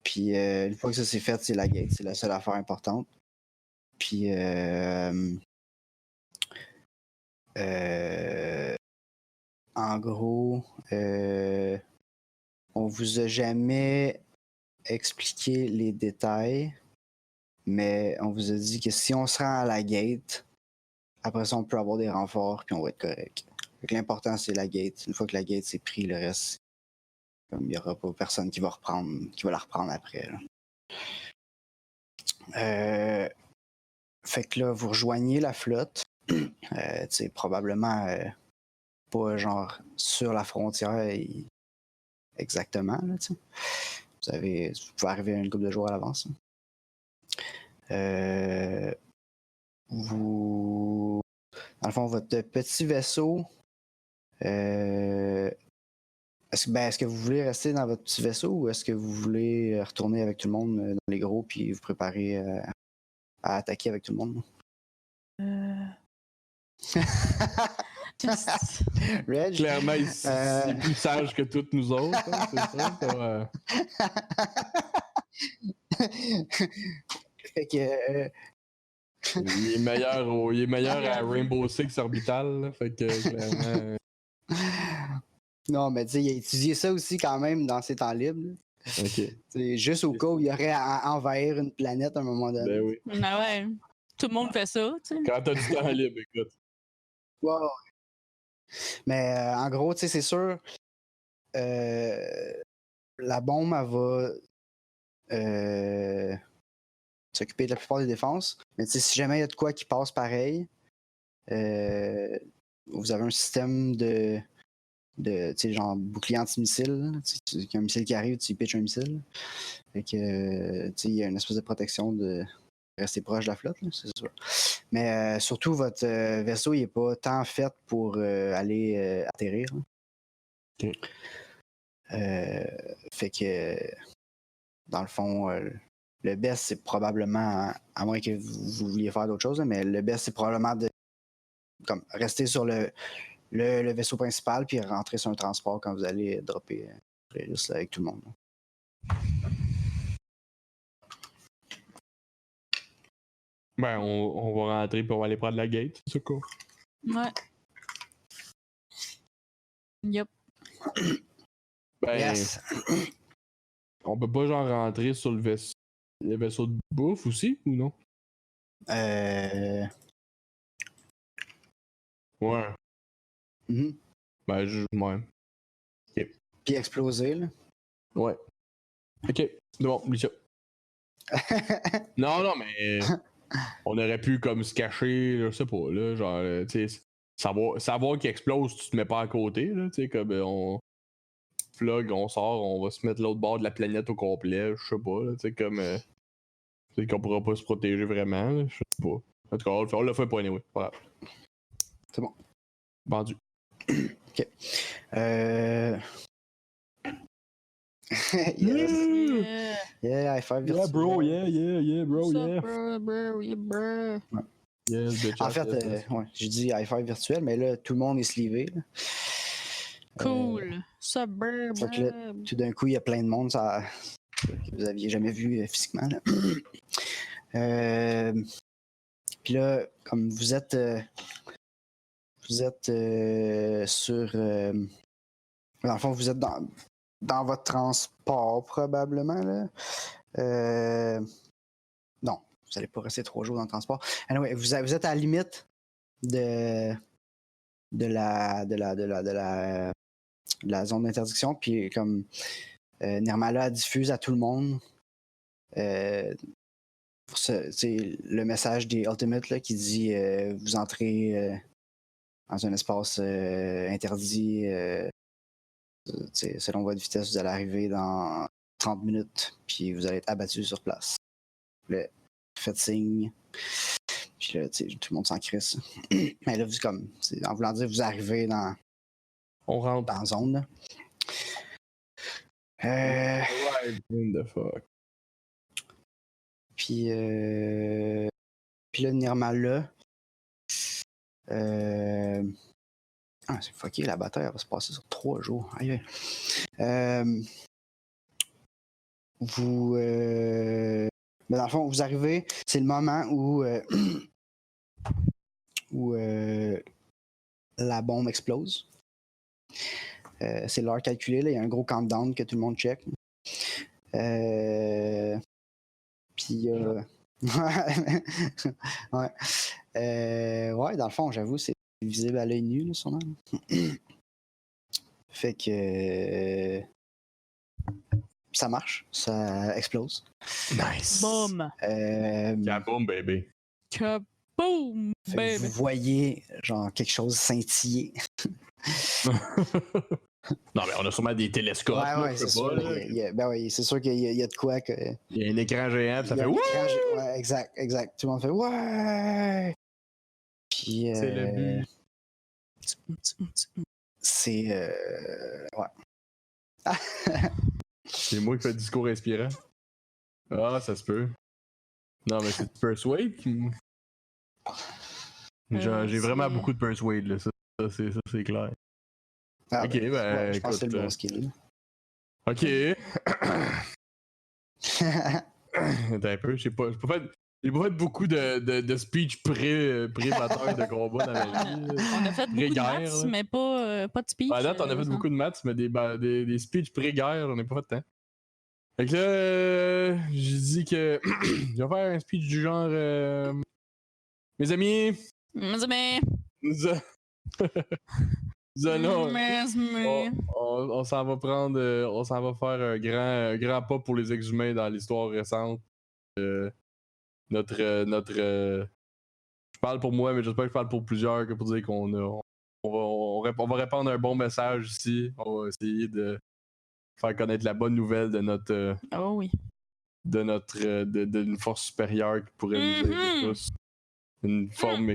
Speaker 2: Puis une fois que ça c'est fait, c'est la gate. C'est la seule affaire importante. Puis en gros, on vous a jamais expliqué les détails, mais on vous a dit que si on se rend à la gate, après ça, on peut avoir des renforts, puis on va être correct. L'important, c'est la gate. Une fois que la gate s'est pris, le reste, il n'y aura pas personne qui va la reprendre après. Fait que là, vous rejoignez la flotte. Probablement pas genre sur la frontière exactement. Là, vous pouvez arriver une couple de jours à l'avance. Vous. Dans le fond, votre petit vaisseau. Est-ce que vous voulez rester dans votre petit vaisseau ou est-ce que vous voulez retourner avec tout le monde dans les gros puis vous préparer à attaquer avec tout le monde? Reg,
Speaker 3: clairement, il est plus sage que toutes nous autres, hein, c'est ça.
Speaker 2: Fait que.
Speaker 3: Il est meilleur à Rainbow Six Orbital, là, fait que clairement.
Speaker 2: Non, mais tu sais, il a étudié ça aussi quand même dans ses temps libres.
Speaker 3: Ok.
Speaker 2: Juste au cas où il y aurait à envahir une planète à un moment donné.
Speaker 3: Ben oui.
Speaker 4: Ah ouais. Tout le monde fait ça, tu sais.
Speaker 3: Quand t'as du temps libre, écoute.
Speaker 2: Wow. Mais en gros, tu sais, c'est sûr, la bombe, elle va s'occuper de la plupart des défenses. Mais tu sais, si jamais il y a de quoi qui passe pareil, vous avez un système de tu sais, genre bouclier anti-missile. Il y a un missile qui arrive, tu pitches un missile. Fait que, tu sais, il y a une espèce de protection de rester proche de la flotte, là, c'est sûr. Mais surtout, votre vaisseau, il n'est pas tant fait pour aller atterrir.
Speaker 3: Okay.
Speaker 2: Fait que, dans le fond, le best, c'est probablement, à moins que vous vouliez faire d'autres choses, mais le best, c'est probablement de rester sur le vaisseau principal puis rentrer sur un transport quand vous allez dropper juste avec tout le monde.
Speaker 3: Ben, on va rentrer pour aller prendre la gate, c'est quoi?
Speaker 4: Ouais. Yup.
Speaker 3: Ben,
Speaker 2: Yes.
Speaker 3: On peut pas genre rentrer sur le vaisseau de bouffe aussi, ou non?
Speaker 2: Ouais.
Speaker 3: Ben, ouais. Ok.
Speaker 2: Puis exploser, là.
Speaker 3: Ouais. Ok, c'est bon, oublie ça. Non, mais on aurait pu comme se cacher, là, je sais pas, là, genre, tu sais, savoir qu'il explose, tu te mets pas à côté, là, tu sais, comme on plug, on sort, on va se mettre l'autre bord de la planète au complet, je sais pas, là, tu sais, comme, tu sais, qu'on pourra pas se protéger vraiment, là, je sais pas. En tout cas, on l'a fait pas anyway, voilà.
Speaker 2: C'est bon.
Speaker 3: Vendu.
Speaker 2: Ok. Yes. Yeah, high five virtuel.
Speaker 3: Yeah, bro, yeah, bro,
Speaker 4: What's
Speaker 3: yeah.
Speaker 4: up, bro, yeah, bro.
Speaker 2: Ouais.
Speaker 3: Yes, bitch.
Speaker 2: En fait, ouais, j'ai dit high five virtuel, mais là, tout le monde est sleevé. Là.
Speaker 4: Cool. Ça, bro,
Speaker 2: Fait que là, tout d'un coup, il y a plein de monde que vous aviez jamais vu physiquement. Là. Puis là, comme vous êtes sur... dans le fond, vous êtes dans votre transport, probablement. Là. Non, vous n'allez pas rester 3 jours dans le transport. Anyway, vous êtes à la limite de la zone d'interdiction, puis comme Nirmala diffuse à tout le monde c'est le message des Ultimates là, qui dit vous entrez dans un espace interdit selon votre vitesse, vous allez arriver dans 30 minutes, puis vous allez être abattu sur place. Là, faites signe. Puis là, tout le monde s'en crisse. Mais là, en voulant dire, vous arrivez dans...
Speaker 3: On rentre.
Speaker 2: Dans la zone, là.
Speaker 3: What the fuck?
Speaker 2: Puis là, Nirmala... c'est fucké, la bataille elle va se passer sur 3 jours. Aïe. Mais dans le fond, vous arrivez, c'est le moment où la bombe explose. C'est l'heure calculée, là. Il y a un gros countdown que tout le monde check. Puis ouais. Ouais, dans le fond, j'avoue, c'est visible à l'œil nu, là, sûrement. Fait que ça marche, ça explose.
Speaker 3: Nice.
Speaker 4: Boom.
Speaker 3: Kaboom, baby.
Speaker 4: Kaboom, baby.
Speaker 2: Vous voyez, genre, quelque chose scintiller.
Speaker 3: Non, mais on a sûrement des télescopes.
Speaker 2: Ouais, c'est sûr. Ben oui, c'est sûr qu'il y a de quoi que.
Speaker 3: Il y a un écran géant, ça fait
Speaker 2: ouais, exact. Tout le monde fait ouais. Puis.
Speaker 3: C'est le but.
Speaker 2: C'est. Ouais.
Speaker 3: C'est moi qui fais le discours inspirant. Ah, ça se peut. Non, mais c'est Persuade qui. Genre, j'ai vraiment beaucoup de Persuade, là. Ça c'est clair.
Speaker 2: Ah,
Speaker 3: ok,
Speaker 2: je pense que c'est le bon skill.
Speaker 3: Ok. Attends un peu, j'ai pas fait beaucoup de speech pré-bataille de combat dans ma vie.
Speaker 4: On a fait beaucoup de maths, mais pas de speech.
Speaker 3: À date, on a fait beaucoup de maths, mais des speeches pré-guerre, on n'a pas fait de temps. Fait que là, j'ai dit que je vais faire un speech du genre mes amis. On s'en va faire un grand pas pour les ex-humains dans l'histoire récente. Je parle pour moi, mais j'espère que je parle pour plusieurs, que pour dire qu'on va répandre un bon message ici. On va essayer de faire connaître la bonne nouvelle de notre d'une force supérieure qui pourrait nous aider tous. Une forme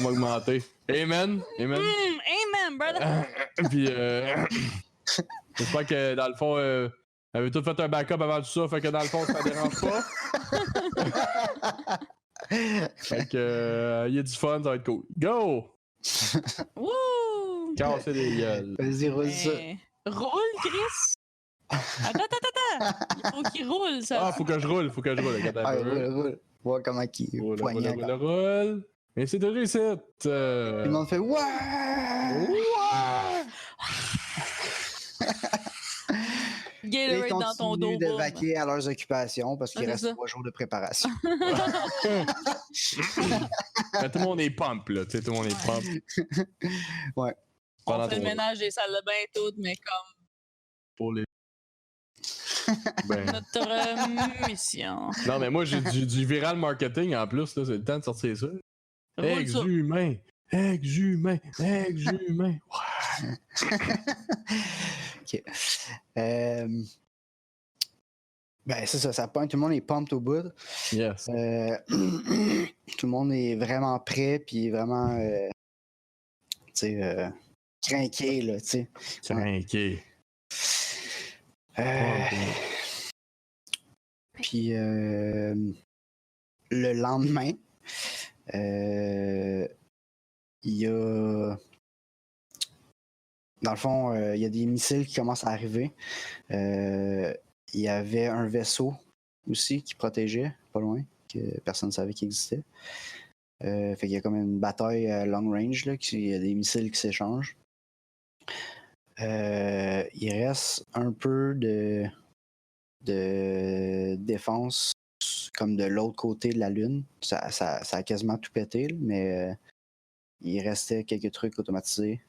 Speaker 3: augmentée. Amen! Amen,
Speaker 4: brother!
Speaker 3: Puis, j'espère que dans le fond, avait tout fait un backup avant tout ça, fait que dans le fond, ça dérange pas. Fait que, il y a du fun, ça va être cool. Go!
Speaker 4: Wouh!
Speaker 3: Casser des gueules.
Speaker 2: Vas-y, roule ça.
Speaker 4: Roule, Chris! Attends! Il faut qu'il roule, ça.
Speaker 3: Ah, faut que je roule.
Speaker 2: Roule. Vois comment il
Speaker 3: roule. Et c'est de réussite.
Speaker 2: Tout le monde fait ouais!
Speaker 4: Gatorade dans ton dos.
Speaker 2: Ils continuent de vaquer à leurs occupations parce qu'il reste 3 jours de préparation.
Speaker 3: Mais tout le monde est pump, là. Tu sais, tout le monde est pump.
Speaker 2: Ouais.
Speaker 4: On fait le ménage des salles de bain toutes, mais comme
Speaker 3: pour les. Ben.
Speaker 4: Notre mission.
Speaker 3: Non, mais moi, j'ai du viral marketing en plus, là, c'est le temps de sortir ça. Ex-humain! Ex-humain! Ex-humain!
Speaker 2: Ok. Ben, c'est ça, ça pointe, tout le monde est pumped au bout.
Speaker 3: Yes.
Speaker 2: Tout le monde est vraiment prêt, puis vraiment, tu sais, craqué, là, tu sais.
Speaker 3: Craqué.
Speaker 2: Puis, le lendemain, il y a... Dans le fond, il y a des missiles qui commencent à arriver. Il y avait un vaisseau aussi qui protégeait, pas loin, que personne ne savait qu'il existait. Fait qu'il y a comme une bataille à long range, là, il y a des missiles qui s'échangent. Il reste un peu de défense comme de l'autre côté de la Lune. Ça a quasiment tout pété, là, mais il restait quelques trucs automatisés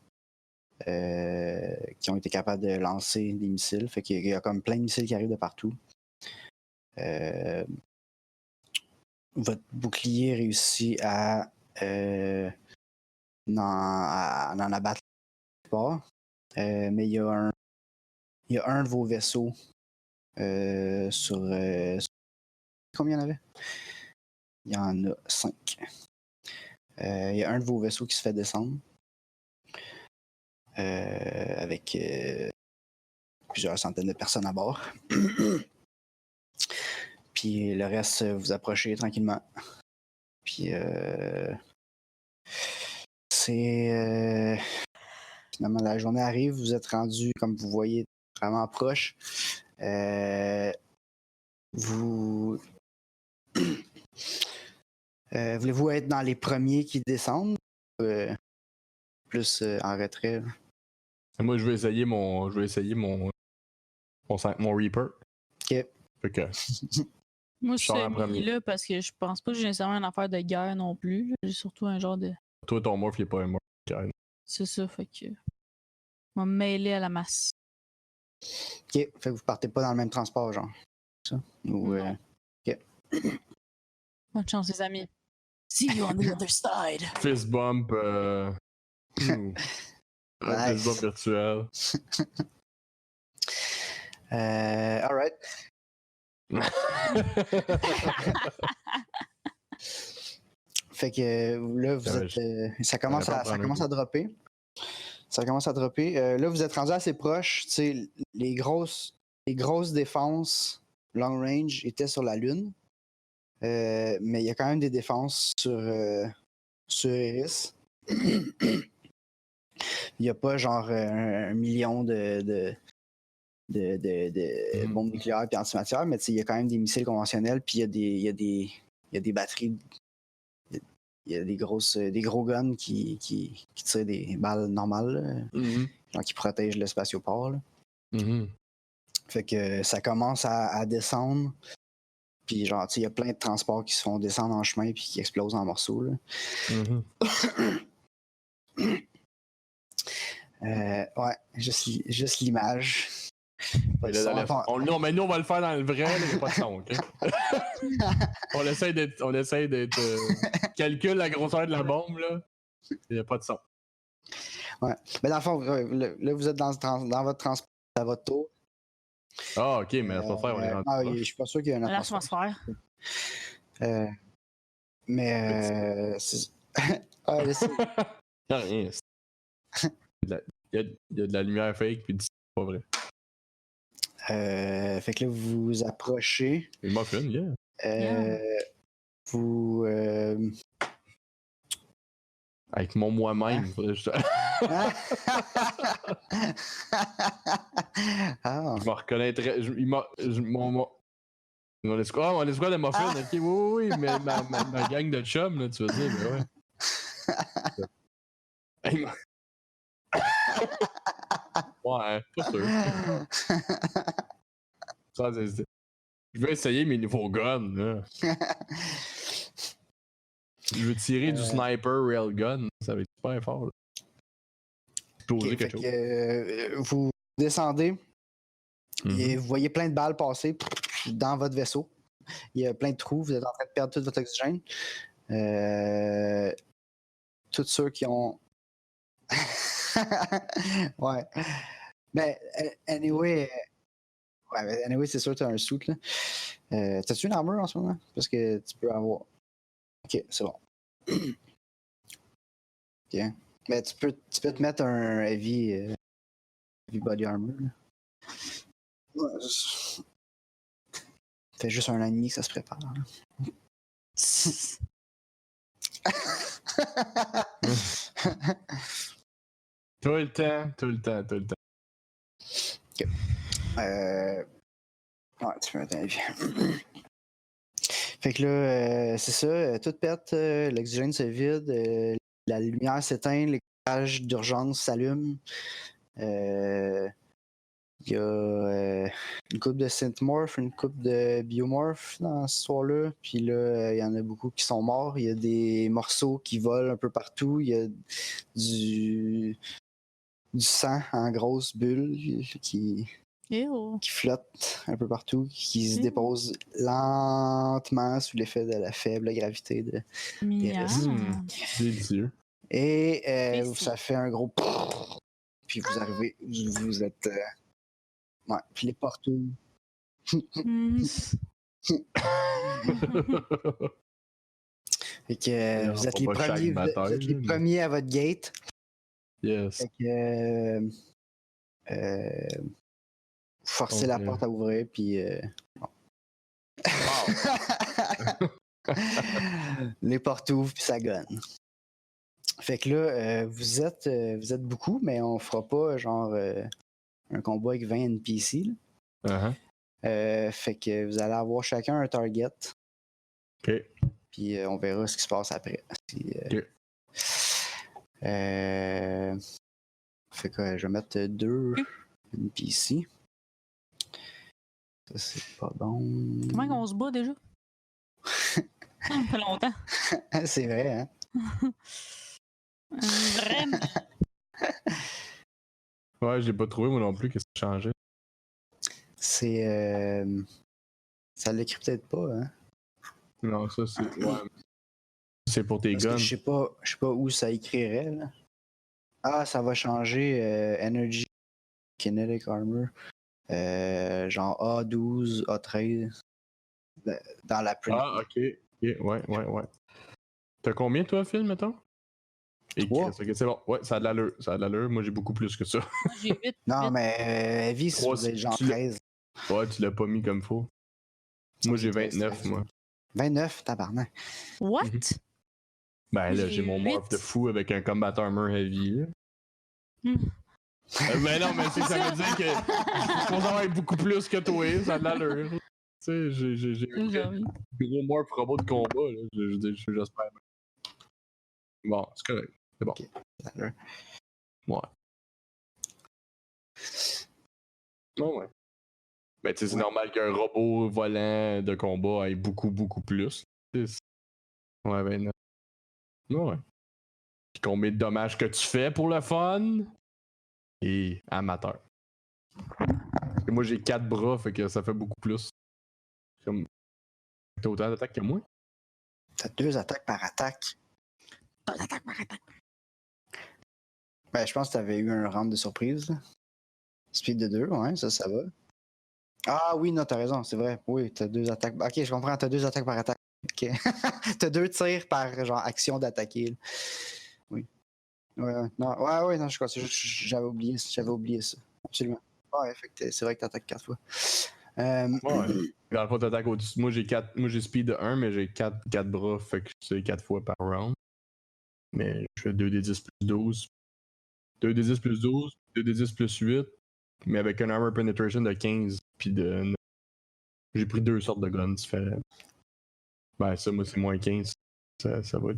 Speaker 2: qui ont été capables de lancer des missiles. Fait qu'il y a comme plein de missiles qui arrivent de partout. Votre bouclier réussit à en abattre pas. Mais il y a un de vos vaisseaux sur combien il y en avait? Il y en a 5. Il y a un de vos vaisseaux qui se fait descendre avec plusieurs centaines de personnes à bord. Puis le reste, vous approchez tranquillement. Puis c'est... finalement, la journée arrive, vous êtes rendu, comme vous voyez, vraiment proche. Voulez-vous être dans les premiers qui descendent? Plus en retrait?
Speaker 3: Moi, je vais essayer mon Reaper.
Speaker 2: Ok.
Speaker 3: Fait que.
Speaker 4: Moi, je suis là parce que je pense pas que j'ai nécessairement une affaire de guerre non plus. J'ai surtout un genre de.
Speaker 3: Toi, ton morph, il est pas un morph.
Speaker 4: C'est ça, fait que. On va me mêler à la masse.
Speaker 2: Ok, fait que vous partez pas dans le même transport, genre. Ça? Ou, ok.
Speaker 4: Bonne chance, les amis. See you on the other side.
Speaker 3: Fist bump. Fist bump virtuel.
Speaker 2: Alright. Fait que là, vous êtes. Ça commence à dropper. Ça commence à dropper. Là, vous êtes rendu assez proche. Tu sais, les grosses défenses long range étaient sur la Lune. Mais il y a quand même des défenses sur Eris. Il n'y a pas genre 1 million de bombes nucléaires et antimatières, mais il y a quand même des missiles conventionnels, puis il y a des batteries. Il y a des gros guns qui tirent des balles normales, genre qui protègent le spatioport. Fait que ça commence à descendre. Puis genre, il y a plein de transports qui se font descendre en chemin puis qui explosent en morceaux. Là. Ouais, juste l'image.
Speaker 3: Non, mais nous, on va le faire dans le vrai, il n'y a pas de son, OK? on essaie d'être... calcule la grosseur de la bombe, là. Il n'y a pas de son.
Speaker 2: Ouais. Mais dans le fond, là, vous êtes dans votre transport à votre tour.
Speaker 3: Ah, OK, mais l'atmosphère, on est rendu.
Speaker 2: Je suis pas sûr qu'il y ait une atmosphère. Mais... ah, laissez...
Speaker 3: rien. Il y a de la lumière fake, puis c'est pas vrai.
Speaker 2: Fait que là, vous vous approchez.
Speaker 3: Il m'a fait,
Speaker 2: Vous...
Speaker 3: Avec mon moi-même.
Speaker 2: Ah.
Speaker 3: Je me reconnaîtrais. Mon escouade de muffins, ok, oui, mais ma gang de chums, là, tu veux dire, mais ouais. Ouais, pas sûr. Je vais essayer mes nouveaux guns, là. Je veux tirer du sniper railgun, ça va être super fort, là. Exploser quelque chose.
Speaker 2: Vous descendez Et vous voyez plein de balles passer dans votre vaisseau. Il y a plein de trous, vous êtes en train de perdre tout votre oxygène. Tous ceux qui ont... ouais. Mais anyway, c'est sûr que tu as un suit, là. T'as-tu une armure en ce moment? Parce que tu peux avoir... Ok, c'est bon. Ok. Mais tu peux te mettre un heavy body armor, là. Ouais, fait juste un an et demi que ça se prépare.
Speaker 3: Tout le temps.
Speaker 2: Ok. Ouais, tu peux mettre un heavy. Fait que là, c'est ça, tout pète, l'oxygène se vide, la lumière s'éteint, l'éclairage d'urgence s'allume. Il y a une couple de synthmorph, une couple de biomorph dans ce soir-là. Puis là, il y en a beaucoup qui sont morts. Il y a des morceaux qui volent un peu partout. Il y a du sang en grosses bulles qui flotte un peu partout, qui se dépose lentement sous l'effet de la faible gravité des restes.
Speaker 3: Délicieux.
Speaker 2: Et ça fait un gros... Puis vous arrivez, vous êtes... Ouais, puis les portes ouvrent. Fait que vous êtes les premiers à votre gate.
Speaker 3: Yes.
Speaker 2: Fait que forcez la porte à ouvrir, puis les portes ouvrent, puis ça gonne. Fait que là, vous êtes beaucoup, mais on fera pas genre un combat avec 20 NPC. Là. Fait que vous allez avoir chacun un target.
Speaker 3: OK.
Speaker 2: Puis on verra ce qui se passe après.
Speaker 3: OK.
Speaker 2: Fait que je vais mettre 2 NPC. Ça, c'est pas bon.
Speaker 4: Comment on se bat déjà? Ça fait longtemps.
Speaker 2: C'est vrai, hein?
Speaker 4: Vraiment.
Speaker 3: Ouais, je l'ai pas trouvé moi non plus. Qu'est-ce qui a changé?
Speaker 2: C'est... Ça l'écrit peut-être pas, hein?
Speaker 3: Non, ça c'est... Ouais. C'est pour tes guns.
Speaker 2: Je sais pas où ça écrirait, là. Ah, ça va changer Energy Kinetic Armor. Genre A12, A13. Dans la print.
Speaker 3: Ah, ok. Ouais. T'as combien, toi, Phil, mettons?
Speaker 2: 3.
Speaker 3: Ok, c'est bon. Ouais, ça a de l'allure. Moi, j'ai beaucoup plus que ça.
Speaker 4: J'ai 8.
Speaker 2: Non, mais Heavy, c'est genre 13.
Speaker 3: Ouais, tu l'as pas mis comme faut. Moi, j'ai 29, moi.
Speaker 2: 29, tabarnak.
Speaker 4: What?
Speaker 3: Ben là, j'ai mon morph de fou avec un combat armor heavy. Ben non, mais ça veut dire que je pense avoir beaucoup plus que toi, ça a de l'allure. Tu sais, j'ai un gros morph robot de combat, là. J'espère. Bon, c'est correct. C'est bon.
Speaker 2: Okay.
Speaker 3: Ouais. Ouais. Ben, tu sais, c'est normal qu'un robot volant de combat ait beaucoup plus. Ouais, ben non. Ouais. Puis combien de dommages que tu fais pour le fun? Et amateur. Et moi, j'ai 4 bras, fait que ça fait beaucoup plus. Comme... T'as autant d'attaques que moi?
Speaker 2: T'as 2 attaques par attaque. 2 attaques par attaque. Ben, je pense que t'avais eu un round de surprise. Là. Speed de 2, ouais, ça va. Ah oui, non, t'as raison, c'est vrai. Oui, t'as 2 attaques. Ok, je comprends, t'as 2 attaques par attaque. Ok. T'as 2 tirs par genre action d'attaquer. Là. Oui. Ouais, non, j'avais oublié ça. Absolument. Ouais, fait que c'est vrai que t'attaques 4 fois.
Speaker 3: Ouais. Dans le fond, t'attaques au-dessus. Moi, j'ai speed de 1, mais j'ai 4 bras, fait que c'est 4 fois par round. Mais je fais 2d10 plus 12. 2d10 plus 12, 2d10 plus 8, mais avec un armor penetration de 15, puis de 9. J'ai pris 2 sortes de guns différents. Ben, ça, moi, c'est moins 15. Ça va.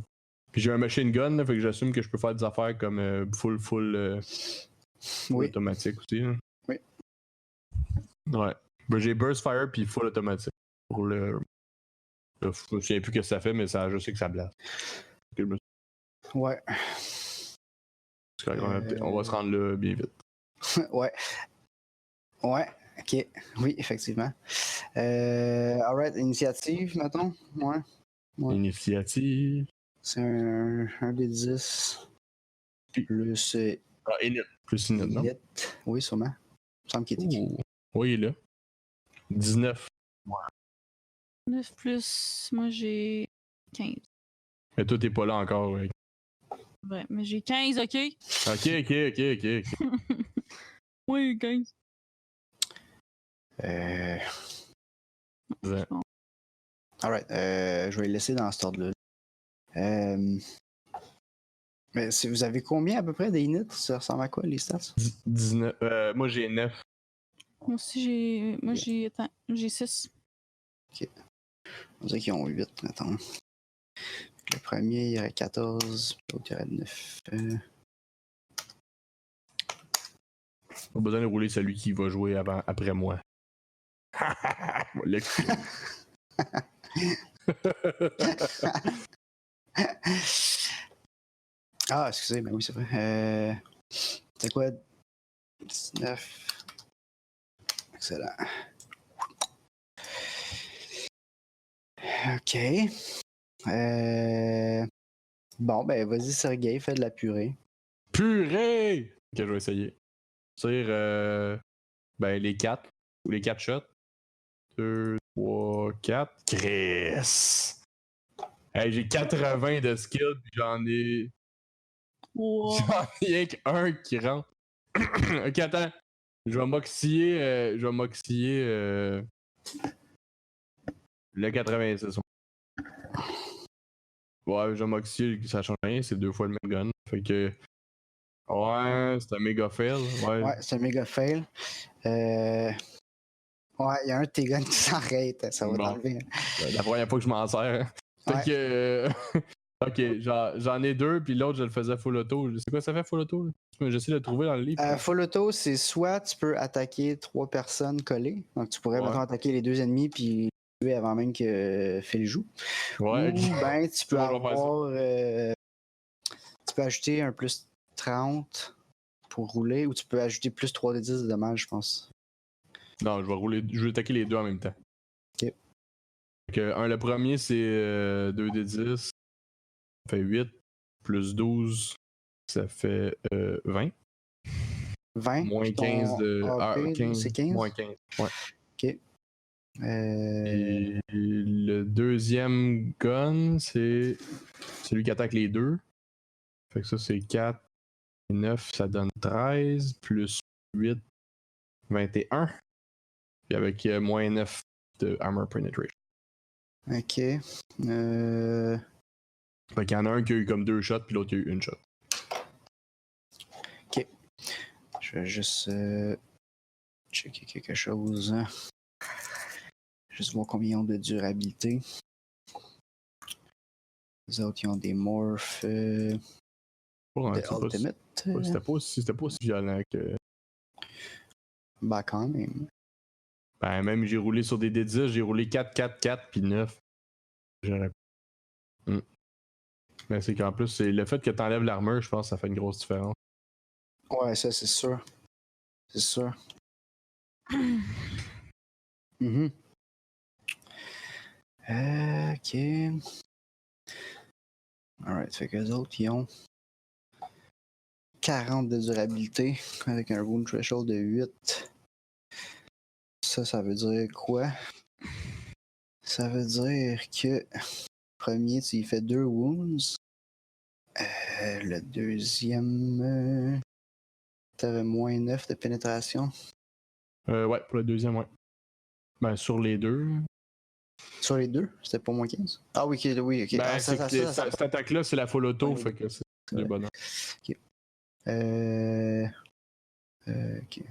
Speaker 3: Puis j'ai un machine gun, là, fait que j'assume que je peux faire des affaires comme full
Speaker 2: oui.
Speaker 3: automatique aussi. Là.
Speaker 2: Oui.
Speaker 3: Ouais. Ben, j'ai burst fire puis full automatique. Pour le. Je me souviens plus ce que ça fait, mais je sais que ça blast.
Speaker 2: Ouais.
Speaker 3: On va se rendre là bien vite.
Speaker 2: Ouais. Ok, oui, effectivement. Alright, initiative, mettons. Ouais.
Speaker 3: Initiative.
Speaker 2: C'est un des 10. Plus.
Speaker 3: Init. Plus Init, non?
Speaker 2: Init. Oui, sûrement. Il me semble qu'il est écrit.
Speaker 3: Oui, il est là. 19.
Speaker 4: 9 plus. Moi, j'ai 15.
Speaker 3: Mais toi, t'es pas là encore. Ouais,
Speaker 4: Ouais, mais j'ai 15, ok?
Speaker 3: Ok.
Speaker 4: Oui, 15.
Speaker 3: Ouais.
Speaker 2: Alright, je vais le laisser dans cet ordre-là. Mais vous avez combien à peu près des inits? Ça ressemble à quoi les stats?
Speaker 3: 19. Moi, j'ai 9.
Speaker 4: Moi aussi, j'ai. Moi, j'ai. Attends, j'ai 6.
Speaker 2: Ok. On dirait qu'ils ont 8, mettons. Le premier, il y aurait 14, l'autre, il y aurait 9.
Speaker 3: Pas besoin de rouler celui qui va jouer après moi. L'excuse.
Speaker 2: Ah, excusez, ben oui, c'est vrai. C'est quoi? 19. Excellent. Ok. Bon, ben vas-y, Sergei, fais de la purée.
Speaker 3: Purée! Ok, je vais essayer. Tire ben, les 4. Ou les 4 shots. 2, 3, 4. Chris! Hey, j'ai 80 de skill, puis j'en ai.
Speaker 4: Wow.
Speaker 3: J'en ai rien qu'un qui rentre. Ok, attends. Je vais moxiller. Le 86. Ouais, je vais moxiller, ça change rien, c'est 2 fois le même gun. Fait que. Ouais, c'est un méga fail.
Speaker 2: Ouais, c'est un méga fail. Ouais, il y a un de tes guns qui s'arrête, ça va
Speaker 3: Bon.
Speaker 2: t'enlever.
Speaker 3: La première fois que je m'en sers. Fait
Speaker 2: Ouais.
Speaker 3: que. Ok, j'en ai 2, puis l'autre, je le faisais full auto. C'est quoi ça fait full auto? J'essaie de le trouver dans le livre.
Speaker 2: Full auto, c'est soit tu peux attaquer 3 personnes collées. Donc tu pourrais maintenant attaquer les 2 ennemis puis tuer avant même que Phil joue.
Speaker 3: Ouais,
Speaker 2: Ou ben tu peux
Speaker 3: on va faire ça.
Speaker 2: avoir. Tu peux ajouter un plus 30 pour rouler ou tu peux ajouter plus 3 de 10 de dommages, je pense.
Speaker 3: Non, je vais attaquer les deux en même temps.
Speaker 2: Ok.
Speaker 3: Fait que, le premier, c'est 2 d 10. Ça fait 8. Plus 12, ça fait 20.
Speaker 2: 20.
Speaker 3: Moins 15 de.
Speaker 2: AP,
Speaker 3: 15,
Speaker 2: c'est 15.
Speaker 3: moins 15. Ouais.
Speaker 2: Ok.
Speaker 3: Et le deuxième gun, c'est celui qui attaque les deux. Fait que ça, c'est 4 et 9, ça donne 13. Plus 8, 21. Puis avec moins 9 de armor penetration.
Speaker 2: Ok.
Speaker 3: Fait qu'il y en a un qui a eu comme 2 shots, puis l'autre qui a eu 1 shot.
Speaker 2: Ok. Je vais juste checker quelque chose. Juste voir combien ils ont de durabilité. Les autres, ils ont des morphs de Ultimate.
Speaker 3: C'était pas aussi violent que.
Speaker 2: Bah, quand même.
Speaker 3: Ben, même j'ai roulé sur des D10, j'ai roulé 4, 4, 4, puis 9. J'aurais. Mais c'est qu'en plus, c'est le fait que t'enlèves l'armure, je pense que ça fait une grosse différence.
Speaker 2: Ouais, ça, c'est sûr. C'est sûr. Ok. Alright, fait que les autres, ils ont 40 de durabilité avec un wound threshold de 8. Ça veut dire quoi? Ça veut dire que premier, tu y fais 2 wounds. Le deuxième, t'avais moins 9 de pénétration.
Speaker 3: Ouais, pour le deuxième, ouais. Ben, sur les deux.
Speaker 2: Sur les deux, c'était pas moins 15? Ah oui, oui, ok.
Speaker 3: Ben, cette attaque-là, c'est la full auto,
Speaker 2: ouais,
Speaker 3: fait que c'est des bonhommes.
Speaker 2: Ok. Ok.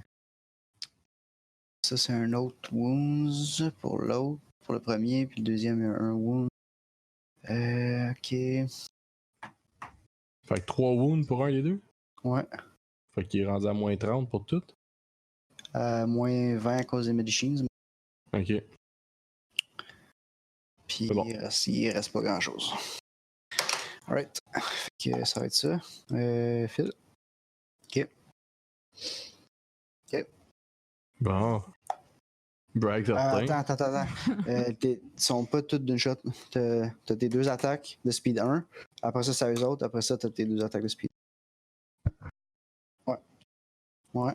Speaker 2: Ça, c'est un autre wounds pour l'autre. Pour le premier, puis le deuxième, il y a un wound. Ok.
Speaker 3: Fait que 3 wounds pour un des deux.
Speaker 2: Ouais.
Speaker 3: Fait qu'il est rendu à moins 30 pour tout.
Speaker 2: Moins 20 à cause des medicines.
Speaker 3: Ok.
Speaker 2: Puis
Speaker 3: bon.
Speaker 2: il reste pas grand chose. Alright. Fait que ça va être ça. Phil. Ok.
Speaker 3: Bon. Brag certain.
Speaker 2: Attends. Ils sont pas toutes d'une shot. T'as tes 2 attaques de speed 1. Après ça, c'est à eux autres. Après ça, t'as tes 2 attaques de speed. Ouais.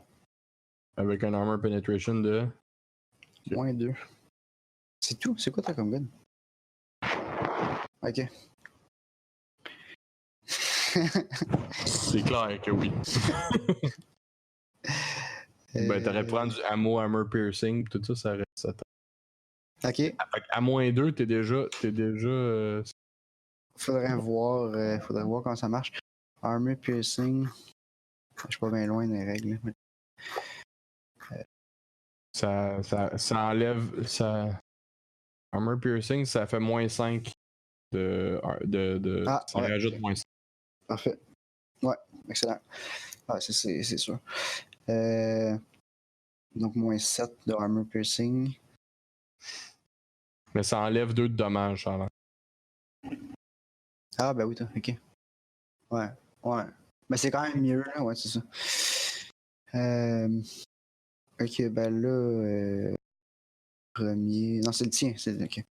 Speaker 3: Avec un armor penetration de.
Speaker 2: Moins 2. C'est tout? C'est quoi ta combat? Ok.
Speaker 3: C'est clair que oui. Ben, t'aurais pu prendre du ammo, armor piercing, tout ça, ça reste ça.
Speaker 2: Ok.
Speaker 3: À moins 2, t'es déjà.
Speaker 2: Faudrait voir comment ça marche. Armor piercing. Je suis pas bien loin des règles.
Speaker 3: Ça enlève. Armor piercing, ça fait moins 5 ça rajoute moins 5.
Speaker 2: Parfait. Ouais, excellent. Ah, c'est sûr. Donc, moins 7 de armor piercing.
Speaker 3: Mais ça enlève 2 de dommages, ça enlève.
Speaker 2: Ah, ben oui, ok. Ouais. Mais c'est quand même mieux, là, ouais, c'est ça. Ok, ben là, premier. Non, c'est le tien, c'est ok.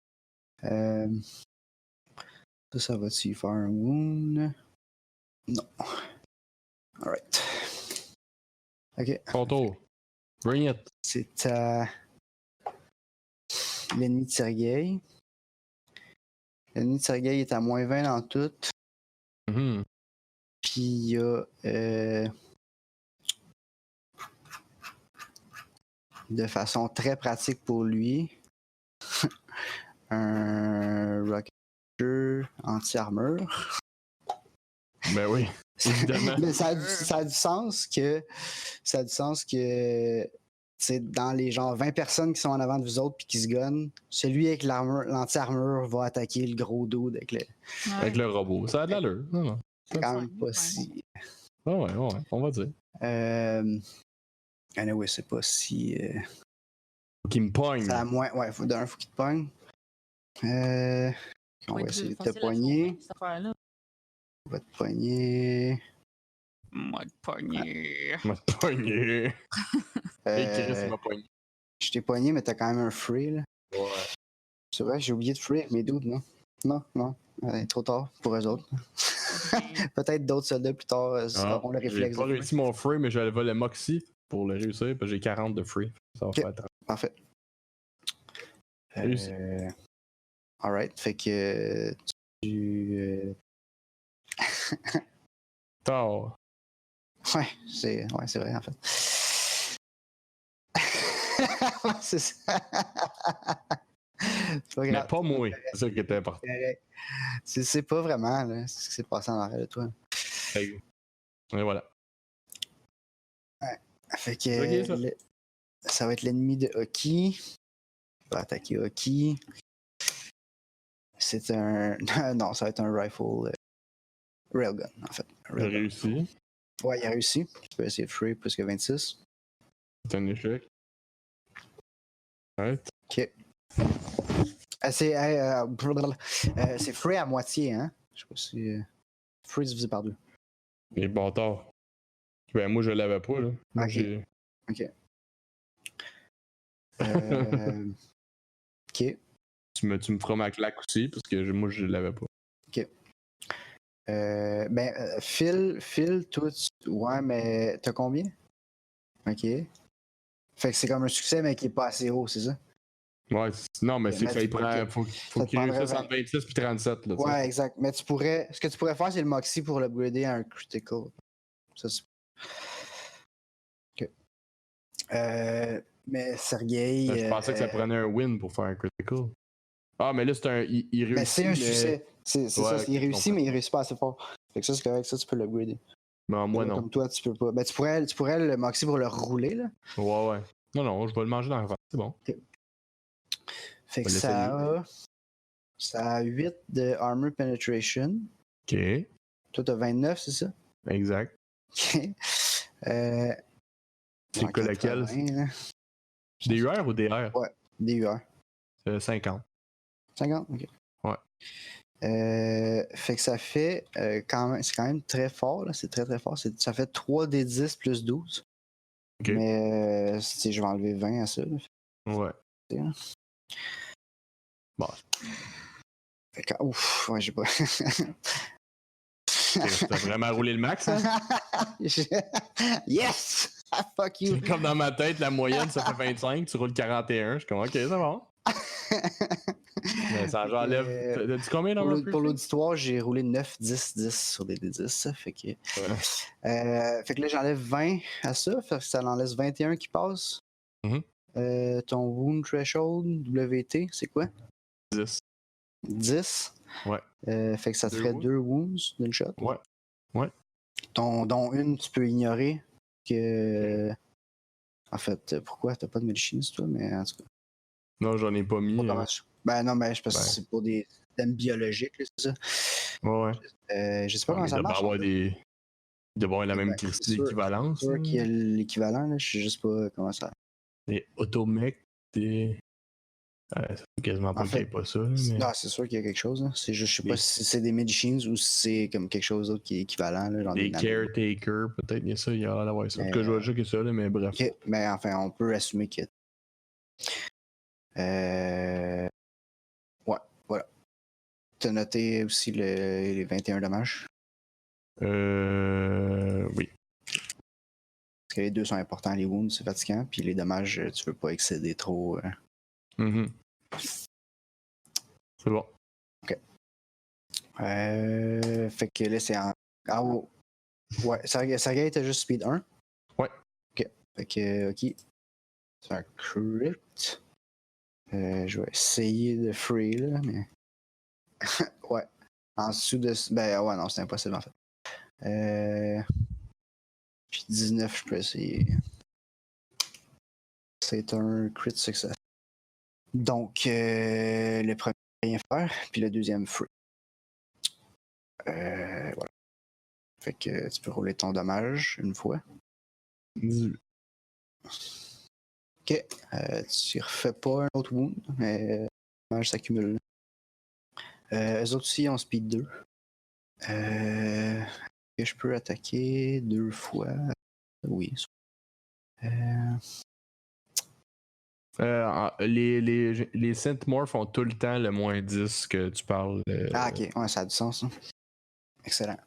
Speaker 2: Ça va-tu faire un wound? Non. Alright. Ok.
Speaker 3: Photo. Bring it.
Speaker 2: C'est à l'ennemi de Sergei. L'ennemi de Sergei est à moins 20 dans tout.
Speaker 3: Mm-hmm.
Speaker 2: Puis il y a de façon très pratique pour lui un rocket anti-armure.
Speaker 3: Ben oui, évidemment.
Speaker 2: Mais ça a du sens que c'est dans les genre 20 personnes qui sont en avant de vous autres puis qui se gonnent, celui avec l'anti-armure va attaquer le gros dude
Speaker 3: avec le robot. Ça a de l'allure. Non.
Speaker 2: C'est quand même pas si.
Speaker 3: Ouais, on va dire.
Speaker 2: Anyway, c'est pas si.
Speaker 3: Faut qu'il me pogne.
Speaker 2: Ça a moins. Ouais, faut qu'il te pogne. On va essayer de te pogner. On va te pogner.
Speaker 4: Moi te pogner.
Speaker 3: Et Chris m'a pogné.
Speaker 2: Je t'ai pogné, mais t'as quand même un free, là.
Speaker 3: Ouais.
Speaker 2: C'est vrai, j'ai oublié de free avec mes dudes, non? Non. Trop tard pour eux autres. Peut-être d'autres soldats plus tard auront le réflexe.
Speaker 3: J'ai pas réussi mon free, mais j'avais le Moxie pour le réussir, parce que j'ai 40 de free. Ça va faire 30.
Speaker 2: Parfait.
Speaker 3: Réussi.
Speaker 2: Alright, fait que tu...
Speaker 3: Tard.
Speaker 2: Ouais, c'est vrai, en fait. C'est ça.
Speaker 3: Mais pas moi, c'est ça qui était important.
Speaker 2: C'est pas vraiment là, ce qui s'est passé en arrière de toi.
Speaker 3: Et voilà.
Speaker 2: Ouais. Fait que ça va être l'ennemi de Hockey. Il va attaquer Hockey. C'est un... Non, ça va être un rifle railgun, en fait.
Speaker 3: J'ai réussi.
Speaker 2: Ouais, il a réussi. Tu peux essayer de free plus que 26.
Speaker 3: C'est un échec. Ouais.
Speaker 2: Ok. C'est free à moitié, hein? Je sais pas si... free divisé par 2.
Speaker 3: Les bâtards. Ben moi je l'avais pas, là. Moi,
Speaker 2: ok. Ok.
Speaker 3: Tu me feras ma claque aussi, parce que moi je l'avais pas.
Speaker 2: Ok. Phil, toi, ouais, mais t'as combien? Ok. Fait que c'est comme un succès, mais qui est pas assez haut, c'est ça?
Speaker 3: Ouais, non, mais c'est que ça il prend. Faut qu'il réussisse entre 26 puis 37, là.
Speaker 2: Ouais, exact. Mais ce que tu pourrais faire, c'est le Moxie pour l'upgrader à un critical. Ça, c'est... Ok. Mais Sergei...
Speaker 3: Je pensais que ça prenait un win pour faire un critical. Ah, mais là, c'est un... Il réussit,
Speaker 2: mais c'est un succès. C'est ça, il réussit, mais il réussit pas assez fort. Fait que ça, c'est correct, ça, tu peux l'upgrader.
Speaker 3: Mais moi, non.
Speaker 2: Comme toi, tu peux pas. Ben, tu pourrais le Moxie pour le rouler, là.
Speaker 3: Ouais. Non, je vais le manger dans la face. C'est bon.
Speaker 2: Okay. Fait que ça a 8 de armor penetration.
Speaker 3: Ok.
Speaker 2: Toi, t'as 29, c'est ça?
Speaker 3: Exact.
Speaker 2: Ok.
Speaker 3: C'est quoi laquelle? Des UR ou des R?
Speaker 2: Ouais, des UR.
Speaker 3: 50.
Speaker 2: 50? Ok.
Speaker 3: Ouais.
Speaker 2: Fait que ça fait quand même, c'est quand même très fort, là. C'est très très fort. Ça fait 3d10 plus 12.
Speaker 3: Okay.
Speaker 2: Mais je vais enlever 20 à ça. Là.
Speaker 3: Ouais. Bon.
Speaker 2: Fait que, ouf, ouais, j'ai pas.
Speaker 3: T'as vraiment roulé le max, hein?
Speaker 2: Yes! Fuck you!
Speaker 3: C'est comme dans ma tête, la moyenne, ça fait 25, tu roules 41. Je suis comme, ok, c'est bon. Mais ça j'enlève. T'as dit combien dans
Speaker 2: pour l'auditoire, j'ai roulé 9, 10, 10 sur des 10. Fait que, fait que là, j'enlève 20 à ça. Fait que ça en laisse 21 qui passent. Ton wound threshold, WT, c'est quoi?
Speaker 3: 10.
Speaker 2: 10?
Speaker 3: Ouais.
Speaker 2: Fait que ça te ferait 2 wounds d'une shot.
Speaker 3: Ouais.
Speaker 2: Dont une, tu peux ignorer que. En fait, pourquoi t'as pas de medicines, toi? Mais en tout cas.
Speaker 3: Non, j'en ai pas mis.
Speaker 2: Ben non, mais je pense que c'est pour des systèmes biologiques, là, c'est ça.
Speaker 3: Ouais.
Speaker 2: Je sais pas comment ça marche.
Speaker 3: Il doit avoir la même équivalence.
Speaker 2: C'est sûr qu'il y a l'équivalent, là. Je sais juste pas comment ça.
Speaker 3: Les automech, c'est quasiment pas qu'il n'y ait pas ça. Mais...
Speaker 2: Non, c'est sûr qu'il y a quelque chose. Là. C'est juste, je sais pas si c'est des medicines ou si c'est comme quelque chose d'autre qui est équivalent. Là, genre
Speaker 3: des caretakers, peut-être, il y a ça, il y a l'air d'avoir ça. En tout cas, je vois juste que ça, là, mais bref.
Speaker 2: Okay. Mais enfin, on peut assumer que. Ouais, voilà. T'as noté aussi les 21 dommages?
Speaker 3: Oui.
Speaker 2: Parce que les deux sont importants, les wounds, c'est fatigant, puis les dommages, tu veux pas excéder trop.
Speaker 3: C'est bon.
Speaker 2: Ok. Fait que là, c'est en. Ah, oh. Ouais, Saga était juste speed 1?
Speaker 3: Ouais.
Speaker 2: Ok. Fait que, ok. C'est un crit. Je vais essayer de free, là, mais. Ouais. En dessous de. Ben, ouais, non, c'est impossible, en fait. Puis 19, je peux essayer. C'est un crit success. Donc, le premier, rien faire, puis le deuxième, free. Voilà. Fait que tu peux rouler ton dommage une fois.
Speaker 3: 18.
Speaker 2: Ok. Tu refais pas un autre wound, mais le dommage s'accumule. Eux autres aussi ont speed 2. Je peux attaquer 2 fois. Oui.
Speaker 3: Les Synthmorphs font tout le temps le moins 10 que tu parles.
Speaker 2: Ah, ok. Ouais, ça a du sens. Hein. Excellent.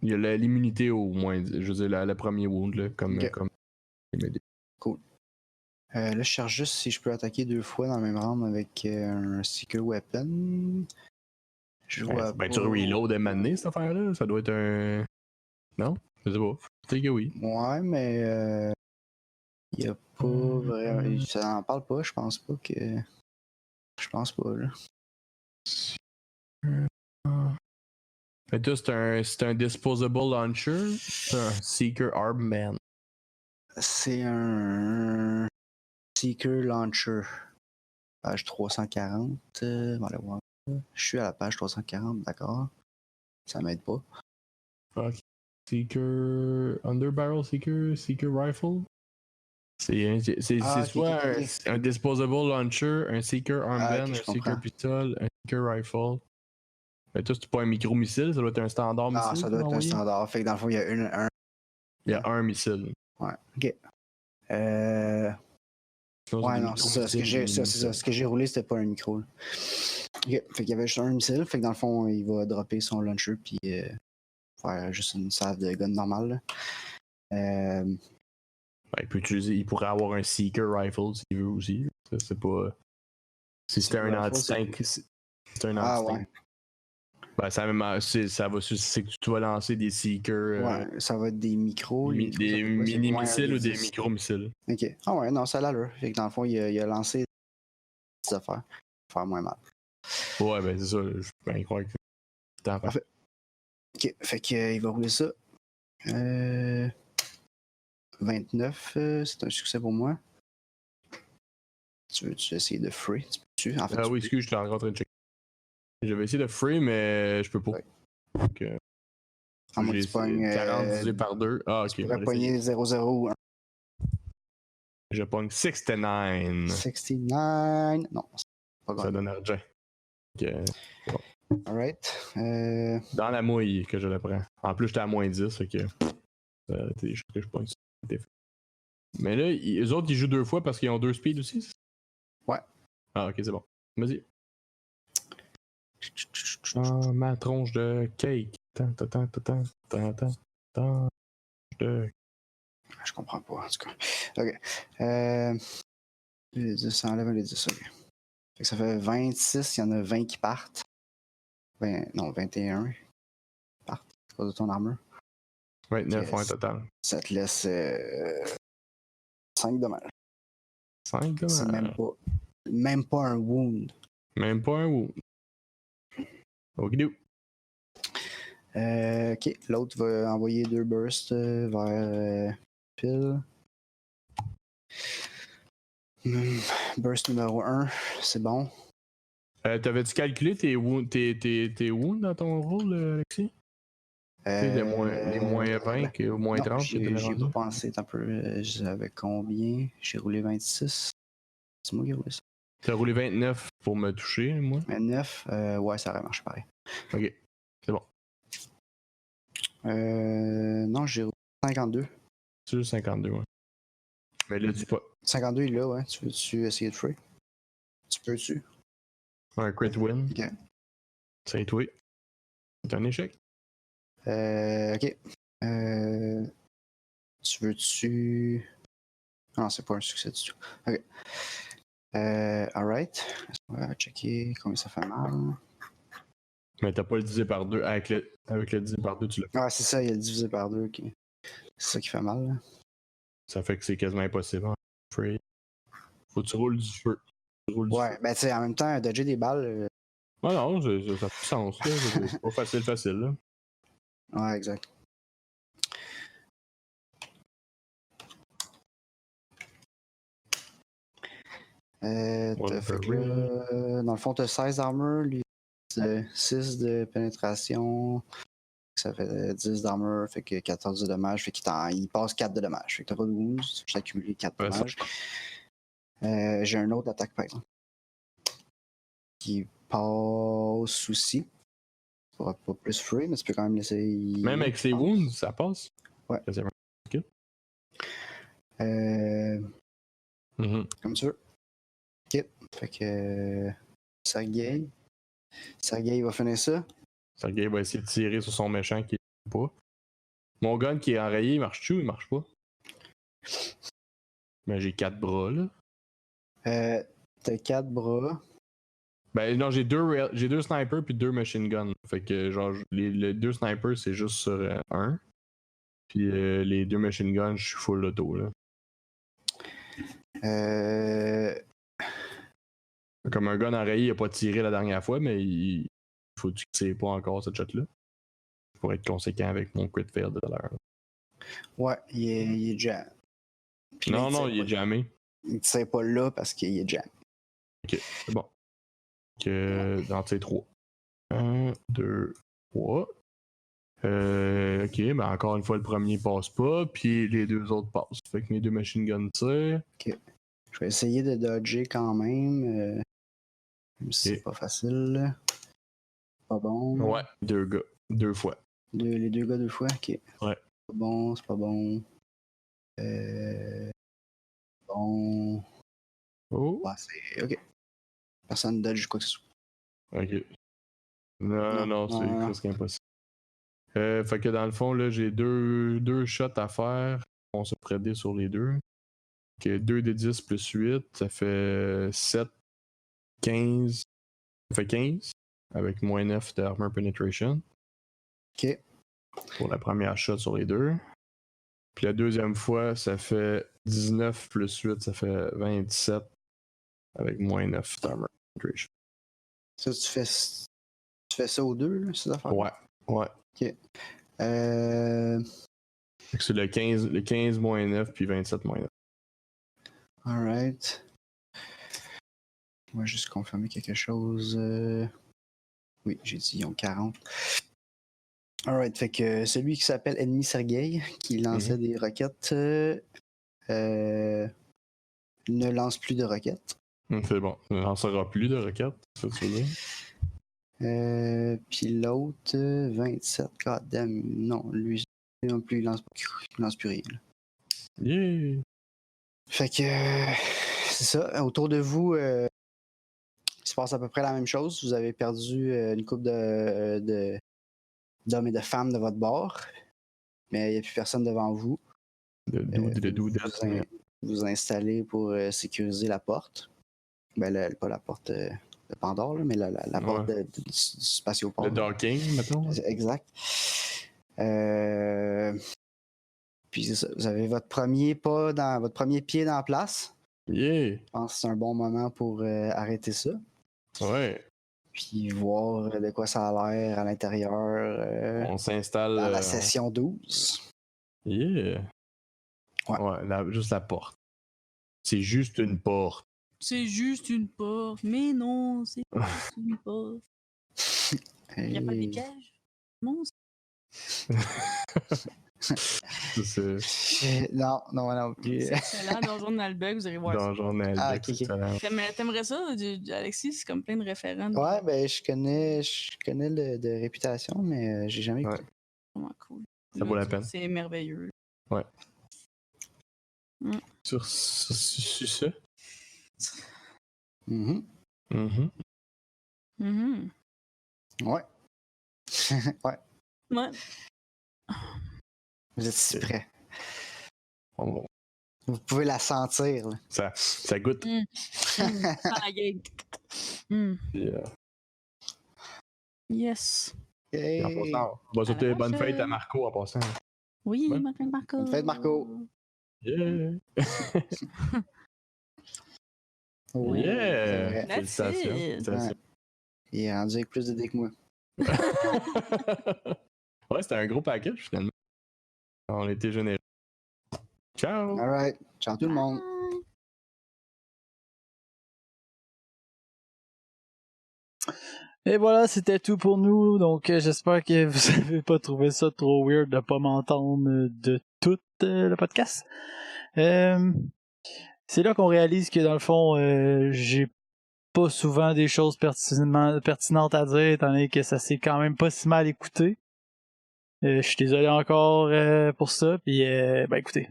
Speaker 3: Il y a l'immunité au moins 10. Je veux dire, le premier wound, là, comme.
Speaker 2: Cool. Là, je cherche juste si je peux attaquer 2 fois dans le même round avec un Seeker Weapon. Je vois pas.
Speaker 3: Tu reload à maner, cette affaire-là. Ça doit être un. Non? Je sais pas. Peut-être que oui.
Speaker 2: Ouais, mais. Il y a pas vraiment. Ça en parle pas, je pense pas que. Je pense pas, là.
Speaker 3: Mais toi, c'est un Disposable Launcher? C'est un Seeker Armband.
Speaker 2: C'est un Seeker Launcher. Page 340. On va aller voir. Je suis à la page 340, d'accord. Ça m'aide pas.
Speaker 3: Ok. Seeker. Underbarrel Seeker Rifle? C'est soit un Disposable Launcher, un Seeker Armband, un Seeker Pistol, un Seeker Rifle. Mais toi, c'est pas un micro-missile, ça doit être un standard missile.
Speaker 2: Ah, ça doit être un standard. Fait que dans le fond, il y a
Speaker 3: il y a un missile.
Speaker 2: Ouais, ok. Ouais, non, c'est ça. Ce que j'ai roulé, c'était pas un micro. Là. Ok, fait qu'il y avait juste un missile. Fait que dans le fond, il va dropper son launcher puis faire juste une salve de gun normale.
Speaker 3: Il pourrait avoir un Seeker Rifle s'il veut aussi. Ça, c'est pas. Si c'était un anti-tank. C'est un anti-tank.
Speaker 2: Ouais.
Speaker 3: Ben, ça va, c'est que tu vas lancer des Seekers.
Speaker 2: Ouais, ça va être des micros.
Speaker 3: Des mini-missiles ou des micro-missiles.
Speaker 2: Ok. Ah ouais, non, ça a l'allure. Fait que dans le fond, il a lancé des affaires pour faire moins mal.
Speaker 3: Ouais, ben c'est ça. Je peux bien croire que c'est en fait.
Speaker 2: Ok, fait qu'il va rouler ça. 29, c'est un succès pour moi. Tu veux-tu essayer de free? En fait,
Speaker 3: oui, excuse, je suis en train de checker. Je vais essayer de free, mais je peux pas.
Speaker 2: Ouais.
Speaker 3: Donc,
Speaker 2: j'ai
Speaker 3: 40 divisé par 2. Ah, ok.
Speaker 2: Tu pourrais pogner 0-0 ou 1.
Speaker 3: Je pogne 69.
Speaker 2: 69. Non, c'est pas grave.
Speaker 3: Ça donne argent. Ok.
Speaker 2: Bon. Alright.
Speaker 3: Dans la mouille que je le prends. En plus, j'étais à moins 10, fait que. C'est des choses que je pogne. Mais là, eux autres, ils jouent 2 fois parce qu'ils ont 2 speeds aussi.
Speaker 2: Ouais.
Speaker 3: Ah, ok, c'est bon. Vas-y. Ma tronche de cake. De...
Speaker 2: Je comprends pas, en tout cas. Ok. Les 10, ça enlève les 10, ok. Fait que ça fait 26, il y en a 20 qui partent. Non, 21 qui partent à cause de ton armure.
Speaker 3: 29 points total.
Speaker 2: Ça te laisse 5 dommages.
Speaker 3: 5 dommages.
Speaker 2: C'est même pas un wound.
Speaker 3: Même pas un wound. Okidou.
Speaker 2: Ok, l'autre va envoyer 2 bursts vers Phil. Burst numéro 1, c'est bon.
Speaker 3: T'avais-tu calculé tes wounds dans ton rôle, Alexis? Les moins 20 ou moins 30 que
Speaker 2: j'y ai pas pensé un peu. J'avais combien? J'ai roulé 26. C'est moi qui ai roulé ça.
Speaker 3: T'as roulé 29 pour me toucher, moi?
Speaker 2: 29? Ouais, ça aurait marché pareil.
Speaker 3: Ok, c'est bon.
Speaker 2: Non, j'ai roulé 52.
Speaker 3: C'est juste 52, ouais. Mais là, dis pas.
Speaker 2: 52, il est là, ouais. Tu veux-tu essayer de free? Tu peux-tu?
Speaker 3: Un crit win.
Speaker 2: Ok.
Speaker 3: C'est toi. C'est un échec.
Speaker 2: Ok. Tu veux-tu... Non, c'est pas un succès du tout. Ok. Alright. On va checker combien ça fait mal.
Speaker 3: Mais t'as pas le divisé par 2. Avec le divisé par 2, tu l'as fait.
Speaker 2: Ah, c'est ça, il y a le divisé par 2. Okay. C'est ça qui fait mal, là.
Speaker 3: Ça fait que c'est quasiment impossible. Hein. Free. Faut que tu roules du feu.
Speaker 2: Ouais, ben tu sais, en même temps, dodger des balles...
Speaker 3: Ouais, non, ça fait sens. C'est pas facile, là.
Speaker 2: Ouais, exact. Fait que là, dans le fond, t'as 16 d'armure, lui, 6 de pénétration. Ça fait 10 d'armure, fait que 14 de dommages, fait qu'il passe 4 de dommages. Fait que t'as pas de wounds, j'ai accumulé 4 dommages. J'ai un autre attaque, par exemple, qui passe aussi. Tu pourras pas plus free, mais tu peux quand même laisser...
Speaker 3: Même avec ses wounds, ça passe?
Speaker 2: Ouais. Comme tu veux. Ok. Fait que... Sergei va finir ça.
Speaker 3: Sergei va essayer de tirer sur son méchant qui est pas. Mon gun qui est enrayé, il marche-tu ou il marche pas? Ben j'ai 4 bras là.
Speaker 2: T'as 4 bras.
Speaker 3: Ben non, j'ai deux snipers puis 2 machine guns. Fait que genre les 2 snipers c'est juste sur 1. Puis les 2 machine guns, je suis full auto là. Comme un gun enrayé, il a pas tiré la dernière fois, mais il faut que tu tires pas encore cette shot là. Pour être conséquent avec mon crit fail de tout à l'heure.
Speaker 2: Ouais, il est jam.
Speaker 3: Non, il est jammé.
Speaker 2: Il tire pas là parce qu'il est jam.
Speaker 3: Ok, c'est bon. Dans ces 3. 1, 2, 3. Ok, ben encore une fois, le premier passe pas, puis les 2 autres passent. Fait que mes 2 machine guns tirent.
Speaker 2: Ok. Je vais essayer de dodger quand même. Même si c'est pas facile. Pas bon.
Speaker 3: Ouais, 2 gars. 2 fois.
Speaker 2: Les 2 gars 2 fois, ok.
Speaker 3: Ouais.
Speaker 2: C'est pas bon, c'est pas bon. Bon.
Speaker 3: Oh.
Speaker 2: Ouais, c'est. Ok. Personne dodge quoi que ce soit.
Speaker 3: Ok. Non, c'est presque impossible. Fait que dans le fond, là, j'ai deux shots à faire. On se prédit sur les 2. Ok, 2 des 10 plus 8, ça fait 7, 15. Ça fait 15. Avec moins 9 d'armor penetration.
Speaker 2: Ok.
Speaker 3: Pour la première shot sur les 2. Puis la deuxième fois, ça fait 19 plus 8, ça fait 27. Avec moins 9 d'armor penetration.
Speaker 2: Ça, tu fais ça aux 2, là, ces affaires?
Speaker 3: Ouais.
Speaker 2: Ok.
Speaker 3: C'est le 15 moins 9 puis 27 moins 9.
Speaker 2: Alright. On va juste confirmer quelque chose. Oui, j'ai dit ils ont 40. Alright, fait que celui qui s'appelle Ennemi Sergei, qui lançait des roquettes, ne lance plus de roquettes.
Speaker 3: C'est bon. Il ne lancera plus de roquettes, ça tu veux dire?
Speaker 2: Puis l'autre, 27. God damn, non, lui non plus, il lance plus rien. Là.
Speaker 3: Yeah!
Speaker 2: Fait que c'est ça. Autour de vous, il se passe à peu près la même chose. Vous avez perdu une couple d'hommes et de femmes de votre bord, mais il n'y a plus personne devant vous. Vous installez pour sécuriser la porte. Ben, pas la porte de Pandore, là, mais la porte du spatioport.
Speaker 3: Le docking, mettons.
Speaker 2: Exact. Puis c'est ça, vous avez votre premier pied dans la place.
Speaker 3: Yeah!
Speaker 2: Je pense que c'est un bon moment pour arrêter ça.
Speaker 3: Ouais.
Speaker 2: Puis voir de quoi ça a l'air à l'intérieur.
Speaker 3: On s'installe.
Speaker 2: Dans la session 12.
Speaker 3: Yeah! Ouais, juste la porte. C'est juste une porte.
Speaker 4: C'est juste une porte. Mais non, c'est pas juste une porte. Il n'y a pas des pièges? Non.
Speaker 2: Non plus.
Speaker 4: C'est excellent, Donjon de Nalbec, vous allez voir ça.
Speaker 3: Donjon de Nalbec,
Speaker 2: ok.
Speaker 4: T'aimerais ça, Alexis? C'est comme plein de référents.
Speaker 2: Ouais, ben je connais de réputation, mais j'ai jamais écouté.
Speaker 4: Vraiment cool.
Speaker 3: Ça vaut la peine.
Speaker 4: C'est merveilleux.
Speaker 3: Ouais. Sur ça?
Speaker 2: Ouais. Ouais.
Speaker 4: Ouais.
Speaker 2: Vous êtes si prêts.
Speaker 3: Bon.
Speaker 2: Vous pouvez la sentir. Là.
Speaker 3: Ça goûte.
Speaker 4: Yes.
Speaker 3: Okay. En passant, on va souhaiter bonne fête à Marco en passant.
Speaker 4: Oui, bonne fête Marco.
Speaker 2: Bonne fête Marco.
Speaker 3: Yeah!
Speaker 2: Oui,
Speaker 3: yeah! Félicitations.
Speaker 2: Ouais. Il est rendu avec plus de dés que moi.
Speaker 3: Ouais, c'était un gros package finalement. On était généreux. Ciao!
Speaker 2: Alright. Ciao tout le monde.
Speaker 1: Et voilà, c'était tout pour nous. Donc, j'espère que vous avez pas trouvé ça trop weird de pas m'entendre de tout le podcast. C'est là qu'on réalise que dans le fond, j'ai pas souvent des choses pertinentes à dire, étant donné que ça s'est quand même pas si mal écouté. Je suis désolé encore pour ça. Puis, ben écoutez,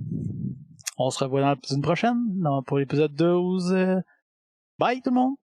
Speaker 1: on se revoit dans l'épisode prochaine, pour l'épisode 12. Bye tout le monde!